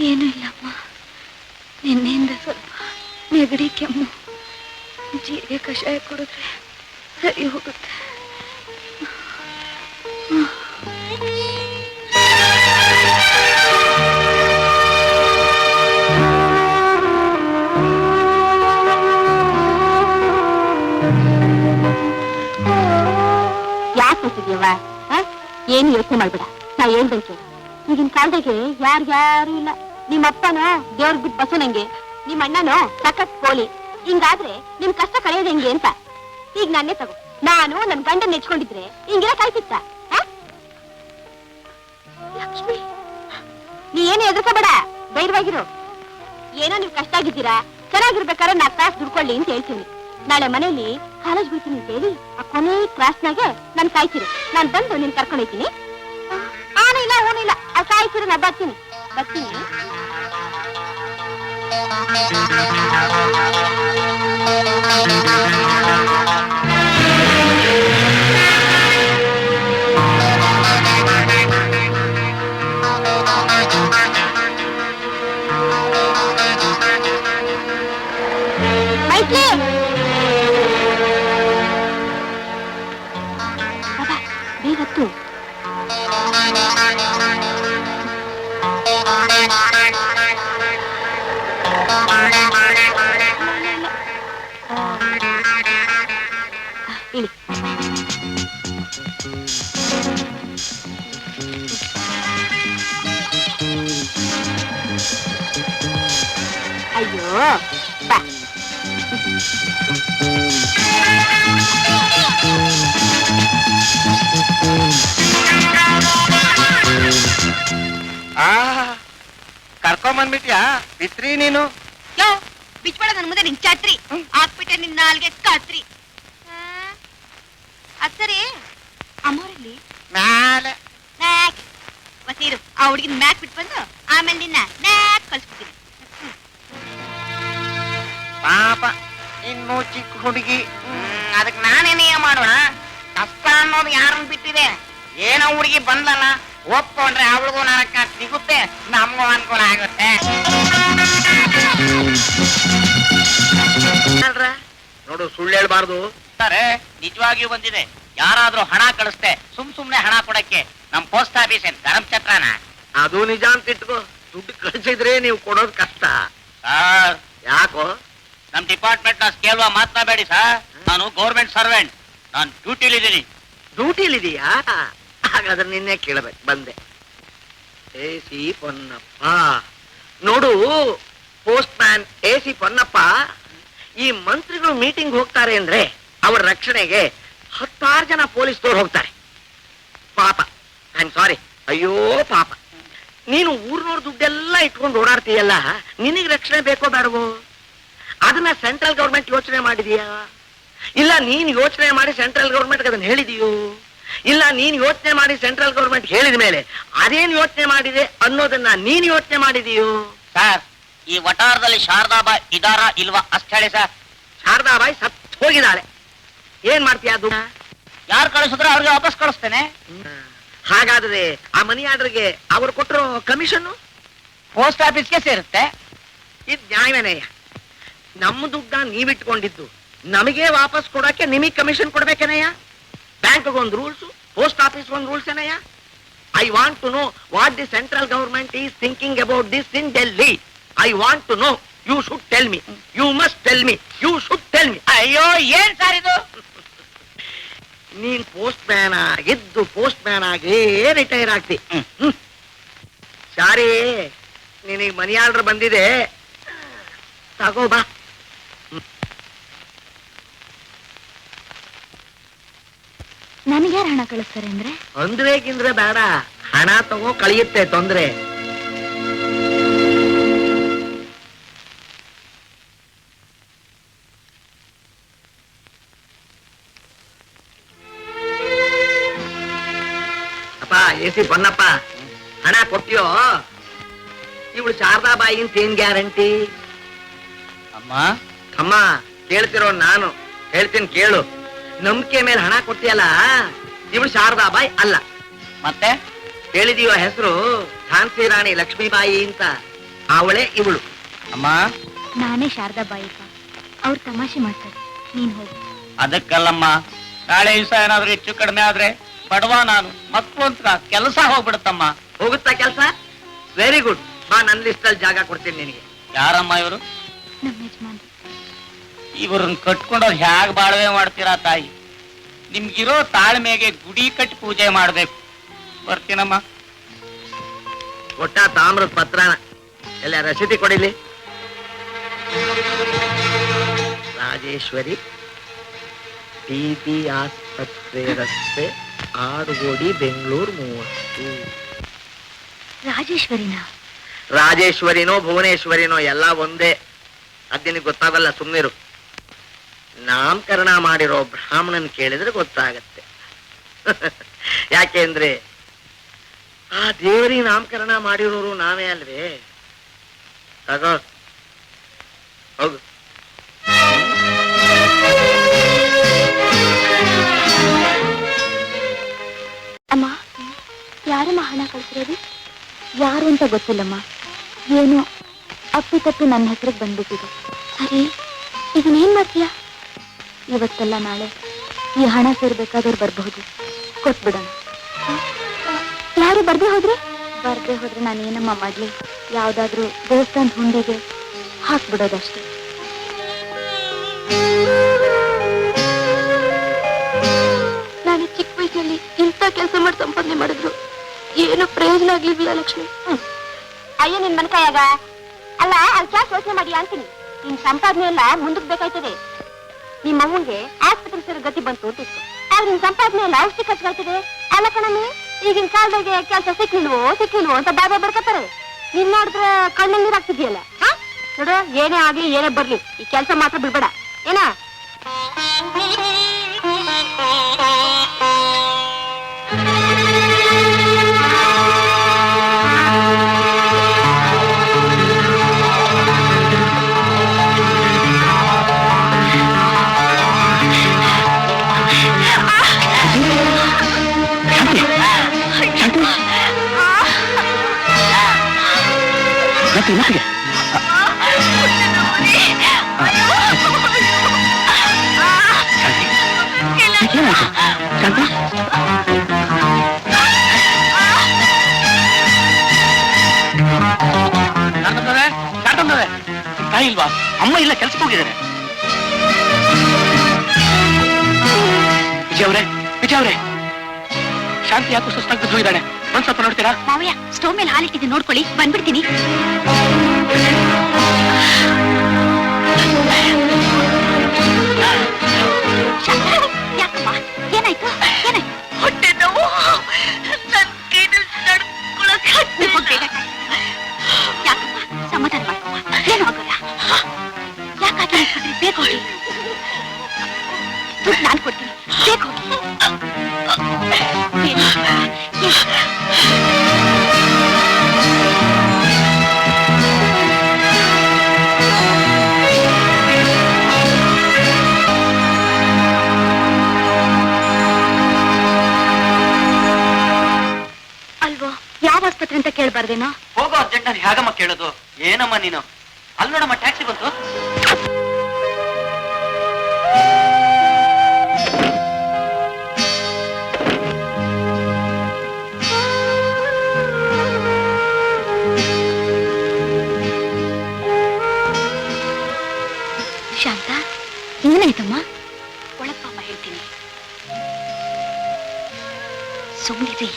ಏನೂ ಇಲ್ಲಮ್ಮ, ನಿನ್ನೆಯಿಂದ ಸ್ವಲ್ಪ ನೆಗಡಿ ಕೆಮ್ಮು. ಜೀರಿಗೆ ಕಷಾಯ ಕುಡಿದ್ರೆ ಸರಿ ಹೋಗುತ್ತೆ. ಯಾಕೆ ಬರ್ತಿದ್ಯವ? ಏನು ಯೋಚನೆ ಮಾಡ್ಬೇಡ, ನಾ ಹೇಳ್ಬೇಕು. ಈಗಿನ ಕಾಲದಾಗೆ ಯಾರು ಇಲ್ಲ. ನಿಮ್ಮಪ್ಪನ ದೇವ್ರ ಬಿಟ್ಟು ಬಸು ನಂಗೆ, ನಿಮ್ಮ ಅಣ್ಣನೋ ಸಖತ್ ಕೋಲಿ. ಹಿಂಗಾದ್ರೆ ನಿಮ್ ಕಷ್ಟ ಕಳೆಯೋದು ಹೆಂಗೆ ಅಂತ ಈಗ ನಾನೇ ತಗೋ. ನಾನು ನನ್ ಗಂಡನ್ ನೆಚ್ಕೊಂಡಿದ್ರೆ ಹಿಂಗೆಲ್ಲ ಕಾಯ್ತಿತ್ತ? ಲಕ್ಷ್ಮಿ, ನೀ ಏನು ಎದುರ್ಕೋಬೇಡ, ಧೈರ್ಯವಾಗಿರು. ಏನೋ ನೀವ್ ಕಷ್ಟ ಆಗಿದ್ದೀರಾ, ಚೆನ್ನಾಗಿರ್ಬೇಕಾದ್ರೆ 4 ತಾಸು ದುಡ್ಕೊಳ್ಳಿ ಅಂತ ಹೇಳ್ತೀನಿ. ನಾಳೆ ಮನೆಯಲ್ಲಿ ಕಾಲೇಜ್ ಬಿಡ್ತೀನಿ ಅಂತ ಹೇಳಿ ಆ ಕೊನೆ ಕ್ಲಾಸ್ನಾಗೆ ನನ್ ಕಾಯ್ತಿರು. ನಾನ್ ಬಂದು ನಿನ್ ಕರ್ಕೊಂಡು ಹೋಗ್ತೀನಿ. ಆನಿಲ್ಲ ಓನಿಲ್ಲ, ಅದು ಕಾಯ್ತಿರು, ನಾ ಬರ್ತೀನಿ. ಮೈತ್ರಿ, ಬೇಗತ್ತು. ಇಳಿ. ಅಯ್ಯೋ ಬಾ. ಕರ್ಕೊಂಬಂದ್ಬಿಟ್ಯಾ ಬಿತ್ರಿ ನೀನು? ಯೋ ಬಿಚ್ಬೇಡ ನನ್ ಮುಂದೆ ನಿನ್ ಛತ್ರಿ ಹಾಕ್ಬಿಟ್ಟೆ ನಿನ್ ನಾಲ್ಗೆ ಕತ್ರಿ. ಅದ್ ಸರಿ ಅಮ್ಮೋರಲ್ಲಿ ಮ್ಯಾಲೆ ಬಸೀರು ಆ ಹುಡುಗಿನ ಮ್ಯಾಕ್ ಬಿಟ್ಟು ಬಂದು ಆಮೇಲೆ ನಿನ್ನ ನ್ಯಾಕ್ ಕಳ್ಸ್ಬಿಡ್ತೀನಿ. ಪಾಪ ಇನ್ನು ಚಿಕ್ಕ ಹುಡುಗಿ. ಅದಕ್ಕೆ ನಾನೇನೆಯ ಮಾಡೋಣ? ಕಷ್ಟ ಅನ್ನೋದು ಯಾರನ್ನ ಬಿಟ್ಟಿದೆ? ಏನೋ ಹುಡುಗಿ ಬಂದಲ್ಲ, ಒಪ್ಕೊಂಡ್ರೆ ಅವಳಿಗೂ ನರಕ ಸಿಗುತ್ತೆ, ನಮಗೂ ಅನುಕೂಲ ಆಗುತ್ತೆ. ನೋಡು, ಸುಳ್ಳು ಹೇಳ್ಬಾರ್ದು. ಸರ್ ನಿಜವಾಗಿಯೂ ಬಂದಿದೆ. ಯಾರಾದ್ರೂ ಹಣ ಕಳಿಸ್ತೆ ಸುಮ್ನೆ ಹಣ ಕೊಡಕ್ಕೆ ನಮ್ ಪೋಸ್ಟ್ ಆಫೀಸ್ ಏನ್ ಧರ್ಮ ಛತ್ರನ? ಅದು ನಿಜ ಅಂತ ಇಟ್ಕೋ. ದುಡ್ಡು ಕಳಿಸಿದ್ರೆ ನೀವು ಕೊಡೋದು ಕಷ್ಟ. ಸರ್ ಯಾಕೋ? ನಮ್ ಡಿಪಾರ್ಟ್ಮೆಂಟ್ ನ ಕೇಳುವ ಮಾತನಾಡಬೇಡಿ ಸರ್. ನಾನು ಗೌರ್ಮೆಂಟ್ ಸರ್ವೆಂಟ್, ನಾನು ಡ್ಯೂಟಿಲಿದ್ದೀನಿ. ಡ್ಯೂಟಿಲಿದೀಯಾ? ಹಾಗಾದ್ರೆ ನಿನ್ನೆ ಕೇಳಬೇಕು, ಬಂದೆ. AC ಪೊನ್ನಪ್ಪ ನೋಡು, ಪೋಸ್ಟ್ ಮ್ಯಾನ್ AC ಪೊನ್ನಪ್ಪ, ಈ ಮಂತ್ರಿಗಳು ಮೀಟಿಂಗ್ ಹೋಗ್ತಾರೆ ಅಂದ್ರೆ ಅವರ ರಕ್ಷಣೆಗೆ 10 ಜನ ಪೊಲೀಸ್ನವ್ರು ಹೋಗ್ತಾರೆ. ಪಾಪ, ಐ ಆಮ್ ಸಾರಿ, ಅಯ್ಯೋ ಪಾಪ. ನೀನು ಊರ್ನವ್ರ ದುಡ್ಡೆಲ್ಲ ಇಟ್ಕೊಂಡು ಓಡಾಡ್ತೀಯಲ್ಲ, ನಿನಗೆ ರಕ್ಷಣೆ ಬೇಕೋ ಬೇಡವೋ? ಅದನ್ನ ಸೆಂಟ್ರಲ್ ಗೌರ್ಮೆಂಟ್ ಯೋಚನೆ ಮಾಡಿದೀಯಾ? ಇಲ್ಲ ನೀನ್ ಯೋಚನೆ ಮಾಡಿ ಸೆಂಟ್ರಲ್ ಗೌರ್ಮೆಂಟ್ ಅದನ್ನ ಹೇಳಿದೀಯೋ? ಇಲ್ಲ ನೀನ್ ಯೋಚನೆ ಮಾಡಿ ಸೆಂಟ್ರಲ್ ಗೌರ್ಮೆಂಟ್ ಹೇಳಿದ ಮೇಲೆ ಅದೇನ್ ಯೋಚನೆ ಮಾಡಿದೆ ಅನ್ನೋದನ್ನ ನೀನ್ ಯೋಚನೆ ಮಾಡಿದೀಯೋ? ಸರ್ ಈ ವಟಾರದಲ್ಲಿ ಶಾರದಾಬಾಯಿ ಇದಾರ ಇಲ್ವಾ ಅಷ್ಟ ಹೇಳಿ ಸರ್. ಶಾರದಾಬಾಯಿ ಸತ್ ಹೋಗಿದ್ದಾಳೆ. ಏನ್ ಮಾಡ್ತೀಯ? ಅದು ಯಾರು ಕಳಿಸಿದ್ರೆ ಅವ್ರಿಗೆ ವಾಪಸ್ ಕಳಿಸ್ತೇನೆ. ಹಾಗಾದ್ರೆ ಆ ಮನಿ ಆರ್ಡರ್ಗೆ ಅವ್ರು ಕೊಟ್ಟರು ಕಮಿಷನ್ ಪೋಸ್ಟ್ ಆಫೀಸ್ಗೆ ಸೇರುತ್ತೆ. ಇದು ನ್ಯಾಯವೇನಯ್ಯ? ನಮ್ಮ ದುಡ್ಡ ನೀವಿಟ್ಕೊಂಡಿದ್ದು ನಮಗೆ ವಾಪಸ್ ಕೊಡಕ್ಕೆ ನಿಮಗ್ ಕಮಿಷನ್ ಕೊಡ್ಬೇಕೇನಯ್ಯ? ಬ್ಯಾಂಕ್ಗೆ ಒಂದು ರೂಲ್ಸ್, ಪೋಸ್ಟ್ ಆಫೀಸ್ ಒಂದು ರೂಲ್ಸ್ ಏನಯ್ಯ? I want to know what the central government is thinking about this in Delhi. I want to know. You should tell me. You must tell me. You should tell me. ಅಯ್ಯೋ ಏನ್ sir ಇದು? ನೀನ್ postman ಆಗಿದ್ದು postman ಆಗಿ retire ಆಗ್ತಿ. Sorry, ನಿನಗೆ money order ಬಂದಿದೆ, ತಗೋ ಬಾ. ನನಗೆ ಯಾರು ಹಣ ಕಳಿಸ್ತಾರೆ ಅಂದ್ರೆ? ಅಂದ್ರೇಗಿಂದ್ರೆ ಬೇಡ, ಹಣ ತಗೋ, ಕಳಿಯುತ್ತೆ, ತೊಂದ್ರೆ. ಅಪ್ಪ AC ಬನ್ನಪ್ಪ, ಹಣ ಕೊಟ್ಟಿಯೋ? ಇವಳು ಶಾರದಾಬಾಯಿ ಅಂತ ಏನ್ ಗ್ಯಾರಂಟಿ? ಅಮ್ಮ ಅಮ್ಮ ಕೇಳ್ತಿರೋ ನಾನು ಹೇಳ್ತೀನಿ ಕೇಳು. ನಂಬಿಕೆ ಮೇಲೆ ಹಣ ಕೊಟ್ಟಿಯಲ್ಲ, ಇವಳು ಶಾರದಾಬಾಯಿ ಅಲ್ಲ. ಮತ್ತೆ ಹೇಳಿದೀವ ಹೆಸರು? ಝಾನ್ಸಿ ರಾಣಿ ಲಕ್ಷ್ಮೀಬಾಯಿ ಅಂತ. ಅವಳೇ ಇವಳು. ಅಮ್ಮ ನಾನೇ ಶಾರದಾಬಾಯಿ. ಅವ್ರು ತಮಾಷೆ ಮಾಡ್ತಾರೆ, ನೀನ್ ಹೋಗು. ಅದಕ್ಕಲ್ಲಮ್ಮ, ನಾಳೆ ದಿವಸ ಏನಾದ್ರೂ ಹೆಚ್ಚು ಕಡಿಮೆ ಆದ್ರೆ ಬಡವ ನಾನು, ಮಕ್ಕಳು ಅಂತ ಕೆಲಸ ಹೋಗ್ಬಿಡುತ್ತಮ್ಮ. ಹೋಗುತ್ತಾ ಕೆಲಸ? Very good. ಬಾ, ನನ್ನ ಲಿಸ್ಟ್ ಅಲ್ಲಿ ಜಾಗ ಕೊಡ್ತೀನಿ ನಿನಗೆ. ಯಾರಮ್ಮ ಇವರು? ನಮ್ಮ ಯಜಮಾನ್. ಇವ್ರನ್ನ ಕಟ್ಕೊಂಡವ್ರು ಹ್ಯಾಗ್ ಬಾಳ್ವೆ ಮಾಡ್ತೀರಾ ತಾಯಿ? ನಿಮ್ಗಿರೋ ತಾಳ್ಮೆಗೆ ಗುಡಿ ಕಟ್ಟಿ ಪೂಜೆ ಮಾಡ್ಬೇಕು. ಬರ್ತೀನಮ್ಮ. ಕೊಟ್ಟ ತಾಮ್ರದ ಪತ್ರನ ಎಲ್ಲ ರಸೀದಿ ಕೊಡಿಲಿ. ರಾಜೇಶ್ವರಿ, ಟಿಬಿ ಆಸ್ಪತ್ರೆ ರಸ್ತೆ, ಆಡುಗೋಡಿ, ಬೆಂಗಳೂರು 30. ರಾಜೇಶ್ವರಿನಾ? ರಾಜೇಶ್ವರಿನೋ ಭುವನೇಶ್ವರಿನೋ ಎಲ್ಲ ಒಂದೇ. ಅದೇನಿಗೆ ಗೊತ್ತಾಗಲ್ಲ, ಸುಮ್ಮನಿರು. ನಾಮಕರಣ ಮಾಡಿರೋ ಬ್ರಾಹ್ಮಣನ್ ಕೇಳಿದ್ರೆ ಗೊತ್ತಾಗತ್ತೆ. ಯಾಕೆಂದ್ರೆ ಆ ದೇವರಿ ನಾಮಕರಣ ಮಾಡಿರೋರು ನಾವೇ ಅಲ್ವೇ? ತಗೋ, ಹೋಗು. ಅಮ್ಮ, ಯಾರಮ್ಮ ಹಣ ಕಳ್ಸಿರೋದು? ಯಾರು ಅಂತ ಗೊತ್ತಿಲ್ಲಮ್ಮ. ಏನು ಅಪ್ಪಿತಪ್ಪಿ ನನ್ನ ಹೆಸರಿಗೆ ಬಂದ್ಬಿಟ್ಟಿದೆ. ಸರಿ, ಇದನ್ನೇನ್ ಮಾಡ್ತೀಯ? ಇವತ್ತಲ್ಲ ನಾಳೆ ಈ ಹಣ ಸೇರ್ಬೇಕಾದವ್ರು ಬರಬಹುದು, ಕೊಟ್ಬಿಡೋಣ. ಯಾರು ಬರ್ದೇ ಹೋದ್ರೆ ನಾನೇನಮ್ಮ ಮಾಡ್ಲಿ? ಯಾವ್ದಾದ್ರು ದೇವಸ್ಥಾನದ ಹುಂಡಿಗೆ ಹಾಕ್ಬಿಡೋದಷ್ಟೇ. ನಾನು ಚಿಕ್ಕ ವಯಸ್ಸಲ್ಲಿ ಇಂಥ ಕೆಲಸ ಮಾಡಿ ಸಂಪಾದನೆ ಮಾಡಿದ್ರು ಏನು ಪ್ರಯೋಜನ ಆಗ್ಲಿಲ್ಲ ಲಕ್ಷ್ಮಿ. ಅಯ್ಯೋ ನಿನ್ ಮನ್ಕಾಯಾಗ ಅಲ್ಲ, ಅಲ್ಲಿ ಕ್ಯಾಸ್ ಯೋಚನೆ ಮಾಡಿ ಅಂತೀನಿ. ನಿನ್ ಸಂಪಾದನೆ ಎಲ್ಲ ಮುಂದಕ್ಕೆ ಬೇಕಾಯ್ತದೆ. ನಿಮ್ಮ ಅವ್ವನ್ಗೆ ಆಸ್ಪತ್ರೆ ಸೇರೋ ಗತಿ ಬಂತು ಅಂತ ಇತ್ತು, ಆದ್ರೆ ನಿನ್ ಸಂಪಾದನೆ ಎಲ್ಲ ಔಷಧಿ ಖರ್ಚಾಗ್ತದೆ ಅಲ್ಲ ಕಣಮ್ಮಿ. ಈಗಿನ ಕಾಲದಾಗೆ ಕೆಲಸ ಸಿಕ್ಲಿಲ್ವೋ ಅಂತ ಬಾಬಾ ಬಡ್ಕತ್ತಾರೆ. ನೀನ್ ನೋಡಿದ್ರೆ ಕಣ್ಣಲ್ಲಿ ನೀರ್ ಹಾಕ್ತಿದ್ಯಲ್ಲ. ನೋಡು, ಏನೇ ಆಗ್ಲಿ ಏನೇ ಬರ್ಲಿ ಈ ಕೆಲಸ ಮಾತ್ರ ಬಿಡ್ಬೇಡ ಏನ. ತಾಯಿ ಇಲ್ವಾ? ಅಮ್ಮ ಇಲ್ಲ, ಕೆಲ್ಸಕ್ಕೆ ಹೋಗಿದ್ದಾರೆ. ವಿಜಯ್ ಅವ್ರೆ, ಶಾಂತಿ ಯಾಕೋ ಸುಸ್ತಾಗಿ ಹೋಗಿದ್ದಾಳೆ. ಒಂದ್ ಸ್ವಲ್ಪ ನೋಡ್ತೀರಾ? ಮಾವಯ್ಯ, ಸ್ಟೋವ್ ಮೇಲೆ ಹಾಲಿಟ್ಟಿದ್ದು ನೋಡ್ಕೊಳ್ಳಿ, ಬಂದ್ಬಿಡ್ತೀನಿ. ಯಾಕಮ್ಮ, ಏನಾಯ್ತು? ಹೊಟ್ಟೆ ನೋವು, ಯಾಕಮ್ಮ, ಸಮಾಧಾನ ಮಾಡ್ಕಮ್ಮ, ಏನು ಆಗೋಲ್ಲ. ಯಾಕಾಗಿ ಬೇಗ ಹೋಗಿ, ದುಡ್ಡು ನಾನು ಕೊಡ್ತೀನಿ, ಬೇಗ ಹೋಗಿ. ಅಲ್ವೋ, ಯಾವ ಆಸ್ಪತ್ರೆ ಅಂತ ಕೇಳ್ಬಾರ್ದೇನೋ? ಹೋಗೋ ಅರ್ಜೆಂಟ್ ನಾನು ಹೇಗಮ್ಮ ಕೇಳೋದು? ಏನಮ್ಮ ನೀನು? ಅಲ್ಲಿ ನೋಡಮ್ಮ, ಟ್ಯಾಕ್ಸಿ ಬಂತು. ಶಾಂತ, ಏನಾಯ್ತಮ್ಮ? ಒಳಪ್ಪಮ್ಮ, ಹೇಳ್ತೀನಿ, ಸುಮ್ಮನಿರಿ.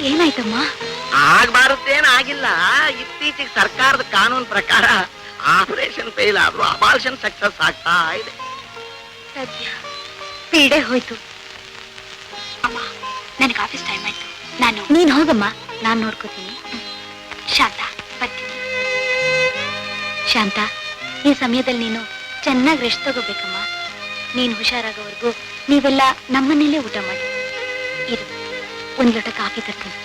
ಏನಾಯ್ತಮ್ಮ? ಆಗ್ಬಾರದೇನು ಆಗಿಲ್ಲ. ಇತ್ತೀಚೆಗೆ ಸರ್ಕಾರದ ಕಾನೂನು ಪ್ರಕಾರ ಆಪರೇಷನ್ ಫೇಲ್ ಆದ್ರೂ ಅಬಾರ್ಷನ್ ಸಕ್ಸಸ್ ಆಗ್ತಾ ಇದೆ. ಸದ್ಯ ಪೀಡೆ ಹೋಯ್ತು. ಅಮ್ಮ, ನನಗೆ ಆಫೀಸ್ ಟೈಮ್ ಆಯ್ತು, ನೀನ್ ಹೋಗಮ್ಮ, ನಾನ್ ನೋಡ್ಕೋತೀನಿ. ಶಾಂತ, ಬರ್ತೀನಿ. ಶಾಂತ, ಈ ಸಮಯದಲ್ಲಿ ನೀನು ಚೆನ್ನಾಗಿ ರೆಸ್ಟ್ ತಗೋಬೇಕಮ್ಮ. ನೀನು ಹುಷಾರಾಗೋವರೆಗೂ ನೀವೆಲ್ಲ ನಮ್ಮನೇಲೇ ಊಟ ಮಾಡಿ ಇರು. ಒಂದ್ ಲೋಟ ಕಾಫಿ ತರ್ತೀನಿ.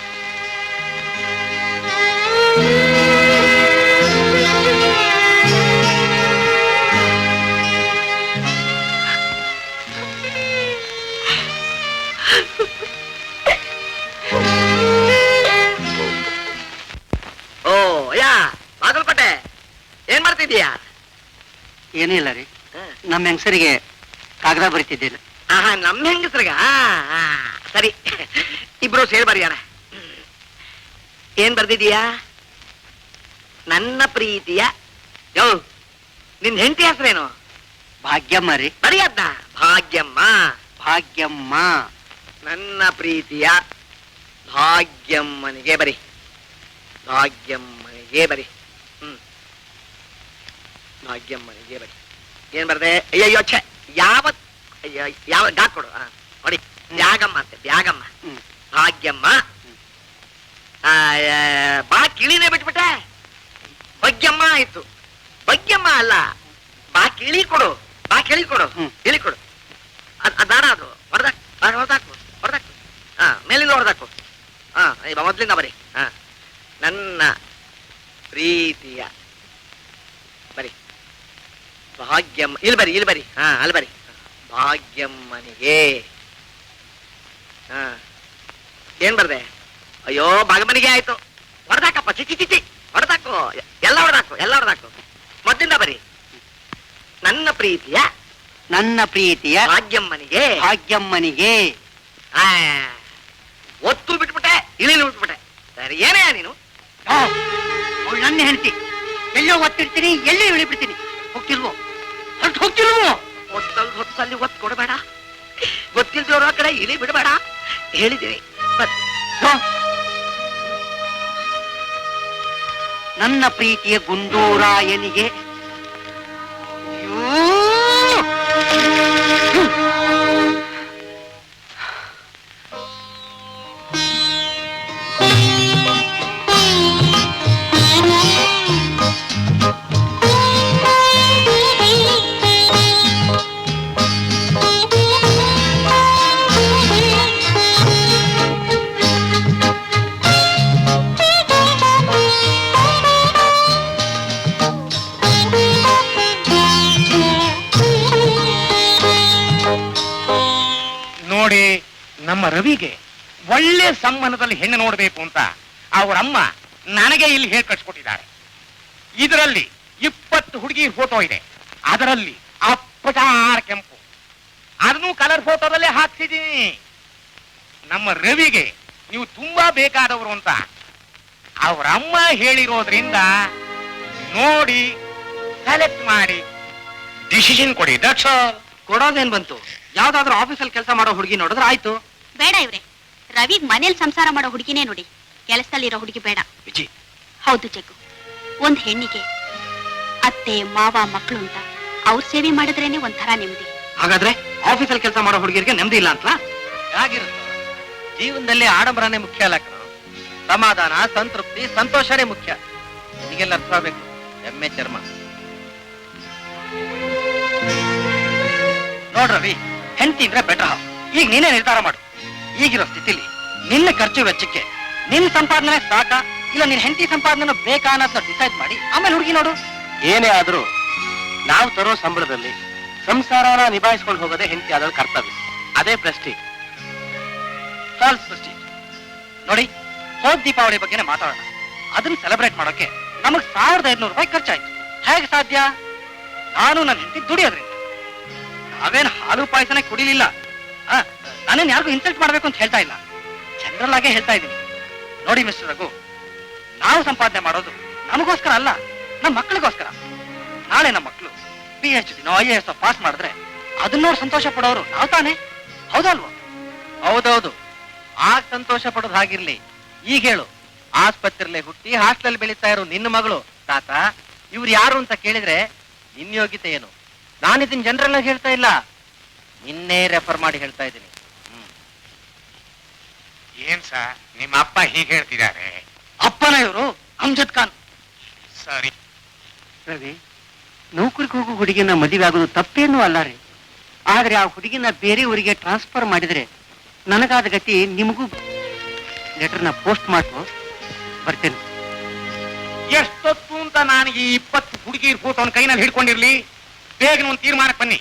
ಓ ಯಾ ಬಾಗಲಕೋಟೆ, ಏನ್ ಮಾಡ್ತಿದ್ದೀಯಾ? ಏನೂ ಇಲ್ಲ ರೀ, ನಮ್ಮ ಹೆಂಗಸರಿಗೆ ಕಾಗದ ಬರೀತಿದ್ದೇನೆ. ನಮ್ಮ ಹೆಂಗಸ್ರಿಗ? ಸರಿ, ಇಬ್ರು ಸೇರಿ ಬರೆಯಾರ. ಏನ್ ಬರ್ದಿದೀಯಾ? ನನ್ನ ಪ್ರೀತಿಯ ಯೋ, ನಿನ್ ಹೆಂಡತಿ ಹೆಸರೇನು? ಭಾಗ್ಯಮ್ಮ ರೀ. ಬರೆಯದ್ದ? ಭಾಗ್ಯಮ್ಮ. ಭಾಗ್ಯಮ್ಮ. ನನ್ನ ಪ್ರೀತಿಯ ಭಾಗ್ಯಮ್ಮನಿಗೆ ಬರಿ, ಭಾಗ್ಯಮ್ಮನಿಗೆ ಬರಿ. ಭಾಗ್ಯಮ್ಮನಿಗೆ ಬರಿ. ಏನ್ ಬರ್ದೆ? ಅಯ್ಯಯ್ಯೋ ಛೆ, ಯಾವ ಗಾಕ್ ಕೊಡು ನೋಡಿ. ಬ್ಯಾಗಮ್ಮ ಅಂತೆ, ಬ್ಯಾಗಮ್ಮ. ಭಾಗ್ಯಮ್ಮ. ಬಾ ಕಿಳಿನೇ ಬಿಟ್ಬಿಟ್ಟೆ, ಭಾಗ್ಯಮ್ಮ ಆಯ್ತು. ಭಾಗ್ಯಮ್ಮ ಅಲ್ಲ, ಬಾ ಕಿಳಿ ಕೊಡು, ಬಾ ಕಿಳಿ ಕೊಡು, ಕಿಳಿ ಕೊಡು. ಅದಾಡ ಅದು ಹೊಡೆದಾಕು, ಹೊಡೆದಾಕು, ಹೊಡೆದಾಕು. ಮೇಲಿಂದ ಹೊಡೆದಾಕು. ಮೊದ್ಲಿಂದ ಬರಿ. ನನ್ನ ಪ್ರೀತಿಯ ಬರಿ ಭಾಗ್ಯಮ್ಮ. ಇಲ್ಲಿ ಬರಿ, ಇಲ್ಲಿ ಬರಿ. ಅಲ್ಲಿ ಬರಿ. ಭಾಗ್ಯಮ್ಮನಿಗೆ. ಏನ್ ಬರ್ದೆ? ಅಯ್ಯೋ, ಭಾಗ್ಯಮ್ಮನಿಗೆ ಆಯ್ತು. ಹೊಡೆದಾಕಪ್ಪ, ಚಿಚಿ ಚಿಚಿ ಹೊಡೆದಾಕು, ಎಲ್ಲ ಹೊಡೆದಾಕು, ಎಲ್ಲ ಹೊಡೆದಾಕು. ಮೊದ್ಲಿಂದ ಬರಿ. ನನ್ನ ಪ್ರೀತಿಯ, ನನ್ನ ಪ್ರೀತಿಯ ಭಾಗ್ಯಮ್ಮನಿಗೆ. ಭಾಗ್ಯಮ್ಮನಿಗೆ. ಒತ್ತು ಬಿಟ್ಬಿಟ್ಟೆ, ಇಳಿಲು ಬಿಟ್ಬಿಟ್ಟೆ. ಸರಿ, ಏನೇ ನೀನು? ಅವಳು ನನ್ನ ಹೆಂಡತಿ. ಎಲ್ಲೋ ಒತ್ತಿರ್ತೀನಿ, ಎಲ್ಲೇ ಇಳಿಬಿಡ್ತೀನಿ. ಹೋಗ್ತಿಲ್ವೋ? ಹೊರಟು ಹೋಗ್ತಿಲ್ವೋ? ಹೊತ್ತಲ್ಲಿ ಒತ್ತು ಕೊಡಬೇಡ, ಗೊತ್ತಿಲ್ದವ್ರ ಕಡೆ ಇಳಿ ಬಿಡಬೇಡ ಹೇಳಿದ್ದೀನಿ. ನನ್ನ ಪ್ರೀತಿಯ ಗುಂಡೂರಾಯನಿಗೆ ನೋಡಿ, ನಮ್ಮ ರವಿಗೆ ಒಳ್ಳೆ ಸಂಬಂಧದಲ್ಲಿ ಹೆಣ್ಣು ನೋಡ್ಬೇಕು ಅಂತ ಅವರಮ್ಮ ನನಗೆ ಇಲ್ಲಿ ಹೇಳಿ ಕಳ್ಸಿಕೊಟ್ಟಿದ್ದಾರೆ. ಇದರಲ್ಲಿ 20 ಹುಡುಗಿ ಫೋಟೋ ಇದೆ. ಅದರಲ್ಲಿ ಅಪ್ಪಚಾರ ಕೆಂಪು, ಅದನ್ನು ಕಲರ್ ಫೋಟೋದಲ್ಲೇ ಹಾಕ್ಸಿದ್ದೀನಿ. ನಮ್ಮ ರವಿಗೆ ನೀವು ತುಂಬಾ ಬೇಕಾದವರು ಅಂತ ಅವರಮ್ಮ ಹೇಳಿರೋದ್ರಿಂದ ನೋಡಿ ಸೆಲೆಕ್ಟ್ ಮಾಡಿ ಡಿಸಿಷನ್ ಕೊಡಿ. That's all. ಕೊಡೋದೇನ್ ಬಂತು? ಯಾವ್ದಾದ್ರು ಆಫೀಸಲ್ಲಿ ಕೆಲಸ ಮಾಡೋ ಹುಡುಗಿ ನೋಡಿದ್ರೆ ಆಯ್ತು. ಬೇಡ ಇವ್ರೆ, ರವಿಗ್ ಮನೇಲಿ ಸಂಸಾರ ಮಾಡೋ ಹುಡುಗಿನೇ ನೋಡಿ, ಕೆಲಸದಲ್ಲಿರೋ ಹುಡುಗಿ ಬೇಡ. ವಿಜಿ, ಹೌದು ಜಗ್ಗು, ಒಂದ್ ಹೆಣ್ಣಿಗೆ ಅತ್ತೆ ಮಾವ ಮಕ್ಕಳು ಅಂತ ಅವ್ರ ಸೇವೆ ಮಾಡಿದ್ರೇನೆ ಒಂಥರ ನೆಮ್ಮದಿ. ಹಾಗಾದ್ರೆ ಆಫೀಸಲ್ಲಿ ಕೆಲಸ ಮಾಡೋ ಹುಡುಗಿಯರಿಗೆ ನೆಮ್ಮದಿ ಇಲ್ಲ ಅಂತ ಹೇಗಿರುತ್ತೆ? ಜೀವನದಲ್ಲಿ ಆಡಂಬರನೇ ಮುಖ್ಯ ಅಲ್ಲ ಕಣೋ. ಸಮಾಧಾನ, ಸಂತೃಪ್ತಿ, ಸಂತೋಷನೇ ಮುಖ್ಯ. ನಿನಗೆಲ್ಲ ಅರ್ಥ ಆಗ್ಬೇಕು. ಎಮ್ಮೆ ಚರ್ಮ ನೋಡ್ರವಿ, ಹೆಂಡತಿ ಅಂದ್ರೆ ಬೆಟರ್ ಹಾಫ್. ಈಗ ನೀನೇ ನಿರ್ಧಾರ ಮಾಡು. ಈಗಿರೋ ಸ್ಥಿತಿಲಿ ನಿನ್ನ ಖರ್ಚು ವೆಚ್ಚಕ್ಕೆ ನಿನ್ನ ಸಂಪಾದನೆ ಸಾಕ, ಇಲ್ಲ ನಿನ್ನ ಹೆಂಡತಿ ಸಂಪಾದನೆ ಬೇಕಾ ಅನ್ನೋದನ್ನ ಡಿಸೈಡ್ ಮಾಡಿ ಆಮೇಲೆ ಹುಡುಗಿ ನೋಡು. ಏನೇ ಆದ್ರೂ ನಾವು ತರೋ ಸಂಬಳದಲ್ಲಿ ಸಂಸಾರನ ನಿಭಾಯಿಸ್ಕೊಂಡು ಹೋಗೋದೇ ಹೆಂಡತಿ ಆದವ್ರ ಕರ್ತವ್ಯ. ಅದೇ ಪ್ರೆಸ್ಟೀಜ್, ಫಾಲ್ಸ್ ಪ್ರೆಸ್ಟೀಜ್. ನೋಡಿ, ಹೋದ್ ದೀಪಾವಳಿ ಬಗ್ಗೆನೇ ಮಾತಾಡೋಣ. ಅದನ್ನ ಸೆಲೆಬ್ರೇಟ್ ಮಾಡೋಕೆ ನಮಗ್ 1500 ರೂಪಾಯಿ ಖರ್ಚಾಯ್ತು. ಹೇಗೆ ಸಾಧ್ಯ? ನಾನು ನನ್ನ ಹೆಂಡತಿ ದುಡಿಯೋದ್ರಿಂದ. ನಾವೇನ್ ಹಾಲು ಪಾಯಸನೇ ಕುಡಿಲಿಲ್ಲ. ನಾನೇನ್ ಯಾರಿಗೂ ಇನ್ಸಲ್ಟ್ ಮಾಡ್ಬೇಕು ಅಂತ ಹೇಳ್ತಾ ಇಲ್ಲ, ಜನರಲ್ ಆಗೇ ಹೇಳ್ತಾ ಇದ್ದೀನಿ. ನೋಡಿ ಮಿಸ್ಟರ್ ರಘು, ನಾವು ಸಂಪಾದನೆ ಮಾಡೋದು ನಮಗೋಸ್ಕರ ಅಲ್ಲ, ನಮ್ಮ ಮಕ್ಕಳಿಗೋಸ್ಕರ. ನಾಳೆ ನಮ್ಮ ಮಕ್ಕಳು PhD IAS ಪಾಸ್ ಮಾಡಿದ್ರೆ ಅದನ್ನ ನೋಡಿ ಸಂತೋಷ ಪಡೋರು ನಾವು ತಾನೇ, ಹೌದಲ್ವ? ಹೌದೌದು. ಆಗ ಸಂತೋಷ ಪಡೋದು ಹಾಗಿರ್ಲಿ. ಈಗ ಹೇಳು, ಆಸ್ಪತ್ರೆಯಲ್ಲೇ ಹುಟ್ಟಿ ಹಾಸ್ಟೆಲ್ ಬೆಳೀತಾ ಇರೋ ನಿನ್ನ ಮಗಳು ತಾತ ಇವ್ರು ಯಾರು ಅಂತ ಕೇಳಿದ್ರೆ ನಿನ್ನ ಯೋಗ್ಯತೆ ಏನು? ನಾನಿದನ್ನ ಜನರಲ್ ಆಗಿ ಹೇಳ್ತಾ ಇಲ್ಲ, ನಿನ್ನೆ ರೆಫರ್ ಮಾಡಿ ಹೇಳ್ತಾ ಇದ್ದೀನಿ. ಏನ್ ಸರ್ ನಿಮ್ಮ ಅಪ್ಪ ಹೀಗೆ ಹೇಳ್ತಿದ್ದಾರೆ? ಅಪ್ಪನ ಇವರು ಅಮ್ಜದ್ ಖಾನ್. ಸರಿ ರವಿ, ನೌಕರಿಗೆ ಹೋಗೋ ಹುಡುಗಿನ ಮದುವೆ ಆಗೋದು ತಪ್ಪೇನೂ ಅಲ್ಲ ರೀ. ಆದ್ರೆ ಆ ಹುಡುಗಿನ ಬೇರೆ ಊರಿಗೆ ಟ್ರಾನ್ಸ್ಫರ್ ಮಾಡಿದ್ರೆ ನನಗಾದ ಗತಿ ನಿಮಗೂ. ಲೆಟರ್ನ ಪೋಸ್ಟ್ ಮಾಡ್ಕೊ, ಬರ್ತೇನೆ. ಎಷ್ಟೊತ್ತು ಅಂತ ನಾನು ಈ 20 ಹುಡುಗಿರ್ ಫೋಟೋನ ಕೈನಲ್ಲಿ ಹಿಡ್ಕೊಂಡಿರ್ಲಿ? ಬೇಗ ಒಂದು ತೀರ್ಮಾನಕ್ಕೆ ಬನ್ನಿ.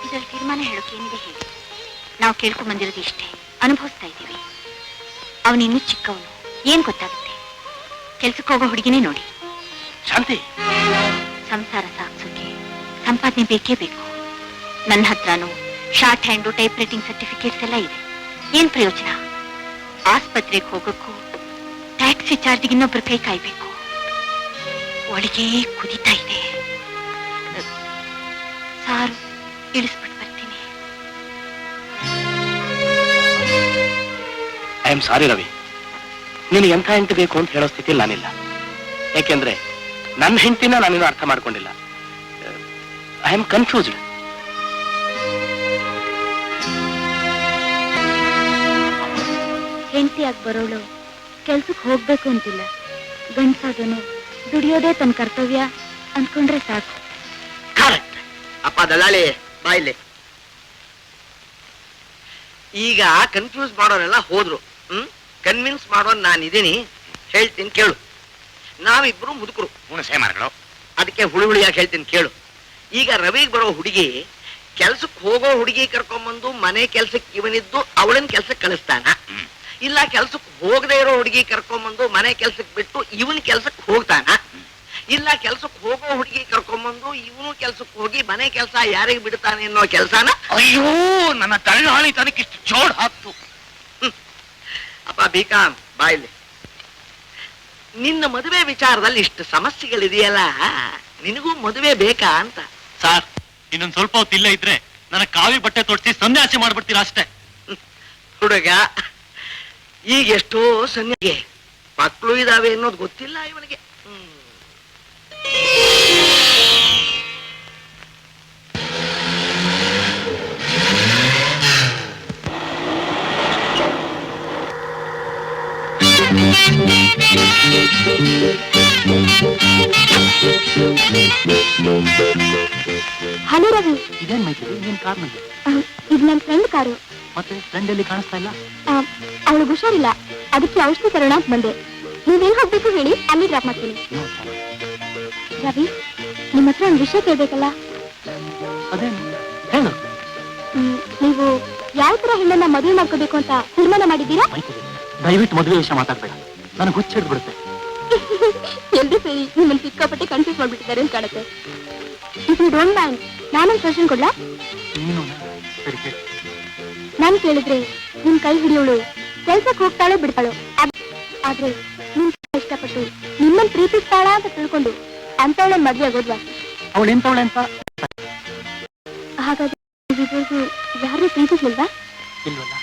ಇದ್ರಲ್ಲಿ ತೀರ್ಮಾನ ಹೇಳೋಕೆ ಏನಿದೆ ಹೇಳಿ? ನಾವು ಕೇಳ್ಕೊಂಡ್ ಬಂದಿರೋದು ಇಷ್ಟೇ, ಅನುಭವಿಸ್ತಾ ಇದ್ದೀವಿ. ಅವನಿನ್ನೂ ಚಿಕ್ಕವನು, ಏನ್ ಗೊತ್ತಾಗುತ್ತೆ? ಕೆಲ್ಸಕ್ಕೆ ಹೋಗೋ ಹುಡುಗಿನೇ ನೋಡಿ. ಶಾಂತಿ, ಸಂಸಾರ ಸಾಗಿಸೋಕೆ ಸಂಪಾದನೆ ಬೇಕೇ ಬೇಕು. ನನ್ನ ಹತ್ರನೂ short hand, type writing certificates ಎಲ್ಲ ಇದೆ. ಏನ್ ಪ್ರಯೋಜನ? ಆಸ್ಪತ್ರೆಗೆ ಹೋಗೋಕ್ಕೂ ಟ್ಯಾಕ್ಸಿ ಚಾರ್ಜ್ಗೆ ಇನ್ನೊಬ್ರು ಕೈ ಕಾಯ್ಬೇಕು. ಒಳಗೆ ಕುದಿತಾ ಇದೆ. ಸಾರು ಇಳಿಸ್ಬಿಟ್ಟು ಬರ್ತೀನಿ. ಐ ಆಮ್ ಸಾರಿ ರವಿ, ನಿನಗೆ ಎಂಥ ಹೆಂಡತಿ ಬೇಕು ಅಂತ ಹೇಳೋ ಸ್ಥಿತಿಯಲ್ಲಿ ನಾನಿಲ್ಲ. ಯಾಕೆಂದ್ರೆ ನನ್ನ ಹೆಂಡತಿನ ನಾನಿನ್ನೂ ಅರ್ಥ ಮಾಡ್ಕೊಂಡಿಲ್ಲ. I am confused. ಹೆಂಡತಿಯಾಗಿ ಬರೋಳು ಕೆಲ್ಸಕ್ಕೆ ಹೋಗ್ಬೇಕು ಅಂತಿಲ್ಲ. ಗಂಡ್ಸಾದನು ದುಡಿಯೋದೇ ತನ್ನ ಕರ್ತವ್ಯ ಅಂದ್ಕೊಂಡ್ರೆ ಸಾಕು. ಅಪ್ಪ ದಳ್ಳಾಳಿ ಬಾಯಿಲೆ. ಈಗ ಕನ್ಫ್ಯೂಸ್ ಮಾಡೋರೆಲ್ಲ ಹೋದ್ರು. ಕನ್ವಿನ್ಸ್ ಮಾಡೋನ್ ನಾನಿದ್ದೀನಿ. ಹೇಳ್ತೀನಿ ಕೇಳು. ನಾವಿಬ್ರು ಮುದುಕರು, ಹುಣಸೆ ಮರಗಳು. ಅದಕ್ಕೆ ಹುಳಿಯಾಗಿ ಹೇಳ್ತೀನಿ ಕೇಳು. ಈಗ ರವಿಗೆ ಬರೋ ಹುಡುಗಿ ಕೆಲ್ಸಕ್ಕೆ ಹೋಗೋ ಹುಡುಗಿ ಕರ್ಕೊಂಬಂದು ಮನೆ ಕೆಲ್ಸಕ್ಕೆ ಇವನಿದ್ದು ಅವಳನ್ನ ಕೆಲ್ಸಕ್ಕೆ ಕಳಿಸ್ತಾನ, ಇಲ್ಲ ಕೆಲ್ಸಕ್ಕೆ ಹೋಗದೆ ಇರೋ ಹುಡುಗಿ ಕರ್ಕೊಂಬಂದು ಮನೆ ಕೆಲ್ಸಕ್ಕೆ ಬಿಟ್ಟು ಇವನ್ ಕೆಲ್ಸಕ್ಕೆ ಹೋಗ್ತಾನ, ಇಲ್ಲ ಕೆಲ್ಸಕ್ಕೆ ಹೋಗೋ ಹುಡುಗಿ ಕರ್ಕೊಂಬಂದು ಇವನು ಕೆಲ್ಸಕ್ಕೆ ಹೋಗಿ ಮನೆ ಕೆಲಸ ಯಾರಿಗೆ ಬಿಡ್ತಾನೆ ಅನ್ನೋ ಕೆಲ್ಸಾನ. ಅಯ್ಯೋ, ನನ್ನ ತಳ್ಳಾಳಿ ತನಕಿಷ್ಟು ಜೋಡ್ ಹಾಕ್ತು. ಅಪ್ಪ ಬಿಕಾಂ ಬಾಯ್ಲಿ, ನಿನ್ನ ಮದುವೆ ವಿಚಾರದಲ್ಲಿ ಇಷ್ಟು ಸಮಸ್ಯೆಗಳಿದೆಯಲ್ಲ, ನಿನಗೂ ಮದುವೆ ಬೇಕಾ ಅಂತ. ಸಾರ್ ಇನ್ನೊಂದ್ ಸ್ವಲ್ಪ ಹೊತ್ತು ಇಲ್ಲೇ ಇದ್ರೆ ನನ್ನ ಕಾವಿ ಬಟ್ಟೆ ತೊಡ್ಸಿ ಸನ್ಯಾಸಿ ಮಾಡ್ಬಿಡ್ತೀರಾ ಅಷ್ಟೇ. ಹುಡುಗ ಈಗ ಎಷ್ಟೋ ಸನ್ಯಾಗೆ ಮಕ್ಕಳು ಇದಾವೆ ಅನ್ನೋದು ಗೊತ್ತಿಲ್ಲ ಇವನಿಗೆ. ಹಲೋ ರವಿ, ಇದೇನ್ ಮೈತ್ರಿ ನೀನ್ ಕಾರ್ನಲ್ಲಿ? ಇದು ನನ್ನ ಫ್ರೆಂಡ್ ಕಾರು. ಮತ್ತೆ ಫ್ರೆಂಡ್ ಎಲ್ಲಿ ಕಾಣಿಸ್ತಾ ಇಲ್ಲ? ಅವಳಿಗೆ ಹುಷಾರಿಲ್ಲ, ಅದಕ್ಕೆ ಔಷಧಿ ತರೋಣ ಅಂತ ಬಂದೆ. ನೀವೇನ್ ಹೋಗ್ಬೇಕು ಹೇಳಿ, ಅಲ್ಲಿ ಡ್ರಾಪ್ ಮಾಡ್ತೀನಿ. ರವಿ, ನಿಮ್ಮ ಹತ್ರ ಒಂದು ವಿಷಯ ಕೇಳ್ಬೇಕಲ್ಲ. ಅದೇನು ಹೇಳು. ನೀವು ಯಾವ ತರ ಹೆಣ್ಣನ್ನ ಮದುವೆ ಮಾಡ್ಕೋಬೇಕು ಅಂತ ತೀರ್ಮಾನ ಮಾಡಿದ್ದೀರಾ? ದಯವಿಟ್ಟು ಮದುವೆ ವಿಷಯ ಮಾತಾಡ್ಬೇಡ, ನನಗೆ ಹುಚ್ಚಿಡ್ದು ಬಿಡುತ್ತೆ. ಎಲ್ರು ಸೇರಿ ನಿಮ್ಮನ್ನು ಸಿಕ್ಕಾಪಟ್ಟೆ ಕನ್ಫ್ಯೂಸ್ ಮಾಡ್ಬಿಟ್ಟಿದ್ದಾರೆ ಅಂತ ಕಾಣುತ್ತೆ. ಇಫ್ ಯು ಡೋಂಟ್ ಮೈಂಡ್, ನಾನೊಂದು ಸಜೆಷನ್ ಕೊಡ್ಲಾ? ನೀನು ಸರಿ ಕೇಳಿ. ನಾನು ಕೇಳಿದ್ರೆ ನಿಮ್ ಕೈ ಹಿಡಿಯೋಳು ಕೆಲ್ಸಕ್ಕೆ ಹೋಗ್ತಾಳೋ ಬಿಡ್ತಾಳೋ, ಆದ್ರೆ ನಿಮ್ ಇಷ್ಟಪಟ್ಟು ನಿಮ್ಮನ್ನ ಪ್ರೀತಿಸ್ತಾಳ ಅಂತ ತಿಳ್ಕೊಂಡು ಅಂತವಳನ್ನ ಮದ್ವೆ ಆಗೋದ್ವಾ? ಅವಳು ಎಂತವಳೆ ಅಂತ? ಹಾಗಾದ್ರೆ ಇದುವರೆಗೂ ಯಾರು ಪ್ರೀತಿಸ್ಲಿಲ್ವಾ? ಇಲ್ವಲ್ಲ.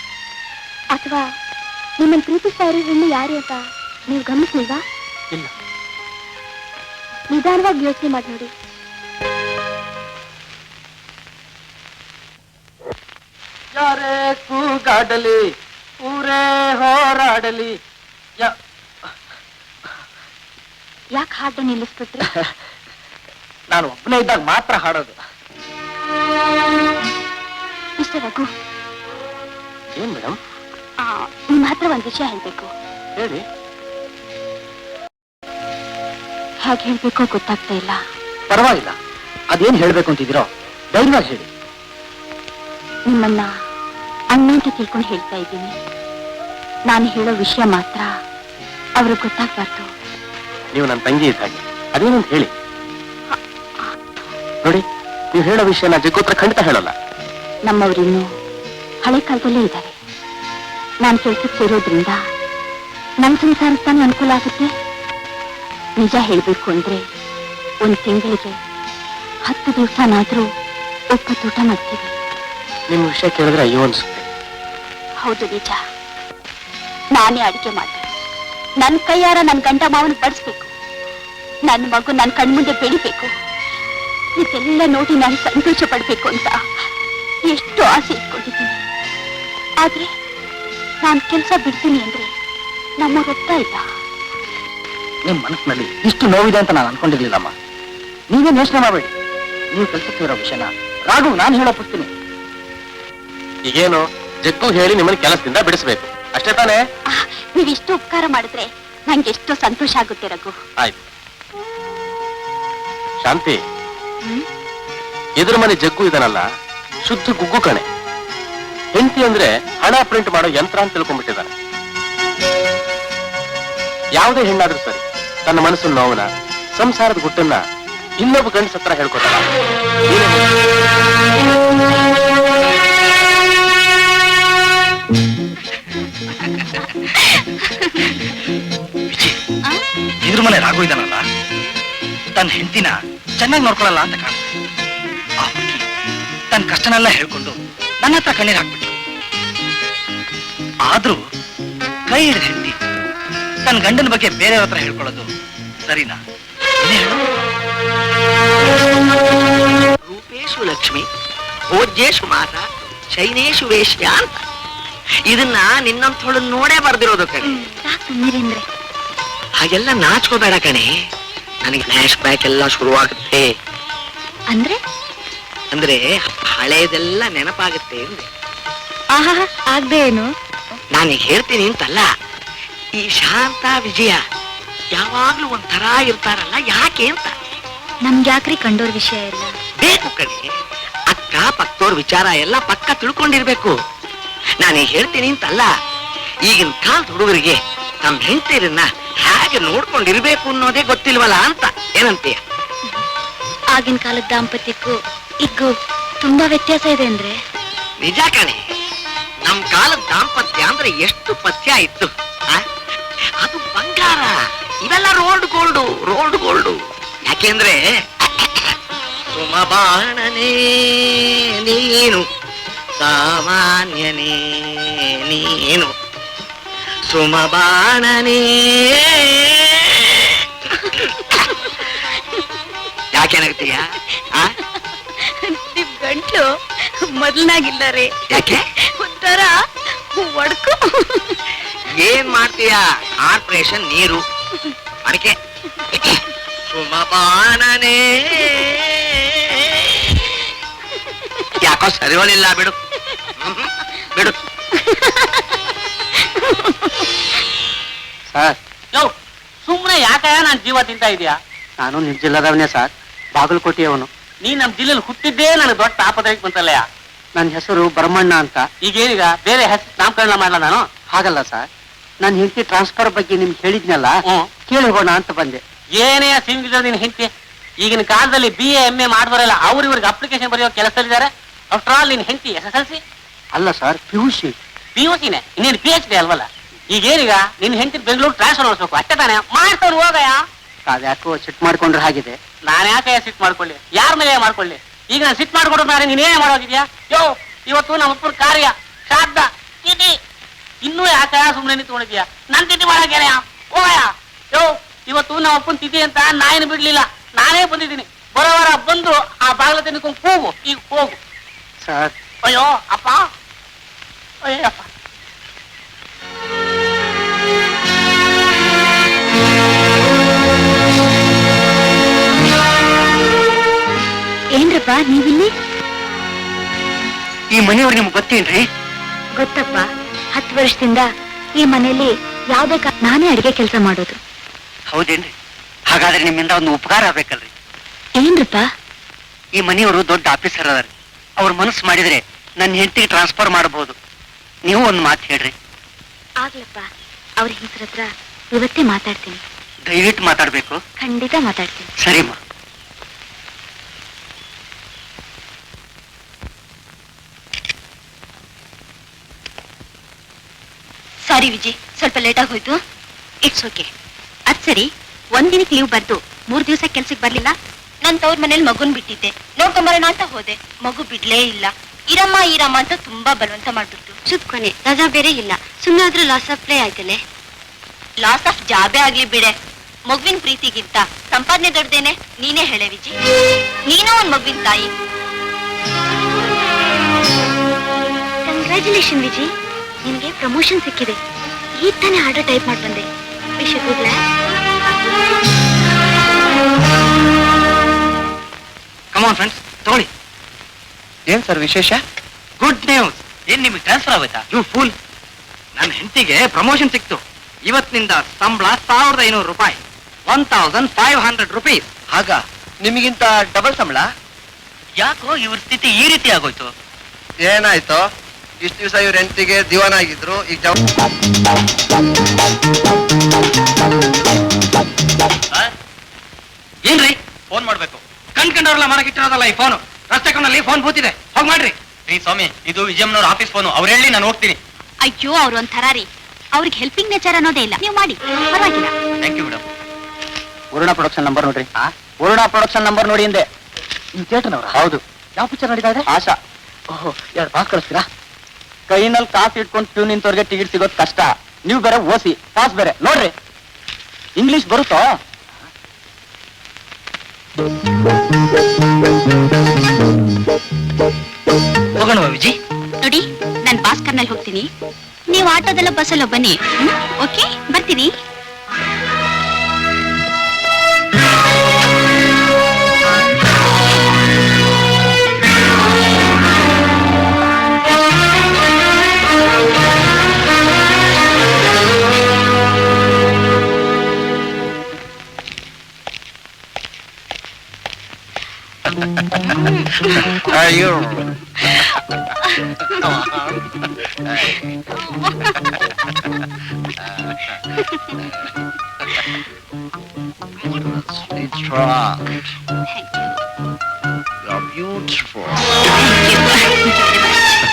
ಅಥವಾ ನಿಮ್ಮನ್ನ ಪ್ರೀತಿಸ್ತಾ ಇರೋ ಹೆಣ್ಣು ಯಾರು ಅಂತ ನೀವು ಗಮನಿಸ್ಲಿಲ್ವಾ? ಇಲ್ಲ. ನಿಧಾನವಾಗಿ ಯೋಚನೆ ಮಾಡಿ ನೋಡಿ. ಯಾರೇ ಕೂಗಾಡಲಿ, ಊರೇ ಹೋರಾಡಲಿ. ಯಾಕೆ ಹಾಡು ನಿಲ್ಲಿಸ್ಬಿಟ್ರಿ? ನಾನು ಒಬ್ಬನೇ ಇದ್ದಾಗ ಮಾತ್ರ ಹಾಡೋದು. ಮಿಸ್ಟರ್ ರಘು, ಏನ್ ಮೇಡಮ್? ನಿಮ್ಮ ಹತ್ರ ಒಂದು ವಿಷಯ ಹೇಳ್ಬೇಕು. ಹೇಳಿ. ಹೇಗೆ ಹೇಳ್ಬೇಕೋ ಗೊತ್ತಾಗ್ತಾ ಇಲ್ಲ. ಪರವಾಗಿಲ್ಲ, ಅದೇನ್ ಹೇಳ್ಬೇಕು ಅಂತಿದ್ದೀರೋ ಧೈರ್ಯವಾಗಿ ಹೇಳಿ. ನಿಮ್ಮನ್ನ ಅಣ್ಣ ಅಂತ ತಿಳ್ಕೊಂಡು ಹೇಳ್ತಾ ಇದ್ದೀನಿ. ನಾನು ಹೇಳೋ ವಿಷಯ ಮಾತ್ರ ಅವ್ರಿಗೆ ಗೊತ್ತಾಗ್ಬಾರ್ದು. ನೀವು ನನ್ನ ತಂಗಿ ಇದ್ದಾಗೆ, ಅದೇನು ಅಂತ ಹೇಳಿ. ನೋಡಿ, ನೀವು ಹೇಳೋ ವಿಷಯನ ಜಗ್ಗೋತ್ರ ಖಂಡಿತ ಹೇಳಲ್ಲ. ನಮ್ಮವರಿನ್ನು ಹಳೆ ಕಾಲದಲ್ಲೇ ಇದ್ದಾರೆ. ನಾನು ಕೆಲ್ಸಕ್ಕೆ ಸೇರೋದ್ರಿಂದ ನನ್ನ ಸಂಸಾರಕ್ಕೆ ತಾನು ಅನುಕೂಲ ಆಗುತ್ತೆ. ನಿಜ ಹೇಳ್ಬೇಕು ಅಂದ್ರೆ 1 ತಿಂಗಳಿಗೆ 10 ದಿವಸನಾದ್ರೂ ಒಪ್ಪತ್ತೂಟ ಮಾಡ್ತೀವಿ. ನಿಮ್ಮ ವಿಷಯ ಕೇಳಿದ್ರೆ ಅಯ್ಯೋ ಅನ್ಸುತ್ತೆ. ಹೌದು ನಿಜ. ನಾನೇ ಅಡಿಗೆ ಮಾಡಿ ನನ್ನ ಕೈಯಾರ ನನ್ನ ಗಂಡ ಮಾವನ ಬಡಿಸ್ಬೇಕು. ನನ್ನ ಮಗು ನನ್ನ ಕಣ್ಮುಂದೆ ಬೆಳಿಬೇಕು. ಇದೆಲ್ಲ ನೋಡಿ ನಾನು ಸಂತೋಷ ಪಡ್ಬೇಕು ಅಂತ ಎಷ್ಟು ಆಸೆ ಇಟ್ಕೊಂಡಿದ್ದೀನಿ. ಆದ್ರೆ ನಾನು ಕೆಲಸ ಬಿಡ್ತೀನಿ ಅಂದ್ರೆ ನಮ್ಮವ್ರು ಒಪ್ತಾ ಇಲ್ಲ. ನಿಮ್ ಮನಸ್ಸಿನಲ್ಲಿ ಇಷ್ಟು ನೋವಿದೆ ಅಂತ ನಾನು ಅನ್ಕೊಂಡಿರ್ಲಿಲ್ಲಮ್ಮ. ನೀವೇನು ಯೋಚನೆ ಮಾಡಬೇಡಿ. ನೀವು ಕೆಲಸಕ್ಕೆ ಇರೋ ವಿಷಯನ ರಾಘು ನಾನು ಹೇಳೋಪಿಸ್ತೀನಿ. ಈಗೇನು ಜಗ್ಗು ಹೇಳಿ ನಿಮ್ಮನ್ನ ಕೆಲಸದಿಂದ ಬಿಡಿಸ್ಬೇಕು ಅಷ್ಟೇ ತಾನೇ? ನೀವಿಷ್ಟು ಉಪಕಾರ ಮಾಡಿದ್ರೆ ನಂಗೆ ಎಷ್ಟು ಸಂತೋಷ ಆಗುತ್ತೆ ರಘು. ಆಯ್ತು. ಶಾಂತಿ, ಎದುರು ಮನೆ ಜಗ್ಗು ಇದನಲ್ಲ, ಶುದ್ಧ ಗುಗ್ಗು ಕಣೆ. ಹೆಂಡತಿ ಅಂದ್ರೆ ಹಣ ಪ್ರಿಂಟ್ ಮಾಡೋ ಯಂತ್ರ ಅಂತ ತಿಳ್ಕೊಂಡ್ಬಿಟ್ಟಿದ್ದಾನೆ. ಯಾವುದೇ ಹೆಣ್ಣಾದ್ರೂ ಸರಿ, ತನ್ನ ಮನಸ್ಸಿನ ನೋವನ್ನ, ಸಂಸಾರದ ಗುಟ್ಟನ್ನ ಇನ್ನೊಬ್ಬ ಗಂಡಸ ಹತ್ರ ಹೇಳ್ಕೊತಾಳ. ಇದ್ರ ಮನೆ ರಾಘು ಇದ್ದಾನಲ್ಲ, ತನ್ನ ಹೆಂಡತಿನ ಚೆನ್ನಾಗಿ ನೋಡ್ಕೊಳಲ್ಲ ಅಂತ ಕಾಣುತ್ತೆ. ಆ ಹುಡುಗಿ ತನ್ನ ಕಷ್ಟನೆಲ್ಲ ಹೇಳ್ಕೊಂಡು ನನ್ನ ಹತ್ರ ಕಣ್ಣೀರ್ ಹಾಕ್ಬಿಟ್ಟು, ಆದ್ರೂ ಕೈ ಹಿಡಿದ ಹೆಂಡತಿ ತನ್ನ ಗಂಡನ ಬಗ್ಗೆ ಬೇರೆಯವ್ರ ಹತ್ರ ಹೇಳ್ಕೊಳ್ಳೋದು ಸರಿನಾ? ರೂಪೇಶು ಲಕ್ಷ್ಮಿ, ಭೋಜ್ಯೇಶು ಮಾತ, ಶೈನೇಶು ವೇಶ್ಯ ಅಂತ. ಇದನ್ನ ನಿನ್ನಂಥೋಳು ನೋಡೇ ಬರ್ದಿರೋದು ಕಣೆ. ಹಾಗೆಲ್ಲ ನಾಚ್ಕೋಬೇಡ ಕಣೆ. ನನಗೆ ಫ್ಲಾಶ್ ಬ್ಯಾಕ್ ಎಲ್ಲ ಶುರುವಾಗುತ್ತೆ. ಅಂದ್ರೆ ಹಳೇದೆಲ್ಲ ನೆನಪಾಗುತ್ತೆ ಅಂದೆ. ಆಗದೆ ಏನು? ನಾನೀಗ ಹೇಳ್ತೀನಿ ಅಂತಲ್ಲ, ಈ ಶಾಂತ ವಿಜಯ ಯಾವಾಗ್ಲೂ ಒಂಥರ ಇರ್ತಾರಲ್ಲ, ಯಾಕೆ ಅಂತ. ನಮ್ಗೆ ಯಾಕ್ರಿ ಕಂಡೋರ್ ವಿಷಯ ಎಲ್ಲ ಬೇಕು ಕಣೆ. ಅಕ್ಕ ಪಕ್ಕದವ್ರ ವಿಚಾರ ಎಲ್ಲ ಪಕ್ಕ ತಿಳ್ಕೊಂಡಿರ್ಬೇಕು. ನಾನೀಗ ಹೇಳ್ತೀನಿ ಅಂತಲ್ಲ, ಈಗಿನ ಕಾಲದ ಹುಡುಗರಿಗೆ ತಮ್ಮ ಹೆಂಡತಿರನ್ನ ಹೇಗೆ ನೋಡ್ಕೊಂಡಿರ್ಬೇಕು ಅನ್ನೋದೇ ಗೊತ್ತಿಲ್ವಲ್ಲ ಅಂತ. ಏನಂತೀಯ? ಆಗಿನ ಕಾಲದ ದಾಂಪತ್ಯಕ್ಕೂ ಈಗೂ ತುಂಬಾ ವ್ಯತ್ಯಾಸ ಇದೆ ಅಂದ್ರೆ? ನಿಜ ಕಣೆ. ನಮ್ ಕಾಲದ ದಾಂಪತ್ಯ ಅಂದ್ರೆ ಎಷ್ಟು ಪಥ್ಯ ಇತ್ತು. ಅದು ಬಂಗಾರ. ಇವೆಲ್ಲ ರೋಲ್ಡ್ ಗೋಲ್ಡು. ಯಾಕೆಂದ್ರೆ ಸುಮ ಸುಮಬಾಣನೇ ನೀನು ಸಾಮಾನ್ಯನೇ ನೀನು ಸುಮಬಾಣನೇ. ಯಾಕೆ ನಗ್ತೀಯ? ನಿಮ್ ಗಂಟ್ಲು ಮೊದಲನಾಗಿಲ್ಲ ರೀ. ಯಾಕೆ? ಒಂಥರ ಒಡ್ಕು. ಏನ್ ಮಾಡ್ತೀಯ? ಕಾರ್ಪೊರೇಷನ್ ನೀರು ಅದಕ್ಕೆ. ಸುಮಬಾಣನೇ ಯಾಕೋ ಸರಿ ಹೋಲಿಲ್ಲ. ಬಿಡು ಬಿಡು. ಸರ್ ಸುಮ್ಮನೆ ಯಾಕ ನಾನ್ ಜೀವ ತಿಂತಾ ಇದೀಯಾ? ನಾನು ನಿಮ್ ಜಿಲ್ಲಾದವನೇ ಸರ್, ಬಾಗಲಕೋಟೆಯವನು. ನೀ ನಮ್ ಜಿಲ್ಲೆಯಲ್ಲಿ ಹುಟ್ಟಿದ್ದೇ ನನಗೆ ದೊಡ್ಡ ಆಪದಕ್ಕೆ ಬಂತಲ್ಲಯ್ಯ. ನನ್ನ ಹೆಸರು ಭರಮಣ್ಣ ಅಂತ. ಈಗೇನೀಗ ಬೇರೆ ಹೆಸರು ನಾಮಕರಣ ಮಾಡಲ ನಾನು? ಹಾಗಲ್ಲ ಸರ್, ನನ್ನ ಹೆಂಡತಿ ಟ್ರಾನ್ಸ್ಫರ್ ಬಗ್ಗೆ ನಿಮ್ಗೆ ಹೇಳಿದ್ನಲ್ಲ, ಕೇಳಿ ಹೋಗೋಣ ಅಂತ ಬಂದೆ. ಏನೇ ಸಿಂಗಿದ್ರೆ ನಿನ್ ಹೆಂಡತಿ ಈಗಿನ ಕಾಲದಲ್ಲಿ BA MA ಮಾಡಿದವರೆಲ್ಲ ಇವ್ರಿಗೆ ಅಪ್ಲಿಕೇಶನ್ ಬರೆಯೋ ಕೆಲಸದಲ್ಲಿದ್ದಾರೆ. ಆಫ್ಟರ್ ಆಲ್ ನಿನ್ ಹೆಂಡತಿ SSLC ಅಲ್ಲ ಸರ್, PUC. PUCನೇ, ಇನ್ನೇನು PhD ಅಲ್ವಲ್ಲ. ಈಗೇನೀಗ ನಿನ್ ಹೆಂಡತಿ ಬೆಂಗಳೂರು ಟ್ರಾನ್ಸ್ಫರ್ ಮಾಡಿಸ್ಬೇಕು ಅಷ್ಟೇ ತಾನೇ? ಮಾಡ್ಕೊಂಡು ಹೋಗಯ್ಯ. ಅದ್ಯಾಕೋ ಸಿಟ್ ಮಾಡ್ಕೊಂಡ್ರೆ ಹಾಗಿದೆ. ನಾನು ಯಾಕೆ ಸಿಟ್ ಮಾಡ್ಕೊಳ್ಳಿ? ಯಾರ ಮೇಲೆ ಮಾಡ್ಕೊಳ್ಳಿ? ಈಗ ನಾನು ಸಿಟ್ ಮಾಡ್ಕೊಂಡು ನಾನು ನೀನೇನೇ ಮಾಡೋಗಿದ್ಯಾ? ಯೋ ಇವತ್ತು ನಮ್ಮ ಅಪ್ಪನ ಕಾರ್ಯ ಶ್ರಾದ್ದ ತಿಥಿ, ಇನ್ನೂ ಯಾಕೆ ಸುಮ್ಮನೆ ನಿಂತ್ಕೊಂಡಿದ್ಯಾ? ನನ್ ತಿಥಿ ಮಾಡಕ್ಕೇನೆಯ ಹೋಗಯ್ಯ. ಯೋ ಇವತ್ತು ನಮ್ಮ ಅಪ್ಪನ ತಿಥಿ ಅಂತ ನಾಯಿನ ಬಿಡ್ಲಿಲ್ಲ, ನಾನೇ ಬಂದಿದ್ದೀನಿ. ಬರೋವರ ಬಂದು ಆ ಬಾಗಿಲ ತಿನ್ಕೊಂಡು ಕೂಗು, ಈಗ ಹೋಗು. ಸರ್ ಅಯ್ಯೋ ಅಪ್ಪ, ಅಯ್ಯಪ್ಪ. ಏನ್ರಪ್ಪ ನೀವಿಲ್ಲಿ? ಈ ಮನೆಯವ್ರು ನಿಮ್ಗೆ ಗೊತ್ತೇನ್ರಿ? ಗೊತ್ತಪ್ಪ, 10 ವರ್ಷದಿಂದ ಈ ಮನೆಯಲ್ಲಿ ಯಾವ್ದೇ ನಾನೇ ಅಡಿಗೆ ಕೆಲಸ ಮಾಡೋದು. ಹೌದೇನ್ರಿ? ಹಾಗಾದ್ರೆ ನಿಮ್ಮಿಂದ ಒಂದು ಉಪಕಾರ ಆಗ್ಬೇಕಲ್ರಿ. ಏನ್ರಪ್ಪ? ಈ ಮನೆಯವರು ದೊಡ್ಡ ಆಫೀಸರ್ ಅದಾರ. ಅವ್ರ ಮನಸ್ಸು ಮಾಡಿದ್ರೆ ನನ್ನ ಹೆಂಡತಿಗೆ ಟ್ರಾನ್ಸ್ಫರ್ ಮಾಡಬಹುದು. ನೀವು ಒಂದು ಮಾತು ಹೇಳ್ರಿ. ಆಗ್ಲಪ್ಪ, ಅವ್ರ ಹೆಸರ ಹತ್ರ ಇವತ್ತೇ ಮಾತಾಡ್ತೀನಿ. ದಯವಿಟ್ಟು ಮಾತಾಡ್ಬೇಕು. ಖಂಡಿತ ಮಾತಾಡ್ತೀನಿ. ಸರಿಮ್ಮ. ಸಾರಿ ವಿಜಿ, ಸ್ವಲ್ಪ ಲೇಟ್ ಆಗೋಯ್ತು. It's okay. ಅದ್ ಸರಿ, ಒಂದಿನಕ್ಕೆ ಲೀವ್ ಬರ್ದು 3 ದಿವಸ ಕೆಲ್ಸಕ್ಕೆ ಬರ್ಲಿಲ್ಲ. ನಾನ್ ತವ್ರ ಮನೇಲಿ ಮಗುನ್ ಬಿಟ್ಟಿದ್ದೆ, ನೋಡ್ಕೊಂಬರೋಣ ಅಂತ ಹೋದೆ. ಮಗು ಬಿಡ್ಲೇ ಇಲ್ಲ. ಇರಮ್ಮ ಅಂತ ತುಂಬಾ ಬಲವಂತ ಮಾಡ್ಬಿಡ್ತು. ಸುತ್ಕೊನೆ ರಜಾ ಬೇರೆ ಇಲ್ಲ. ಸುಮ್ಮನೆ ಆದ್ರೂ ಲಾಸ್ ಆಫ್ ಪ್ಲೇ ಆಯ್ತಲೆ. ಲಾಸ್ ಆಫ್ ಜಾಬೇ ಆಗ್ಲಿ ಬಿಡೆ, ಮಗುವಿನ ಪ್ರೀತಿಗಿಂತ ಸಂಪಾದನೆ ದೊಡ್ಡದೇನೆ. ನೀನೇ ಹೇಳೆ ವಿಜಿ, ನೀನೋ ಒಂದ್ ಮಗುವಿನ ತಾಯಿ. ಕಂಗ್ರ್ಯಾಚುಲೇಷನ್ ವಿಜಿ, ನಿನ್ಗೆ ಪ್ರಮೋಷನ್ ಸಿಕ್ಕಿದೆ. ಈಗ ತಾನೇ ಆರ್ಡರ್ ಟೈಪ್ ಮಾಡಿ ಬಂದೆ. Wish good luck. Come on friends, ತಗೊಳ್ಳಿ. ಏನ್ ಸರ್ ವಿಶೇಷ? Good news. ಏನ್ ನಿಮ್ಗೆ ಟ್ರಾನ್ಸ್ಫರ್ ಆಗೋಯ್ತಾ? ಯು ಫೂಲ್, ನನ್ನ ಹೆಂಡತಿಗೆ ಪ್ರಮೋಷನ್ ಸಿಕ್ತು. ಇವತ್ತಿನಿಂದ ಸಂಬಳ 1500 ರೂಪಾಯಿ, 1500 ರುಪೀಸ್. ಆಗ ನಿಮಗಿಂತ ಡಬಲ್ ಸಂಬಳ? ಯಾಕೋ ಇವ್ರ ಸ್ಥಿತಿ ಈ ರೀತಿ ಆಗೋಯ್ತು? ಏನಾಯ್ತು? ಇಷ್ಟು ದಿವಸ ಇವ್ರ ಹೆಂಡತಿಗೆ ದಿವಾನ ಆಗಿದ್ರು, ಈಗ ಏನ್ರಿ ಫೋನ್ ಮಾಡ್ಬೇಕು. ಕಣ್ಕಂಡವ್ರಲ್ಲ ಮಾಡಕ್ಕಿಟ್ಟಿರೋದಲ್ಲ ಈ ಫೋನು. ರಸ್ತೆ ಕಣ್ಣಲ್ಲಿ ಫೋನ್ ಬೂತಿದೆ, ಹೋಗ್ ಮಾಡ್ರಿ. ರೀ ಸ್ವಾಮಿ, ಇದು ವಿಜಯಮ್ಮನವ್ರ ಆಫೀಸ್ ಫೋನು. ಅವ್ರು ಹೇಳಿ ನಾನು ಹೋಗ್ತೀನಿ. ಅಯ್ಯೋ, ಅವ್ರು ಒಂಥರ ರೀ. ಅವ್ರಿಗೆ ಹೆಲ್ಪಿಂಗ್ ನೇಚರ್ ಅನ್ನೋದೇ ಇಲ್ಲ. ನೀವು ಮಾಡಿ, ಪರವಾಗಿಲ್ಲ. Thank you madam. Varuna production number ನೋಡ್ರಿ. ವರುಣ ಪ್ರೊಡಕ್ಷನ್ ನಂಬರ್ ನೋಡಿ ಹಿಂದೆ. ನಿಮ್ ಥಿಯೇಟರ್ನವ್ರ? ಹೌದು. ಯಾವ ಪಿಕ್ಚರ್ ನಡೀತಾ ಇದೆ? ಆಶಾ. ಓಹೋ, 2 ಪಾಸ್ ಕಳಿಸ್ತೀರಾ? ಕೈನಲ್ಲಿ ಕಾಸು ಇಟ್ಕೊಂಡು ಕ್ಯೂ ನಿಂತವ್ರಿಗೆ ಟಿಕೆಟ್ ಸಿಗೋದು ಕಷ್ಟ. ನೀವು ಬೇರೆ ಓಸಿ, ಪಾಸ್ ಬೇರೆ. ನೋಡ್ರಿ, ಇಂಗ್ಲಿಷ್ ಬರುತ್ತೋ? ಹೋಗೋಣ ವಿಜಿ. ನೋಡಿ, ನಾನು ಭಾಸ್ಕರ್ನಲ್ಲಿ ಹೋಗ್ತೀನಿ, ನೀವು ಆಟೋದೆಲ್ಲ ಬಸ್ಸಲ್ಲ ಬನ್ನಿ. ಓಕೆ, ಬರ್ತೀನಿ. ಅಯ್ಯೋ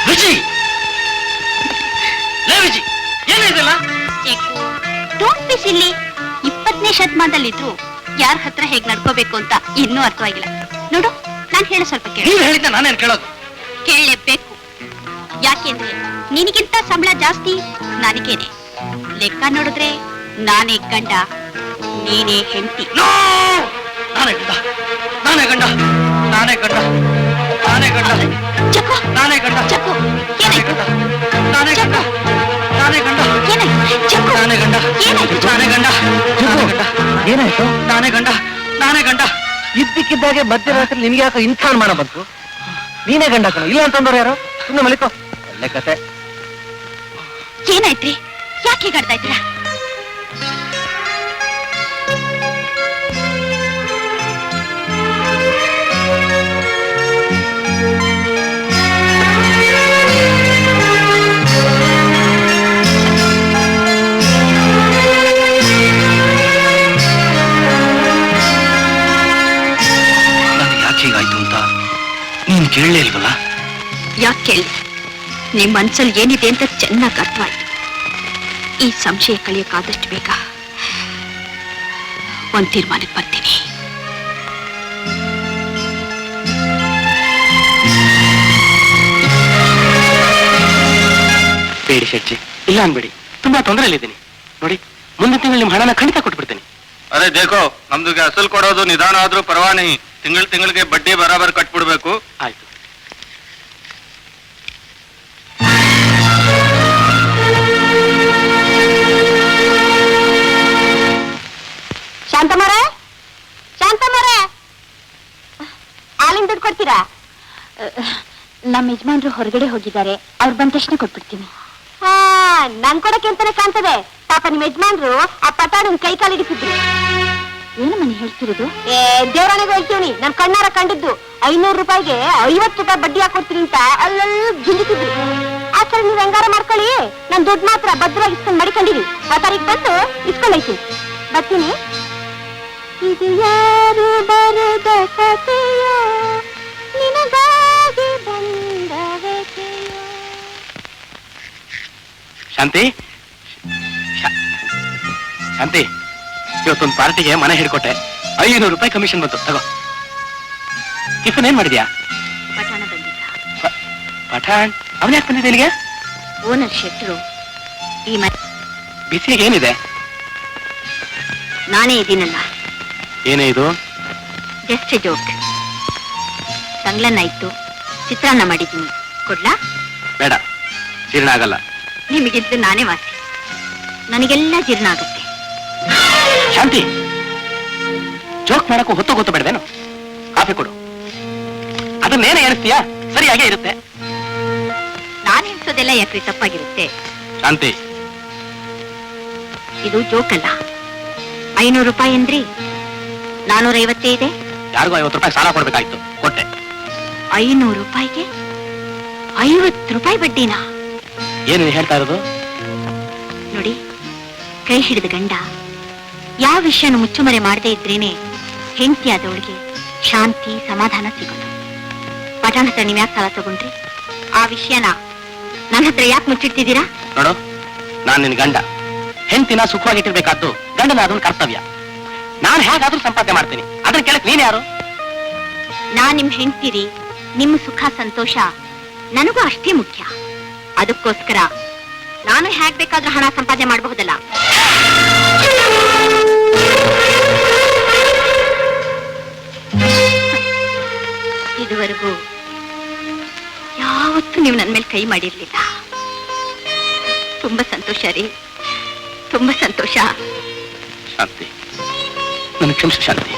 ವಿಜಿ, ಲೇ ವಿಜಿ, ಏನಿದೆಲ್ಲ? ಡೋಂಟ್ ಬಿ ಸಿಲ್ಲಿ. 20ನೇ ಶತಮಾನದಲ್ಲಿದ್ರು ಯಾರ ಹತ್ರ ಹೇಗ್ ನಡ್ಕೋಬೇಕು ಅಂತ ಇನ್ನೂ ಅರ್ಥವಾಗಿಲ್ಲ. ನೋಡು, ನಾನ್ ಹೇಳ ಸ್ವಲ್ಪ ಕೇಳಿ. ನೀವ್ ಹೇಳಿದ್ದ ನಾನೇನ್ ಕೇಳೋದು? ಕೇಳಲೇಬೇಕು. ಯಾಕೆಂದ್ರೆ ನಿನಗಿಂತ ಸಂಬಳ ಜಾಸ್ತಿ ನನಗೇನೆ. ಲೆಕ್ಕ ನೋಡಿದ್ರೆ ನಾನೇ ಗಂಡ, ನೀನೇ ಹೆಂಡತಿ. ನಾನೇ ಗಂಡ, ನಾನೇ ಗಂಡ, ನಾನೇ ಗಂಡ, ನಾನೇ ಗಂಡ, ಚಕ್ಕು, ನಾನೇ ಗಂಡ, ಚಕ್ಕು, ಏನಾಯ್ತು? ನಾನೇ ಗಂಡ, ನಾನೇ ಗಂಡ, ಏನಾಯ್ತು? ಚಕ್ಕು, ನಾನೇ ಗಂಡ, ಏನಾಯ್ತು? ನಾನೇ ಗಂಡ, ನಾನೇ ಗಂಡ, ಏನಾಯ್ತು? ನಾನೇ ಗಂಡ, ನಾನೇ ಗಂಡ. ಇದ್ದಕ್ಕಿದ್ದಾಗೆ ಮಧ್ಯರಾತ್ರಿ ನಿಮ್ಗೆ ಯಾಕೆ ಇಂಥ ಅನುಮಾನ ಬಂತು? ನೀನೇ ಗಂಡ ಕಣ, ಇಲ್ಲ ಅಂತಂದವ್ರು ಯಾರು? ಸುಮ್ಮನೆ ಮಲಿಕೋ. ಒಳ್ಳೆ ಕತೆ. ಏನಾಯ್ತ್ರಿ? ಯಾಕೆ ಹೀಗಾಡ್ತಾ ಇದ್ದೀರಾ? ಹೀಗಾಯ್ತು ಅಂತ ನೀನ್ ಕೇಳಲೇ ಇಲ್ವಲ್ಲ? ಯಾಕೆ ಕೇಳಿ? ನಿಮ್ ಮನ್ಸಲ್ಲಿ ಏನಿದೆ ಅಂತ ಚೆನ್ನಾಗಿ ಅರ್ಥವಾಯ್ತು. ಈ ಸಂಶಯ ಕಳಿಯಕ್ಕಾದಷ್ಟು ಬೇಗ ಒಂದ್ ತೀರ್ಮಾನಕ್ಕೆ ಬರ್ತೀನಿ. ಬೇಡಿ ಶೆಟ್ಟಿ, ಇಲ್ಲ ಅನ್ಬೇಡಿ. ತುಂಬಾ ತೊಂದರೆಯಲ್ಲಿದ್ದೀನಿ ನೋಡಿ. ಮುಂದಿನ ತಿಂಗಳು ನಿಮ್ ಹಣನ ಖಂಡಿತ ಕೊಟ್ಬಿಡ್ತೀನಿ. ಅರೆ ದೇಖೋ, ನಮ್ದುಗೆ ಅಸಲು ಕೊಡೋದು ನಿಧಾನ ಆದ್ರೂ ಪರವಾನಿ. ತಿಂಗಳಿಗೆ ಬಡ್ಡಿ ಬರಾಬರ್ ಕಟ್ಬಿಡ್ಬೇಕು. ಆಯ್ತು. ಶಾಂತಮ್ಮರೇ, ಶಾಂತಮ್ಮರೇ, ಹಾಲಿನ ದುಡ್ಡು ಕೊಡ್ತೀರಾ? ನಮ್ಮ ಯಜಮಾನ್ರು ಹೊರಗಡೆ ಹೋಗಿದ್ದಾರೆ, ಅವ್ರು ಬಂದ ತಕ್ಷಣ ಕೊಟ್ಬಿಡ್ತೀನಿ. ಹಾ, ನನ್ ಕೊಡಕ್ಕೆ ಅಂತಾನೆ ಕಾಣ್ತದೆ. ಪಾಪ ನಿಮ್ ಯಜಮಾನ್ರು ಆ ಪಟಾಡನ್ ಕೈ ಕಾಲಿಡಿಸಿದ್ರು. ಏನು ಮನೆ ಹೇಳ್ತಿರೋದು? ದೇವರಾಣಿಗೂ ಹೇಳ್ತೀವಿ, ನನ್ ಕಣ್ಣಾರ ಕಂಡಿದ್ದು. 500 ರೂಪಾಯಿಗೆ 50 ರೂಪಾಯಿ ಬಡ್ಡಿ ಹಾಕೊಡ್ತೀನಿ ಅಂತ ಅಲ್ಲೆಲ್ಲ ಗಿಂಜಿಸಿದ್ರು. ಆ ಸರಿ ನೀವ್ ಹೆಂಗಾರ ಮಾಡ್ಕೊಳ್ಳಿ, ನನ್ ದುಡ್ಡು ಮಾತ್ರ ಭದ್ರವಾಗಿ ಇಸ್ಕೊಂಡ್ ಮಡಿಕೊಂಡಿರಿ. ಪತಾರಿಗೆ ಬಂದು ಇಸ್ಕೊಂಡೈತಿ. ಬರ್ತೀನಿ. ಇದು ಯಾರು ಬರೆದ ಕಥೆಯೋ, ನಿನಗಾಗಿ ಬಂದವೆತೆಯೋ. ಶಾಂತಿ, ಶಾಂತಿ, ಇವತ್ತೊಂದು ಪಾರ್ಟಿಗೆ ಮನೆ ಹಿಡ್ಕೊಟ್ಟೆ. 500 ರೂಪಾಯಿ ಕಮಿಷನ್ ಬಂತು, ತಗೋ. ಟಿಫನ್ ಏನ್ ಮಾಡಿದ್ಯಾ? ಪಠಾಣ ಬಂದಿದ್ದ. ಪಠಾಣ್ ಅವನ್ ಯಾಕೆ ಬಂದಿದ್ದೆ ಇಲ್ಲಿಗೆ? ಓನರ್ ಶೆಟ್ರು ಈ ಮನೆ ಬಿಸಿಗೆ ಏನಿದೆ? ನಾನೇ ಇದೀನಲ್ಲ. ಏನೇ ಇದು? Just joke. ಸಂಗ್ಲನ್ನ ಇತ್ತು, ಚಿತ್ರಾನ್ನ ಮಾಡಿದ್ದೀನಿ. ಕೊಡ್ಲಾ? ಬೇಡ, ಜೀರ್ಣ ಆಗಲ್ಲ. ನಿಮಗಿದ್ದು ನಾನೇ ವಾಸಿ, ನನಗೆಲ್ಲ ಜೀರ್ಣ ಆಗುತ್ತೆ. ಶಾಂತಿ, ಜೋಕ್ ಮಾಡಕ್ಕೂ ಹೊತ್ತು ಗೊತ್ತು ಬೇಡವೇನು? ಕಾಫಿ ಕೊಡು. ಅದನ್ನೇನೇ ಏರಿಸ್ತೀಯಾ? ಸರಿಯಾಗೇ ಇರುತ್ತೆ. ನಾನು ಎನ್ಸೋದೆಲ್ಲ ಯಾಕ್ರಿ ತಪ್ಪಾಗಿರುತ್ತೆ? ಶಾಂತಿ, ಇದು ಜೋಕ್ ಅಲ್ಲ. 500 ರೂಪಾಯಿ ಅಂದ್ರಿ, 450 ಇದೆ. ಯಾರಿಗೂ 50 ರೂಪಾಯಿ ಸಾಲ ಕೊಡ್ಬೇಕಾಯ್ತು, ಕೊಟ್ಟೆ. 500 ರೂಪಾಯಿಗೆ 50 ರೂಪಾಯಿ ಬಡ್ಡಿನಾ? ಏನು ಹೇಳ್ತಾ ಇರೋದು? ನೋಡಿ, ಕೈ ಹಿಡಿದ ಗಂಡ ಯಾವ ವಿಷಯನ ಮುಚ್ಚುಮರೆ ಮಾಡದೇ ಇದ್ರೇನೆ ಹೆಂಡತಿಯಾದವಳಿಗೆ ಶಾಂತಿ ಸಮಾಧಾನ ಸಿಗೋದು. ಪಠಾಣ ಹತ್ರ ನೀವ್ ಯಾಕೆ ಸಾಲ ತಗೊಂಡ್ರಿ? ಆ ವಿಷಯನ ನನ್ನ ಹತ್ರ ಯಾಕೆ ಮುಚ್ಚಿಡ್ತಿದ್ದೀರಾ? ನೋಡು, ನಾನ್ ನಿನ್ ಗಂಡ. ಹೆಂಡತಿನ ಸುಖವಾಗಿಟ್ಟಿರ್ಬೇಕಾದ್ದು ಗಂಡನ ಅದನ್ನ ಕರ್ತವ್ಯ. ನಾನ್ ಹೇಗಾದ್ರೂ ಸಂಪಾದನೆ ಮಾಡ್ತೀನಿ, ಅದನ್ನ ಕೇಳಕ್ ನೀನ್ ಯಾರು? ನಾನ್ ನಿಮ್ ಹೆಂಡ್ತೀರಿ, ನಿಮ್ಮ ಸುಖ ಸಂತೋಷ ನನಗೂ ಅಷ್ಟೇ ಮುಖ್ಯ. ಅದಕ್ಕೋಸ್ಕರ ನಾನು ಹೇಗ್ ಬೇಕಾದ್ರೂ ಹಣ ಸಂಪಾದನೆ ಮಾಡಬಹುದಲ್ಲ. ಇದುವರೆಗೂ ಯಾವತ್ತೂ ನೀವು ನನ್ನ ಮೇಲೆ ಕೈ ಮಾಡಿರ್ಲಿಲ್ಲ. ತುಂಬಾ ಸಂತೋಷ ರೀ, ತುಂಬಾ ಸಂತೋಷ. ಶಾಂತಿ, ನನ್ನ ಕ್ಷಮಿಸು ಶಾಂತಿ.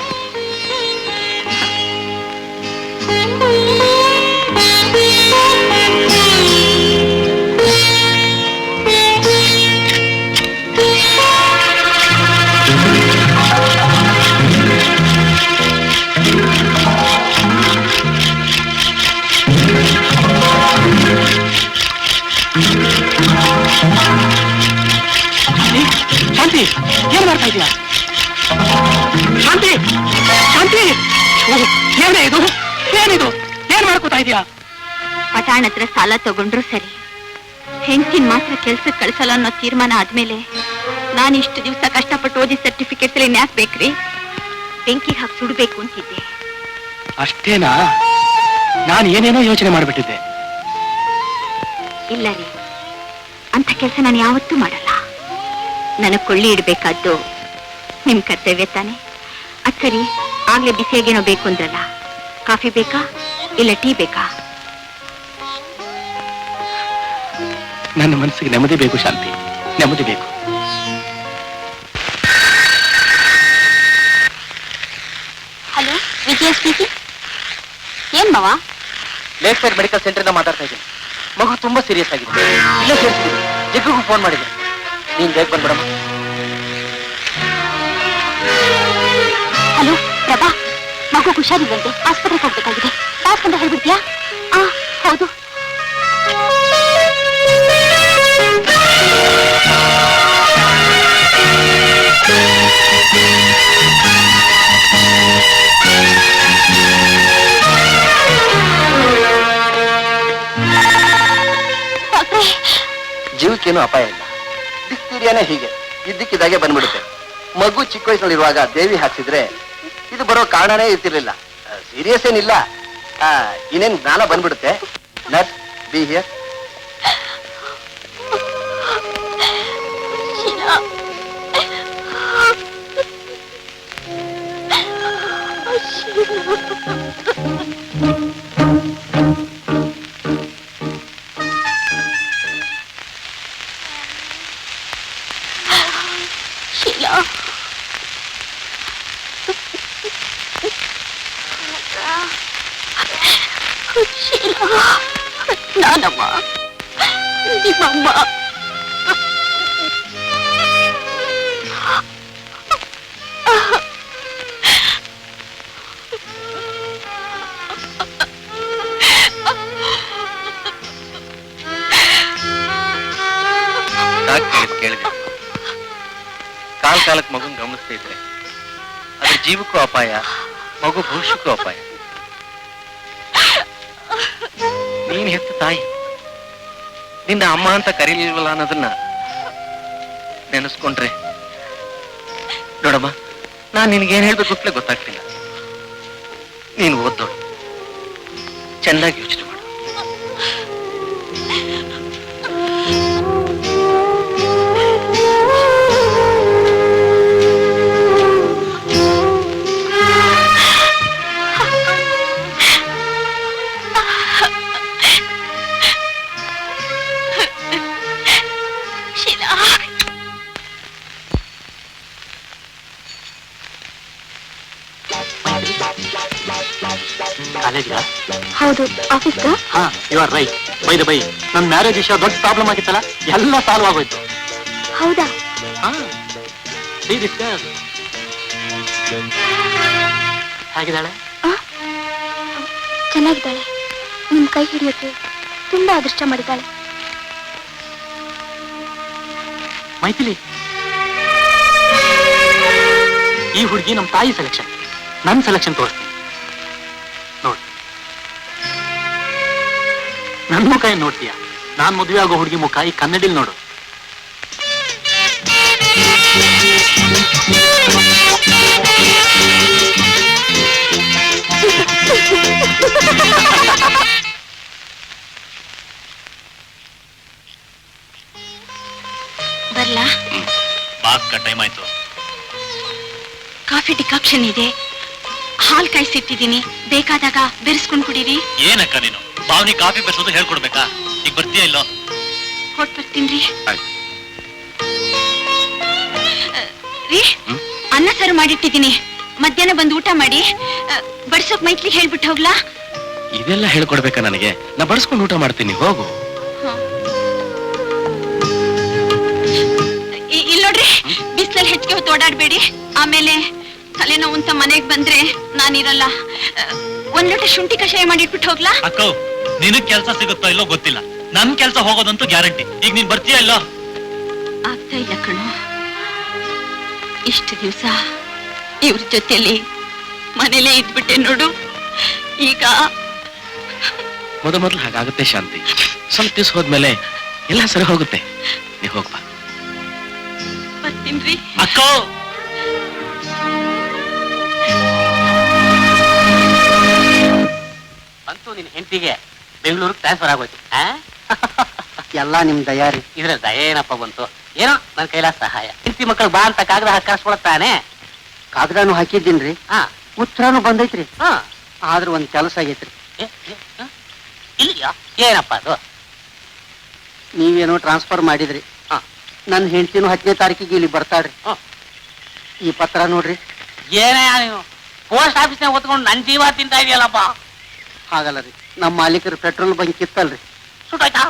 ಶಾಂತಿ, ಏನ್ ಮಾಡ್ತಾ ಇದೀಯಾ? ಶಾಂತಿ, ಶಾಂತಿ, ಏನೇ ಇದು? ಏನಿದು? ಏನ್ ಮಾಡ್ಕೋತಾ ಇದೀಯಾ? ಪಠಾಣ ಹತ್ರ ಸಾಲ ತಗೊಂಡ್ರು ಸರಿ, ಹೆಂಡತಿನ ಮಾತ್ರ ಕೆಲ್ಸಕ್ಕೆ ಕಳ್ಸಲ್ಲ ಅನ್ನೋ ತೀರ್ಮಾನ ಆದ್ಮೇಲೆ ನಾನು ಇಷ್ಟು ದಿವಸ ಕಷ್ಟಪಟ್ಟು ಓದಿ ಸರ್ಟಿಫಿಕೇಟ್ಸ್ ಎಲ್ಲ ಇನ್ಯಾಕ್ ಬೇಕ್ರಿ? ಬೆಂಕಿ ಹಾಕಿ ಸುಡ್ಬೇಕು ಅಂತಿದ್ದೆ. ಅಷ್ಟೇನಾ? ನಾನು ಏನೇನೋ ಯೋಚನೆ ಮಾಡ್ಬಿಟ್ಟಿದ್ದೆ. ಇಲ್ಲ ರೀ, ಅಂತ ಕೆಲಸ ನಾನು ಯಾವತ್ತೂ ಮಾಡಲ್ಲ. ನನಗ್ ಕೊಳ್ಳಿ ಇಡ್ಬೇಕಾದ್ದು ನಿಮ್ ಕರ್ತವ್ಯ ತಾನೆ. ಅದ್ ಸರಿ, ಆಗ್ಲೇ ಬಿಸಿಯಾಗೇನೋ ಬೇಕು ಅಂದ್ರಲ್ಲ, ಕಾಫಿ ಬೇಕಾ ಇಲ್ಲ ಟೀ ಬೇಕಾ? ನನ್ನ ಮನಸ್ಸಿಗೆ ನೆಮ್ಮದಿ ಬೇಕು ಶಾಂತಿ, ನೆಮ್ಮದಿ ಬೇಕು. ಹಲೋ, ವಿಜಯ ಸ್ಪೀಕಿಂಗ್. ಏನ್ ಮಾವ? ಲೇಕ್ ಸೈಡ್ ಮೆಡಿಕಲ್ ಸೆಂಟರ್ ಇಂದ ಮಾತಾಡ್ತಾ ಇದ್ದೀನಿ. ಮಗು ತುಂಬಾ ಸೀರಿಯಸ್ ಆಗಿದೆ. ಇಲ್ಲೇ ಸೇರಿಸಿದ್ದೀನಿ. ಜಗ್ಗಿಗೂ ಫೋನ್ ಮಾಡಿದೆ. ನೀನ್ ಬೇಗ ಬಂದ್ಬಿಡಮ್ಮ. ಹಲೋ ಪ್ರಭಾ, ಮಗು ಹುಷಾರಿಲ್ಲಂತೆ, ಆಸ್ಪತ್ರೆಗೆ ಹೋಗ್ಬೇಕಾಗಿದೆ. ಪಾಸ್ ಅಂತ ಹೇಳ್ಬಿಡ್ತೀಯಾ? ಹೌದು. ಜೀವಕ್ಕೇನು ಅಪಾಯ ಇಲ್ಲ. ಡಿಫ್ತೀರಿಯಾನೇ ಹೀಗೆ ಇದ್ದಕ್ಕಿದ್ದಾಗೆ ಬಂದ್ಬಿಡುತ್ತೆ. ಮಗು ಚಿಕ್ಕ ವಯಸ್ಸಿನಲ್ಲಿರುವಾಗ ದೇವಿ ಹಾಕ್ಸಿದ್ರೆ ಇದು ಬರೋ ಕಾರಣನೇ ಇರ್ತಿರ್ಲಿಲ್ಲ. ಸೀರಿಯಸ್ ಏನಿಲ್ಲ, ಇನ್ನೇನ್ ಜ್ಞಾನ ಬಂದ್ಬಿಡುತ್ತೆ. Nurse, be here. ನಾನಮ್ಮ, ನಿಮ್ಮಮ್ಮ. ಕೇಳಿದೆ, ಕಾಲಕ್ಕೆ ಮಗುನ್ ಗಮನಿಸ್ತಾ ಇದ್ರೆ ಅದ್ರ ಜೀವಕ್ಕೂ ಅಪಾಯ, ಮಗು ಭವಿಷ್ಯಕ್ಕೂ ಅಪಾಯ. ನೀನ್ ಹೆತ್ತ ತಾಯಿ ನಿನ್ನ ಅಮ್ಮ ಅಂತ ಕರೀಲಿಲ್ವಲ್ಲ ಅನ್ನೋದನ್ನ ನೆನೆಸ್ಕೊಂಡ್ರೆ, ನೋಡಮ್ಮ, ನಾನ್ ನಿನ್ಗೇನ್ ಹೇಳ್ಬೇಕು ಅಂತಲೇ ಗೊತ್ತಾಗ್ತಿಲ್ಲ. ನೀನು ಓದ್ದೋಳು, ಚೆನ್ನಾಗಿ ಯೋಚನೆ ಮಾಡು. ಹೌದು, ಆಫೀಸ್ಗ? You are right. By the by, ನನ್ನ ಮ್ಯಾರೇಜ್ ವಿಷಯ ದೊಡ್ಡ ಪ್ರಾಬ್ಲಮ್ ಆಗಿತ್ತಲ್ಲ, ಎಲ್ಲ ಸಾಲ್ವ್ ಆಗೋಯ್ತು. ಹೌದಾ? ಹೇಗಿದ್ದಾಳೆ? ಚೆನ್ನಾಗಿದ್ದಾಳೆ. ನಿಮ್ ಕೈ ಹಿಡಿಯೋಕೆ ತುಂಬಾ ಅದೃಷ್ಟ ಮಾಡಿದ್ದಾಳೆ. ಮೈಥಿಲಿ, ಈ ಹುಡುಗಿ ನಮ್ ತಾಯಿ ಸೆಲೆಕ್ಷನ್, ನನ್ ಸೆಲೆಕ್ಷನ್ ತೋರಿಸ್ತೀನಿ ನೋಡಿ. ನನ್ ಮುಖ ಏನ್ ನೋಡ್ತೀಯ? ನಾನ್ ಮದುವೆ ಆಗೋ ಹುಡುಗಿ ಮುಖ ಈ ಕನ್ನಡಿಲ್ ನೋಡು. ಬರ್ಲಾ? ಬಾಕ್ಕ ಟೈಮ್ ಆಯ್ತು. ಕಾಫಿ ಡಿಕಾಕ್ಷನ್ ಇದೆ, ಹಾಲ್ ಕಾಯಿಸಿಟ್ಟಿದ್ದೀನಿ, ಬೇಕಾದಾಗ ಬೆರೆಸ್ಕೊಂಡ್ ಕುಡೀರಿ. ಏನಕ್ಕ ನೀನು ಬಾವ್ನಿ ಕಾಫಿ ಬೆರೆಸೋದು ಹೇಳ್ಕೊಡ್ಬೇಕಾ? ಈಗ ಬರ್ತೀಯ ಇಲ್ಲೋ? ಕೊಟ್ ಬರ್ತೀನ್ರಿ. ರೀ, ಅನ್ನ ಸಾರು ಮಾಡಿಟ್ಟಿದ್ದೀನಿ, ಮಧ್ಯಾಹ್ನ ಬಂದು ಊಟ ಮಾಡಿ. ಬಡ್ಸೋಕ್ ಮೈತ್ಲಿ ಹೇಳ್ಬಿಟ್ಟು ಹೋಗ್ಲಾ? ಇದೆಲ್ಲ ಹೇಳ್ಕೊಡ್ಬೇಕಾ ನನಗೆ? ನಾ ಬಡಿಸ್ಕೊಂಡು ಊಟ ಮಾಡ್ತೀನಿ, ಹೋಗು. ಇಲ್ ನೋಡ್ರಿ, ಬಿಸಿಲಲ್ಲಿ ಹೆಚ್ಚಿಗೆ ಹೊತ್ತು ಓಡಾಡ್ಬೇಡಿ. ಆಮೇಲೆ ತಲೆನೋವು ಅಂತ ಮನೆಗ್ ಬಂದ್ರೆ ನಾನಿರಲ್ಲ. ಒಂದ್ ಲೋಟ ಶುಂಠಿ ಕಷಾಯ ಮಾಡಿಟ್ಬಿಟ್ಟು ಹೋಗ್ಲಾ? ಅಕ್ಕ, ನಿನಗ್ ಕೆಲ್ಸ ಸಿಗುತ್ತೋ ಇಲ್ಲೋ ಗೊತ್ತಿಲ್ಲ, ನನ್ ಕೆಲ್ಸ ಹೋಗೋದಂತೂ ಗ್ಯಾರಂಟಿ. ಈಗ ನೀನ್ ಬರ್ತೀಯ ಇಲ್ಲೋ? ಆಗ್ತಾ ಇಲ್ಲ ಕಣೋ. ಇಷ್ಟು ದಿವಸ ಇವ್ರ ಜೊತೆಲಿ ಮನೇಲೇ ಇದ್ಬಿಟ್ಟೆ ನೋಡು. ಈಗ ಮೊದಲು ಹಾಗಾಗುತ್ತೆ ಶಾಂತಿ. ಸ್ವಲ್ಪ ದಿವಸ ಹೋದ್ಮೇಲೆ ಎಲ್ಲ ಸರಿ ಹೋಗುತ್ತೆ. ನೀ ಹೋಗ್ಬಾ. ಬರ್ತೀನ್ರಿ. ಅಕ್ಕ, ಅಂತೂ ನಿನ್ ಹೆಂಡತಿಗೆ ಬೆಂಗಳೂರಿಗೆ ಟ್ರಾನ್ಸ್ಫರ್ ಆಗೋಯ್ತು. ಎಲ್ಲ ನಿಮ್ ದಯಾರಿ. ಇದ್ರಲ್ಲಿ ದಯ ಏನಪ್ಪ ಬಂತು? ಏನೋ ನನ್ನ ಕೈಲಾದ ಸಹಾಯ. ಹೆಂಡತಿ ಮಕ್ಕಳು ಬಾ ಅಂತ ಕಾಗದ ಹಾಕಿಸ್ಕೊಳತ್ತಾನೆ. ಕಾಗದಾನು ಹಾಕಿದ್ದೀನ್ರಿ, ಹಾ ಉತ್ತರನು ಬಂದೈತ್ರಿ. ಹಾ ಆದ್ರ ಒಂದ್ ಕೆಲಸ ಆಗೈತ್ರಿ. ಇಲ್ಲಿಯಾ? ಏನಪ್ಪ ಅದು? ನೀವೇನೋ ಟ್ರಾನ್ಸ್ಫರ್ ಮಾಡಿದ್ರಿ. ಹಾ. ನನ್ನ ಹೆಂಡತಿನೂ 10ನೇ ತಾರೀಕಿಗೆ ಇಲ್ಲಿ ಬರ್ತಾಳ್ರಿ. ಹಾ. ಈ ಪತ್ರ ನೋಡ್ರಿ. ಏನೇ ನೀನು ಪೋಸ್ಟ್ ಆಫೀಸ್ನ ಹೊತ್ಕೊಂಡು ನನ್ ಜೀವ ತಿಂತಾ ಇದೆಯಲ್ಲಪ್ಪ. ಹಾಗಲ್ಲ ರೀ, ನಮ್ಮ ಮಾಲೀಕರು ಪೆಟ್ರೋಲ್ ಬಂಕ್ ಇತ್ತಲ್ರಿ. ಸುಟ್ಟಾಯ್ತಾ?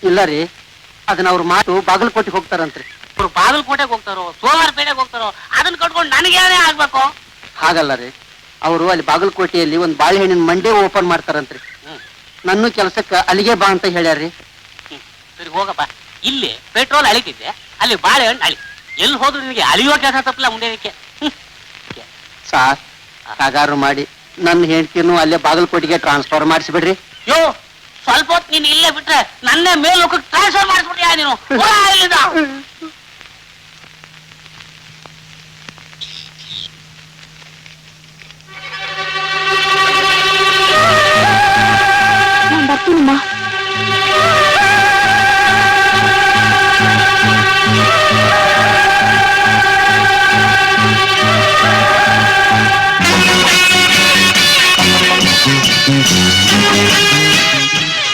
ಇಲ್ಲ ರೀ, ಅದನ್ನ ಅವ್ರ ಮಾತು ಬಾಗಲಕೋಟೆಗೆ ಹೋಗ್ತಾರಂತ್ರಿ. ಅವ್ರು ಬಾಗಲಕೋಟೆಗೆ ಹೋಗ್ತಾರೋ ಸೋಲಾರ್ಪೇಟೆಗೆ ಹೋಗ್ತಾರೋ ಅದನ್ನ ಕಟ್ಕೊಂಡು ನನಗೇನೇ ಆಗ್ಬೇಕು? ಹಾಗಲ್ಲ ರೀ, ಅವರು ಅಲ್ಲಿ ಬಾಗಲಕೋಟೆಯಲ್ಲಿ ಒಂದ್ ಬಾಳೆಹಣ್ಣಿನ ಮಂಡಿ ಓಪನ್ ಮಾಡ್ತಾರಂತ್ರಿ. ನನ್ನ ಕೆಲ್ಸಕ್ಕ ಅಲ್ಲಿಗೆ ಬಾ ಅಂತ ಹೇಳ್ಯಾರ್ರಿ. ಸರಿ ಹೋಗಪ್ಪ. ಇಲ್ಲಿ ಪೆಟ್ರೋಲ್ ಅಳಿತಿದ್ದೆ, ಅಲ್ಲಿ ಬಾಳೆಹಣ್ಣು ಅಳಿ. ಎಲ್ಲಿ ಹೋದ್ರು ನಿನಗೆ ಅಳಿಯೋ ಕೆಲಸ ತಪ್ಪಲ್ಲ ಮುಂದೆ. ಸಾರ್, ಹಾಗಾರು ಮಾಡಿ ನನ್ನ ಹೆಂಡತಿನೂ ಅಲ್ಲೇ ಬಾಗಲಕೋಟೆಗೆ ಟ್ರಾನ್ಸ್ಫರ್ ಮಾಡಿಸ್ಬಿಡ್ರಿ. ಯೋ ಸ್ವಲ್ಪ ಹೊತ್ತು ನೀನು ಇಲ್ಲೇ ಬಿಟ್ರೆ ನನ್ನೇ ಮೇಲೋಕಕ್ಕೆ ಟ್ರಾನ್ಸ್ಫರ್ ಮಾಡಿಸ್ಬಿಟ್ಯಾ ನೀನು? ಹೋಗಾ ಇಲ್ಲಿಂದ. ನಾನು ಬರ್ತೀನಮ್ಮ.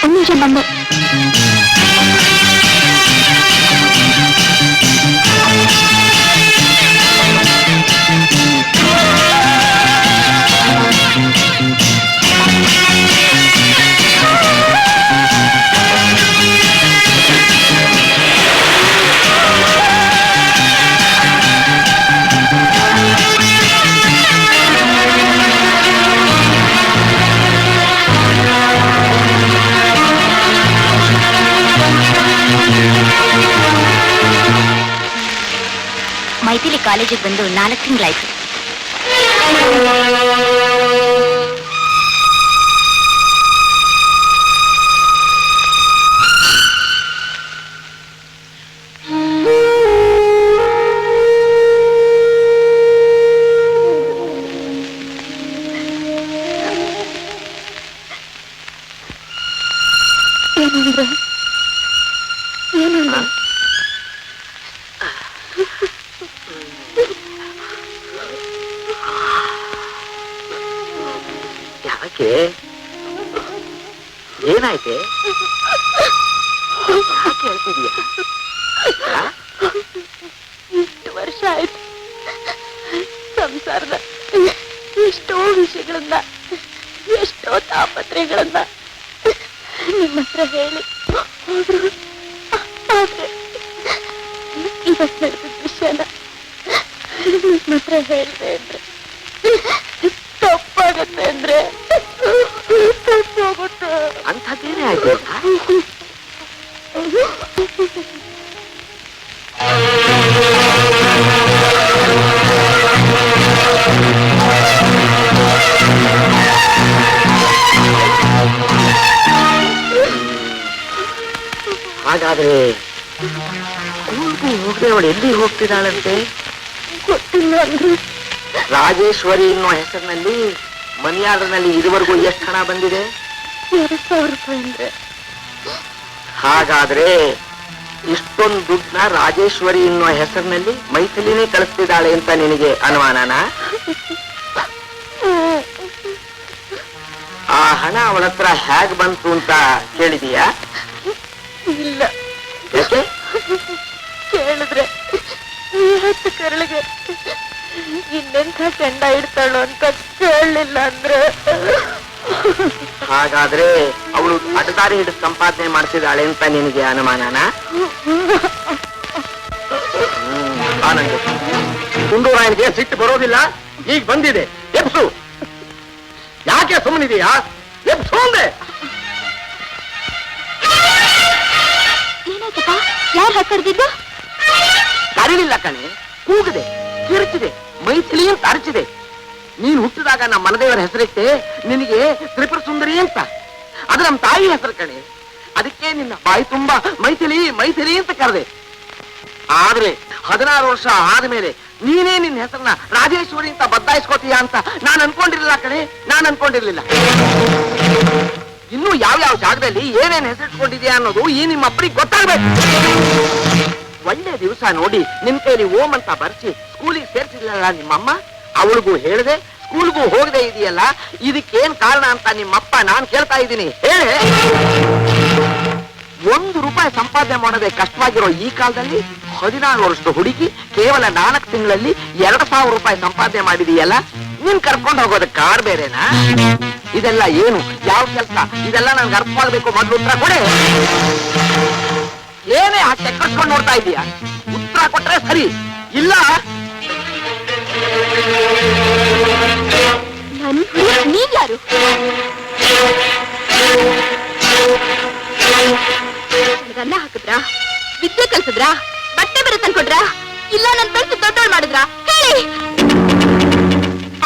ಒಂದು ನಿಮಿಷ ಬಂದೆ. ಮೈಥಿಲಿ ಕಾಲೇಜಿಗೆ ಬಂದು 4 ತಿಂಗಳಾಯ್ತು. ಏನಂದ್ರೆ ಏನಂದ್ರೆ ಯಾಕೆ? ಏನಾಯ್ತೆ? ಯಾಕೆ ಹೇಳ್ತಿದೀಯ? ಇಷ್ಟು ವರ್ಷ ಆಯ್ತು ಸಂಸಾರದ ಎಷ್ಟೋ ವಿಷಯಗಳನ್ನ, ಎಷ್ಟೋ ತಾಪತ್ರೆಗಳನ್ನ ನಿಮ್ಮ ಹತ್ರ ಹೇಳಿ, ಆದ್ರೆ ಇವತ್ತು ನಡೆದ ವಿಷಯನ ನಿಮ್ಮ ಹತ್ರ ಹೇಳಿದೆ ಅಂದ್ರೆ ತಪ್ಪಾಗತ್ತೆ ಅಂದ್ರೆ ತಪ್ಪಾಗುತ್ತೆ. ಅಂಥದ್ದೇನೇ ಆಯ್ತು? ಹಾಗಾದ್ರೆ ಹೋಗದೆ ಅವಳು ಎಲ್ಲಿ ಹೋಗ್ತಿದ್ದಾಳಂತೆ? ಗೊತ್ತಿಲ್ಲ ಅಂದ್ರೆ ರಾಜೇಶ್ವರಿ ಎನ್ನುವ ಹೆಸರಿನಲ್ಲಿ ಮನಿ ಆರ್ಡರ್ನಲ್ಲಿ ಇದುವರೆಗೂ ಎಷ್ಟು ಹಣ ಬಂದಿದೆ? 2,000 ರೂಪಾಯಿ ಅಂದ್ರೆ. ಹಾಗಾದ್ರೆ ಇಷ್ಟೊಂದು ದುಡ್ಡನ್ನ ರಾಜೇಶ್ವರಿ ಎನ್ನುವ ಹೆಸರಿನಲ್ಲಿ ಮೈಥಿಲಿನೇ ಕಳಿಸ್ತಿದ್ದಾಳೆ ಅಂತ ನಿನಗೆ ಅನುಮಾನನ? ಆ ಹಣ ಅವಳ ಹತ್ರ ಹೇಗ್ ಬಂತು ಅಂತ ಕೇಳಿದೀಯಾ? ಇಲ್ಲ. ಯಾಕೆ? ಕೇಳಿದ್ರೆ ಈ ಹತ್ತು ಕರಳಿಗೆ ಇನ್ನೆಂಥ ಕೆಂಡ ಇಡ್ತಾಳು ಅಂತ ಕೇಳಲಿಲ್ಲ ಅಂದ್ರೆ. ಹಾಗಾದ್ರೆ ಅವಳು ಅಡ್ಡದಾರಿ ಹಿಡಿದು ಸಂಪಾದನೆ ಮಾಡ್ತಿದ್ದಾಳೆ ಅಂತ ನಿನಗೆ ಅನುಮಾನನ? ಆನಂದ, ಗುಂಡೂರಾಯನಿಗೆ ಸಿಟ್ಟು ಬರೋದಿಲ್ಲ, ಈಗ ಬಂದಿದೆ, ಎಬ್ಸು. ಯಾಕೆ ಸುಮ್ಮನಿದೆಯಾ? ಎಬ್ಸು ಅಂದೆ. ಏನಾಯ್ತಪ್ಪ? ಯಾರು ಹತ್ತಿರದಿದ್ದು? ಕರೀಲಿಲ್ಲ ಕಣೆ, ಕೂಗಿದೆ, ಕಿರುಚಿದೆ, ಮೈಥಿಲಿ ಅಂತ ಅರಚಿದೆ. ನೀನು ಹುಟ್ಟಿದಾಗ ನಮ್ಮ ಮನದೇವರ ಹೆಸರಿಟ್ಟೆ ನಿನಗೆ ತ್ರಿಪುರ ಸುಂದರಿ ಅಂತ. ಅದು ನಮ್ಮ ತಾಯಿ ಹೆಸರು ಕಣೆ. ಅದಕ್ಕೆ ನಿನ್ನ ಬಾಯಿ ತುಂಬಾ ಮೈಥಿಲಿ ಮೈಥಿಲಿ ಅಂತ ಕರೆದೆ. ಆದ್ರೆ 16 ವರ್ಷ ಆದ್ಮೇಲೆ ನೀನೇ ನಿನ್ನ ಹೆಸರನ್ನ ರಾಜೇಶ್ವರಿ ಅಂತ ಬದಲಾಯಿಸ್ಕೋತೀಯ ಅಂತ ನಾನು ಅನ್ಕೊಂಡಿರ್ಲಿಲ್ಲ ಕಣೆ, ನಾನು ಅನ್ಕೊಂಡಿರ್ಲಿಲ್ಲ. ಇನ್ನು ಯಾವ ಜಾಗದಲ್ಲಿ ಏನೇನ್ ಹೆಸರಿಟ್ಕೊಂಡಿದ್ಯಾ ಅನ್ನೋದು ಈ ನಿಮ್ಮ ಅಪ್ಪನಿಗೆ ಗೊತ್ತಾಗ್ಬೇಕು. ಒಳ್ಳೆ ದಿವಸ ನೋಡಿ ನಿಮ್ ಕೈಲಿ ಓಂ ಅಂತ ಬರ್ಸಿ ಸ್ಕೂಲಿಗೆ ಸೇರ್ಸಿದ್ಲಲ್ಲ ನಿಮ್ಮಮ್ಮ, ಅವಳಿಗೂ ಹೇಳ್ದೆ ಸ್ಕೂಲ್ಗೂ ಹೋಗದೆ ಇದೆಯಲ್ಲ, ಇದಕ್ಕೇನ್ ಕಾರಣ ಅಂತ ನಿಮ್ಮಪ್ಪ ನಾನ್ ಕೇಳ್ತಾ ಇದ್ದೀನಿ, ಹೇಳೆ. ₹1 ಸಂಪಾದನೆ ಮಾಡೋದೇ ಕಷ್ಟವಾಗಿರೋ ಈ ಕಾಲದಲ್ಲಿ 16 ವರ್ಷದ ಹುಡುಗಿ ಕೇವಲ 4 ತಿಂಗಳಲ್ಲಿ ₹2,000 ಸಂಪಾದನೆ ಮಾಡಿದೀಯಲ್ಲ, ನೀನ್ ಕರ್ಕೊಂಡು ಹೋಗೋದ ಕಾರ್ ಬೇರೆನಾ? ಇದೆಲ್ಲ ಏನು, ಯಾವ ಕೆಲಸ, ಇದೆಲ್ಲ ನನ್ಗೆ ಅರ್ಥವಾಗ್ಬೇಕು. ಮೊದ್ಲು ಉತ್ತರ ಕೊಡೆ. ಏನೇ ಆ ಚೆಕ್ಕರ್ಸ್ಕೊಂಡು ನೋಡ್ತಾ ಇದೀಯಾ? ಉತ್ತರ ಕೊಟ್ರೆ ಸರಿ, ಇಲ್ಲ ನೀವ್ಯಾರು? ಅನ್ನ ಹಾಕಿದ್ರಾ, ವಿದ್ಯೆ ಕಲ್ಸಿದ್ರಾ, ಬಟ್ಟೆ ಬೇರೆ ತಂದ್ಕೊಡ್ರಾ, ಇಲ್ಲ ನನ್ ಬೆಳೆಸಿ ದೊಡ್ಡವಳು ಮಾಡಿದ್ರಾ? ಹೇಳಿ.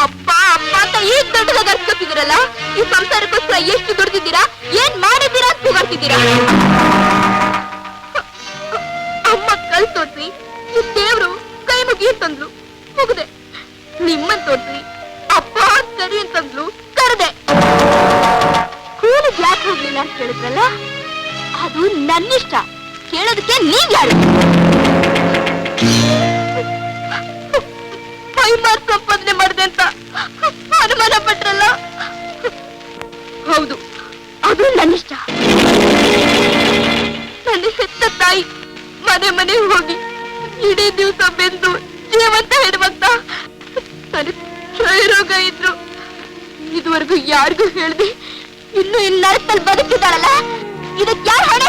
ಅಪ್ಪ ಅಪ್ಪ ಅಂತ ಈಗ ದೊಡ್ಡದಾಗ ಅರ್ಸ್ಕೊತಿದ್ದೀರಲ್ಲ, ಈ ಸಂಸಾರಕ್ಕೋಸ್ಕರ ಎಷ್ಟು ದುಡ್ದಿದ್ದೀರಾ, ಏನ್ ಮಾಡಿದ್ದೀರಾ ಅಂತ ಕೂಗಾಡ್ತಿದ್ದೀರಾ? ಅಮ್ಮ ಕಲ್ ತೋರ್ಸಿ ಈ ದೇವ್ರು ಕೈ ಮುಗಿ ಅಂತಂದ್ಲು, ಮುಗ್ದೆ. ನಿಮ್ಮನ್ ತೋರ್ಸಿ ಅಪ್ಪ ಸರಿ ಅಂತಂದ್ಲು, ಕರೆದೆ. ಸ್ಕೂಲಿಗೆ ಯಾಕೆ ಹೋಗ್ಲಿಲ್ಲ ಅಂತ ಹೇಳಿದ್ರಲ್ಲ, ಅದು ನನ್ನಿಷ್ಟ. ಕೇಳೋದಕ್ಕೆ ನೀವ್ಯಾರು? ಮಾರ್ಕ್ ಸಂಪಾದನೆ ಮಾಡಿದೆ ಅಂತ ಅನುಮಾನ ಪಟ್ರಲ್ಲ, ಹೌದು ಅದು ನನ್ನಿಷ್ಟ. ನನ್ನ ಹೆತ್ತ ತಾಯಿ ಮನೆ ಹೋಗಿ ಇಡೀ ದಿವಸ ಬೆಂದು ಜೀವಂತ ಹೇಳುವಂತ ರೋಗ ಇದ್ರು. ಇದುವರೆಗೂ ಯಾರಿಗೂ ಹೇಳ್ದೆ ಇನ್ನು ನರಕದಲ್ಲಿ ಬದುಕಿದ್ದಾಳಲ್ಲ, ಇದಕ್ಕೆ ಯಾರು ಹೊಣೆ?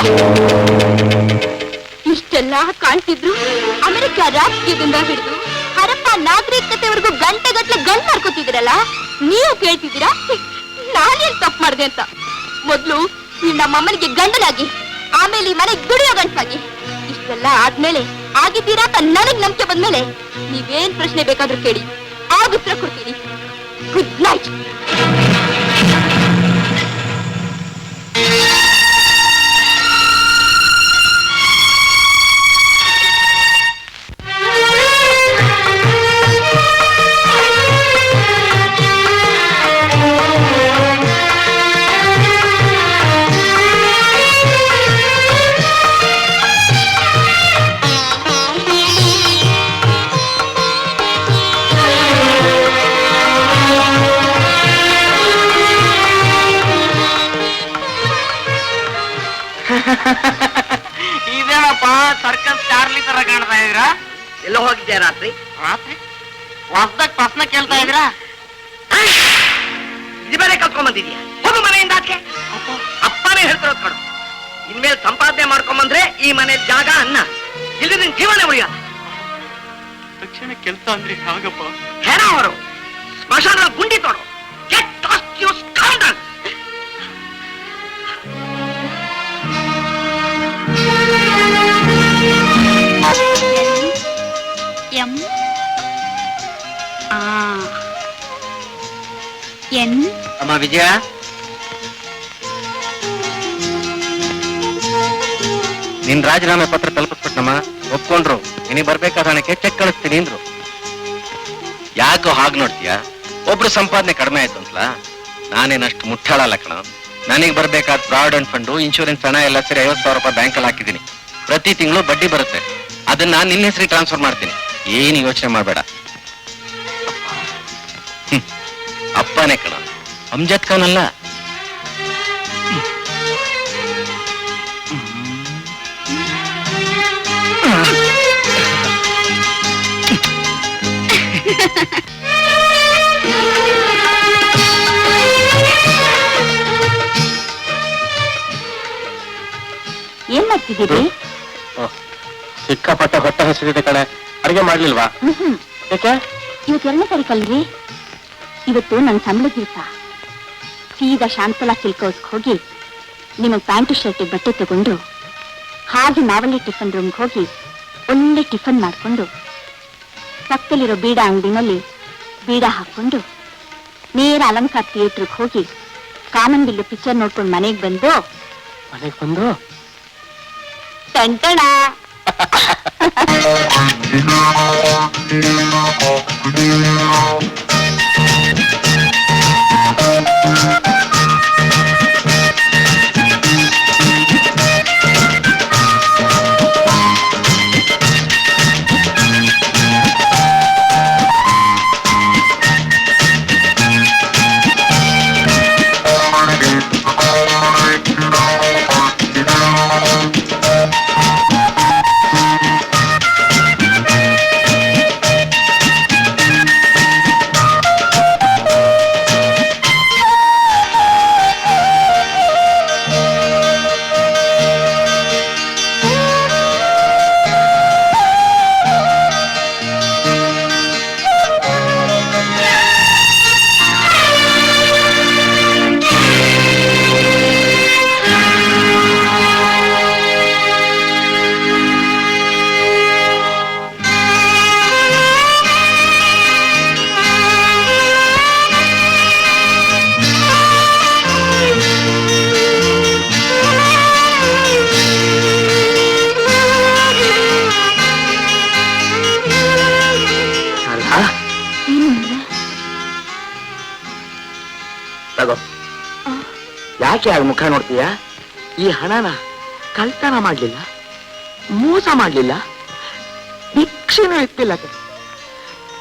ಇಷ್ಟೆಲ್ಲ ಕಾಣ್ತಿದ್ರು ಅಮೆರಿಕ ರಾಜಕೀಯದಿಂದ ಹಿಡಿದು ಹರಪ್ಪ ನಾಗರಿಕತೆವರೆಗೂ ಗಂಟೆಗಟ್ಲೆ ಗಂಡ್ ಮಾಡ್ಕೊತಿದ್ರಲ್ಲ, ನೀವು ಕೇಳ್ತಿದ್ದೀರಾ ನಾನೇನ್ ತಪ್ಪು ಮಾಡಿದೆ ಅಂತ? ಮೊದ್ಲು ನಮ್ಮಮ್ಮನಿಗೆ ಗಂಡನಾಗಿ, ಆಮೇಲೆ ಈ ಮನೆಗೆ ದುಡಿಯೋ ಗಂಟಾಗಿ, ಇಷ್ಟೆಲ್ಲ ಆದ್ಮೇಲೆ ಆಗಿದ್ದೀರಾ ಅಂತ ನನಗ್ ನಂಬಿಕೆ ಬಂದ್ಮೇಲೆ ನೀವೇನ್ ಪ್ರಶ್ನೆ ಬೇಕಾದ್ರೂ ಕೇಳಿ, ಆಗ ಉತ್ತರ ಕೊಡ್ತೀನಿ. Good night. ಇದೇನಪ್ಪ ಸರ್ಕಸ್ ಚಾರ್ಲಿ ತರ ಕಾಣ್ತಾ ಇದ್ದೀರಾ? ಎಲ್ಲ ಹೋಗಿದ್ಯಾ ರಾತ್ರಿ? ಹೊಸದಾಗ ಪ್ರಶ್ನೆ ಕೇಳ್ತಾ ಇದ್ದೀರಾ? ಇದು ಬೇರೆ ಕಲ್ತ್ಕೊಂಡ್ ಬಂದಿದ್ಯಾ? ಹೋಗು ಮನೆಯಿಂದ ಆಚೆ. ಅಪ್ಪನೇ ಹೇಳ್ತಿರೋದ್ ಕಡು. ಇನ್ಮೇಲೆ ಸಂಪಾದನೆ ಮಾಡ್ಕೊಂಬಂದ್ರೆ ಈ ಮನೆ ಜಾಗ ಅನ್ನ, ಇಲ್ಲಿ ನಿನ್ ಜೀವನ ಉಳಿಯ. ತಕ್ಷಣ ಕೆಲಸ ಅಂದ್ರೆ ಹಾಗಪ್ಪ. ಹೇಳ ಅವರು ಸ್ಮಶಾನ ಗುಂಡಿ ತೊಡು. Get lost, you scoundrel! ಅಮ್ಮ ವಿಜಯ, ನಿನ್ ರಾಜೀನಾಮೆ ಪತ್ರ ತಲುಪಿಸ್ಬಿಟ್ನಮ್ಮ. ಒಪ್ಕೊಂಡ್ರು. ನಿನಗೆ ಬರ್ಬೇಕಾದ ಹಣಕ್ಕೆ ಚೆಕ್ ಕಳಿಸ್ತೀನಿ ಅಂದ್ರು. ಯಾಕೋ ಹಾಗೆ ನೋಡ್ತೀಯ? ಒಬ್ರು ಸಂಪಾದನೆ ಕಡಿಮೆ ಆಯ್ತು ಅಂತಲ? ನಾನೇನಷ್ಟು ಮುಟ್ಟಾಳಲ್ಲ ಕಣ. ನನಗೆ ಬರ್ಬೇಕಾದ ಪ್ರಾವಿಡೆಂಟ್ ಫಂಡು, ಇನ್ಶೂರೆನ್ಸ್ ಹಣ ಎಲ್ಲ ಸೇರಿ ₹50,000 ಬ್ಯಾಂಕಲ್ಲಿ ಹಾಕಿದ್ದೀನಿ. ಪ್ರತಿ ತಿಂಗಳು ಬಡ್ಡಿ ಬರುತ್ತೆ. ಅದನ್ನ ನಿನ್ನ ಹೆಸರಿಗೆ ಟ್ರಾನ್ಸ್ಫರ್ ಮಾಡ್ತೀನಿ. ಏನು ಯೋಚನೆ ಮಾಡಬೇಡ. ಅಪ್ಪನೇ ಕಣ, ಅಮ್ಜದ್ ಖಾನ್ ಅಲ್ಲ. ಏನ್ ಮಾಡ್ತಿದ್ದೀರಿ? ಸಿಕ್ಕಾಪಟ್ಟ ಹೊಟ್ಟೆ ಹಸಿದಿದೆ ಕಣೆ. ಅಡಿಗೆ ಮಾಡ್ಲಿಲ್ವಾ? ಯಾಕೆ? ಇವತ್ತು 2ನೇ ತಾರೀಕಲ್ರಿ. ಇವತ್ತು ನನ್ನ ಸಂಬಳ ದಿವಸ. ಸೀದಾ ಶಾಂತಲಾ ಸಿಲ್ಕ್ ಹೌಸ್ಗೆ ಹೋಗಿ ನಿಮಗೆ ಪ್ಯಾಂಟು ಶರ್ಟ್ ಬಟ್ಟೆ ತಗೊಂಡು, ಹಾಗೆ ನಾವಲ್ಲಿ ಟಿಫನ್ ರೂಮ್ಗೆ ಹೋಗಿ ಒಳ್ಳೆ ಟಿಫನ್ ಮಾಡ್ಕೊಂಡು, ಪಕ್ಕದಲ್ಲಿರೋ ಬೀಡ ಅಂಗಡಿನಲ್ಲಿ ಬೀಡ ಹಾಕೊಂಡು ನೇರ ಅಲಂಕಾರ ಥಿಯೇಟ್ರಿಗೆ ಹೋಗಿ ಕಾಮನ್ ಬಿಲ್ಲು ಪಿಕ್ಚರ್ ನೋಡ್ಕೊಂಡು ಮನೆಗೆ ಬಂದು ತಂಟಣ ತಗೋ. ಯಾಕೆ ಆಗ ಮುಖ ನೋಡ್ತೀಯ? ಈ ಹಣನ ಕಳ್ತನ ಮಾಡ್ಲಿಲ್ಲ, ಮೋಸ ಮಾಡ್ಲಿಲ್ಲ, ಭಿಕ್ಷೆನೂ ಎತ್ತಿಲ್ಲ.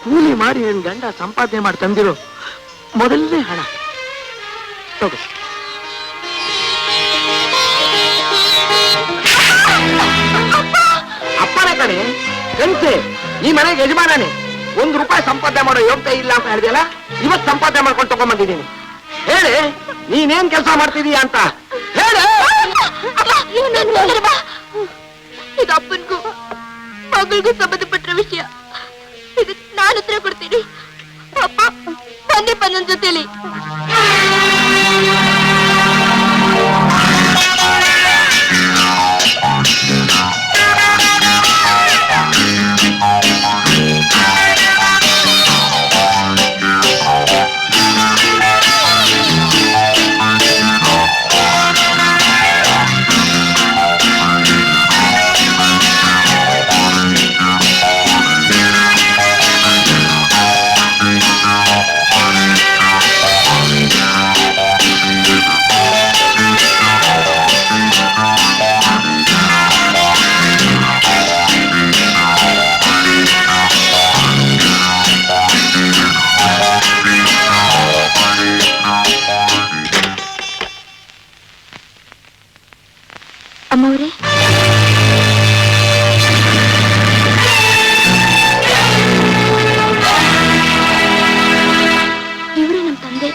ಕೂಲಿ ಮಾಡಿ ನಿನ್ ಗಂಡ ಸಂಪಾದನೆ ಮಾಡಿ ತಂದಿರೋ ಮೊದಲನೇ ಹಣ ತಗೋ. ಅಪ್ಪನ ಕಡೆ ಗಂಟೆ ಈ ಮನೆಗೆ ಯಜಮಾನನೇ. 1 ರೂಪಾಯಿ ಸಂಪಾದನೆ ಮಾಡೋ ಯೋಗ್ಯತೆ ಇಲ್ಲ ಅಂತ ಹೇಳಿದೆಯಲ್ಲ, ಇವತ್ತು ಸಂಪಾದನೆ ಮಾಡ್ಕೊಂಡು ತಗೊಂಡ್ಬಂದಿದ್ದೀನಿ. ಹೇಳಿ, ನೀನೇನ್ ಕೆಲಸ ಮಾಡ್ತಿದೀಯ ಅಂತ ಹೇಳಿ. ಇದು ಅಪ್ಪನ್ಗೂ ಮಗಳಿಗೂ ಸಂಬಂಧಪಟ್ಟ ವಿಷಯ. ಇದಕ್ಕೆ ನಾನು ಉತ್ತರ ಕೊಡ್ತೀನಿ. ಅಪ್ಪ ಬಂದೆಪ್ಪ ನನ್ನ ಜೊತೆಲಿ. ಅಮ್ಮವ್ರೆ, ಇವ್ರೆ ನಮ್ ತಂದೆ.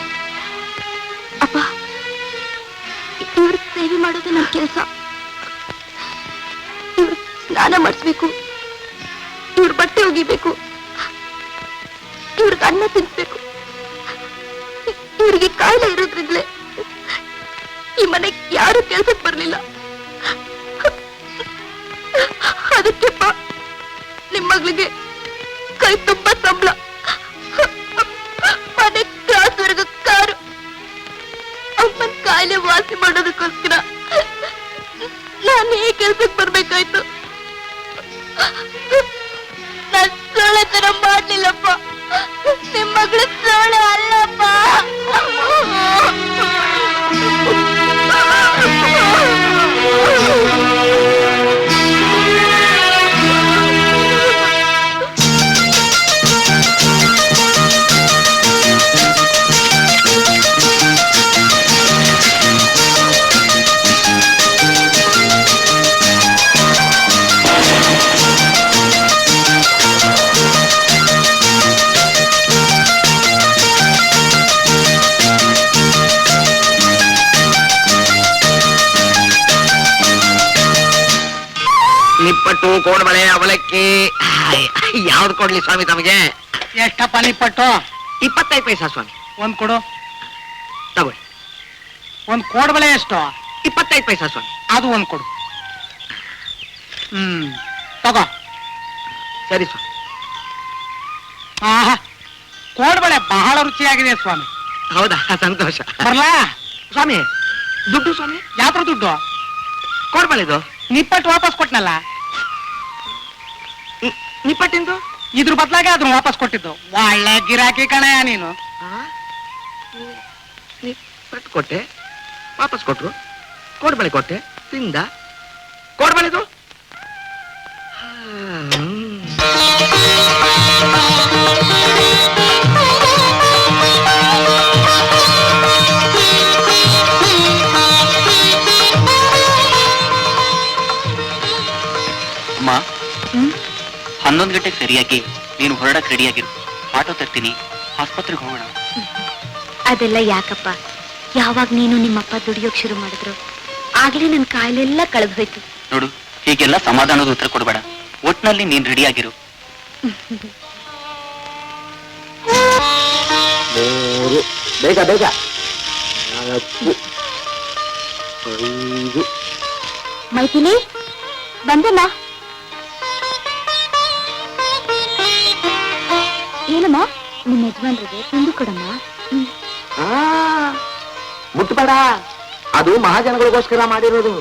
ಅಪ್ಪ, ಇವ್ರ ಸೇವೆ ಮಾಡೋದೇ ನಮ್ ಕೆಲಸ. ಇವ್ರ ಸ್ನಾನ ಮಾಡಿಸ್ಬೇಕು, ಇವ್ರ ಬಟ್ಟೆ ಒಗಿಬೇಕು, ಇವ್ರಿಗೆ ಅನ್ನ ತಿನ್ಸ್ಬೇಕು. ಇವ್ರಿಗೆ ಕಾಯಿಲೆ ಇರೋದ್ರಿಂದಲೇ ಈ ಮನೆಗೆ ಯಾರು ಕೆಲ್ಸಕ್ಕೆ ಬರ್ಲಿಲ್ಲ. ಅದಕ್ಕೆಪ್ಪ ನಿಮ್ ಮಗಳಿಗೆ ಕೈ ತುಂಬಾ ಸಂಬಳ, ಮನೆ ಕ್ರಾಸ್ವರೆಗೂ ಕಾರು. ಅಮ್ಮನ ಕಾಯಿಲೆ ವಾಸಿ ಮಾಡೋದಕ್ಕೋಸ್ಕರ ನಾನು ಈ ಕೆಲ್ಸಕ್ಕೆ ಬರ್ಬೇಕಾಯ್ತು. ನಾನ್ ಸೊಳ್ಳೆ ತರ ಮಾಡ್ಲಿಲ್ಲಪ್ಪ. ನಿಮ್ ಮಗಳ ಸೊಳ್ಳೆ ಅಲ್ಲಪ್ಪ. ನಿಪ್ಪಟ್ಟು, ಕೋಡ್ಬಳೆ, ಅವಲಕ್ಕಿ ಯಾವ್ದು ಕೊಡ್ಲಿ ಸ್ವಾಮಿ ತಮಗೆ? ಎಷ್ಟಪ್ಪ ನಿಪ್ಪಟ್ಟು? 25 ಪೈಸಾ ಸ್ವಾಮಿ. ಒಂದ್ ಕೊಡು. ತಗೊಳ್ಳಿ. ಒಂದ್ ಕೋಡ್ಬಳೆ ಎಷ್ಟು? 25 ಪೈಸಾ ಸ್ವಾಮಿ. ಅದು ಒಂದ್ ಕೊಡು. ತಗೋ. ಸರಿ ಸ್ವಾಮಿ. ಆಹಾ, ಕೋಡ್ಬಳೆ ಬಹಳ ರುಚಿಯಾಗಿದೆ ಸ್ವಾಮಿ. ಹೌದಾ? ಸಂತೋಷ. ಬರ್ಲಾ ಸ್ವಾಮಿ? ದುಡ್ಡು ಸ್ವಾಮಿ? ಯಾತ್ರ ದುಡ್ಡು? ಕೋಡ್ಬಳೆದು ನಿಪ್ಪಟ್ಟು ವಾಪಸ್ ಕೊಟ್ನಲ್ಲ. ನಿಪ್ಪಟ್ಟಿಂದು ಇದ್ರ ಬದಲಾಗಿ ಅದನ್ನ ವಾಪಸ್ ಕೊಟ್ಟಿದ್ದು. ಒಳ್ಳೆ ಗಿರಾಕಿ ಕಣಯ್ಯ ನೀನು. ಪೆಟ್ಟು ಕೊಟ್ಟೆ, ವಾಪಸ್ ಕೊಟ್ರು. ಕೋಡ್ಬಳೆ ಕೊಟ್ಟೆ, ತಿಂದ. ಕೋಡ್ಬಳೆದು ಅಮ್ಮ 11 ಗಂಟೆಗೆ ಸರಿಯಾಗಿ ನೀನು ಹೊರಡಕ್ ರೆಡಿಯಾಗಿರು. ಆಟೋ ತರ್ತೀನಿ, ಆಸ್ಪತ್ರೆಗೆ ಹೋಗೋಣ. ಅದೆಲ್ಲ ಯಾಕಪ್ಪ? ಯಾವಾಗ ನೀನು ನಿಮ್ಮಪ್ಪ ದುಡಿಯೋಕ್ ಶುರು ಮಾಡಿದ್ರು ಆಗ್ಲೇ ನನ್ ಕಾಯಿಲೆಲ್ಲ ಕಳೆದು ಹೋಯ್ತು. ನೋಡು, ಹೀಗೆಲ್ಲ ಸಮಾಧಾನದ ಉತ್ತರ ಕೊಡಬೇಡ. ಒಟ್ನಲ್ಲಿ ನೀನ್ ರೆಡಿಯಾಗಿರು. 3 ಬೇಗ ಬೇಗ 4 5 ಮೈಥಿಲಿ ಬಂದಮ್ಮ. ಏನಮ್ಮ? ನಿಮ್ಮ ಯಜಮಾನ್ರಿಗೆ ತಿಂದು ಕೊಡಮ್ಮ. ಮುಟ್ಟಬೇಡ, ಅದು ಮಹಾಜನಗಳಿಗೋಸ್ಕರ ಮಾಡಿರೋದು.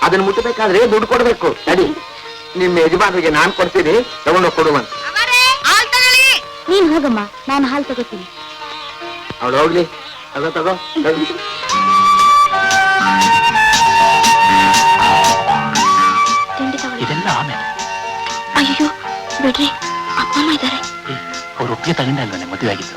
ಅದನ್ನ ಮುಟ್ಟಬೇಕಾದ್ರೆ ದುಡ್ಡು ಕೊಡ್ಬೇಕು. ನಡಿ, ನಿಮ್ಮ ಯಜಮಾನರಿಗೆ ನಾನ್ ಕೊಡ್ತೀನಿ, ತಗೊಂಡೋಗಿ ಕೊಡುವಂತ. ನೀನ್ ಹೋಗಮ್ಮ, ನಾನು ಹಾಲು ತಗೋತೀನಿ. ಅವಳು ಹೋಗ್ಲಿ. ತಗೋ ತಗೋ ತಗೋ. ತಿಂಡಿ ತಗೊಳ್ಳಿ. ಇದೆಲ್ಲ ಆಮೇಲೆ ಅಯ್ಯೋ ಬಿಡ್ರಿ, ಅಪ್ಪ ಅಮ್ಮ ಇದ್ದಾರೆ. ಅವ್ರ ಒಪ್ಪಿಗೆ ತಗೊಂಡೆ ಅಲ್ವೇ ಮದುವೆ ಆಗಿದ್ದು.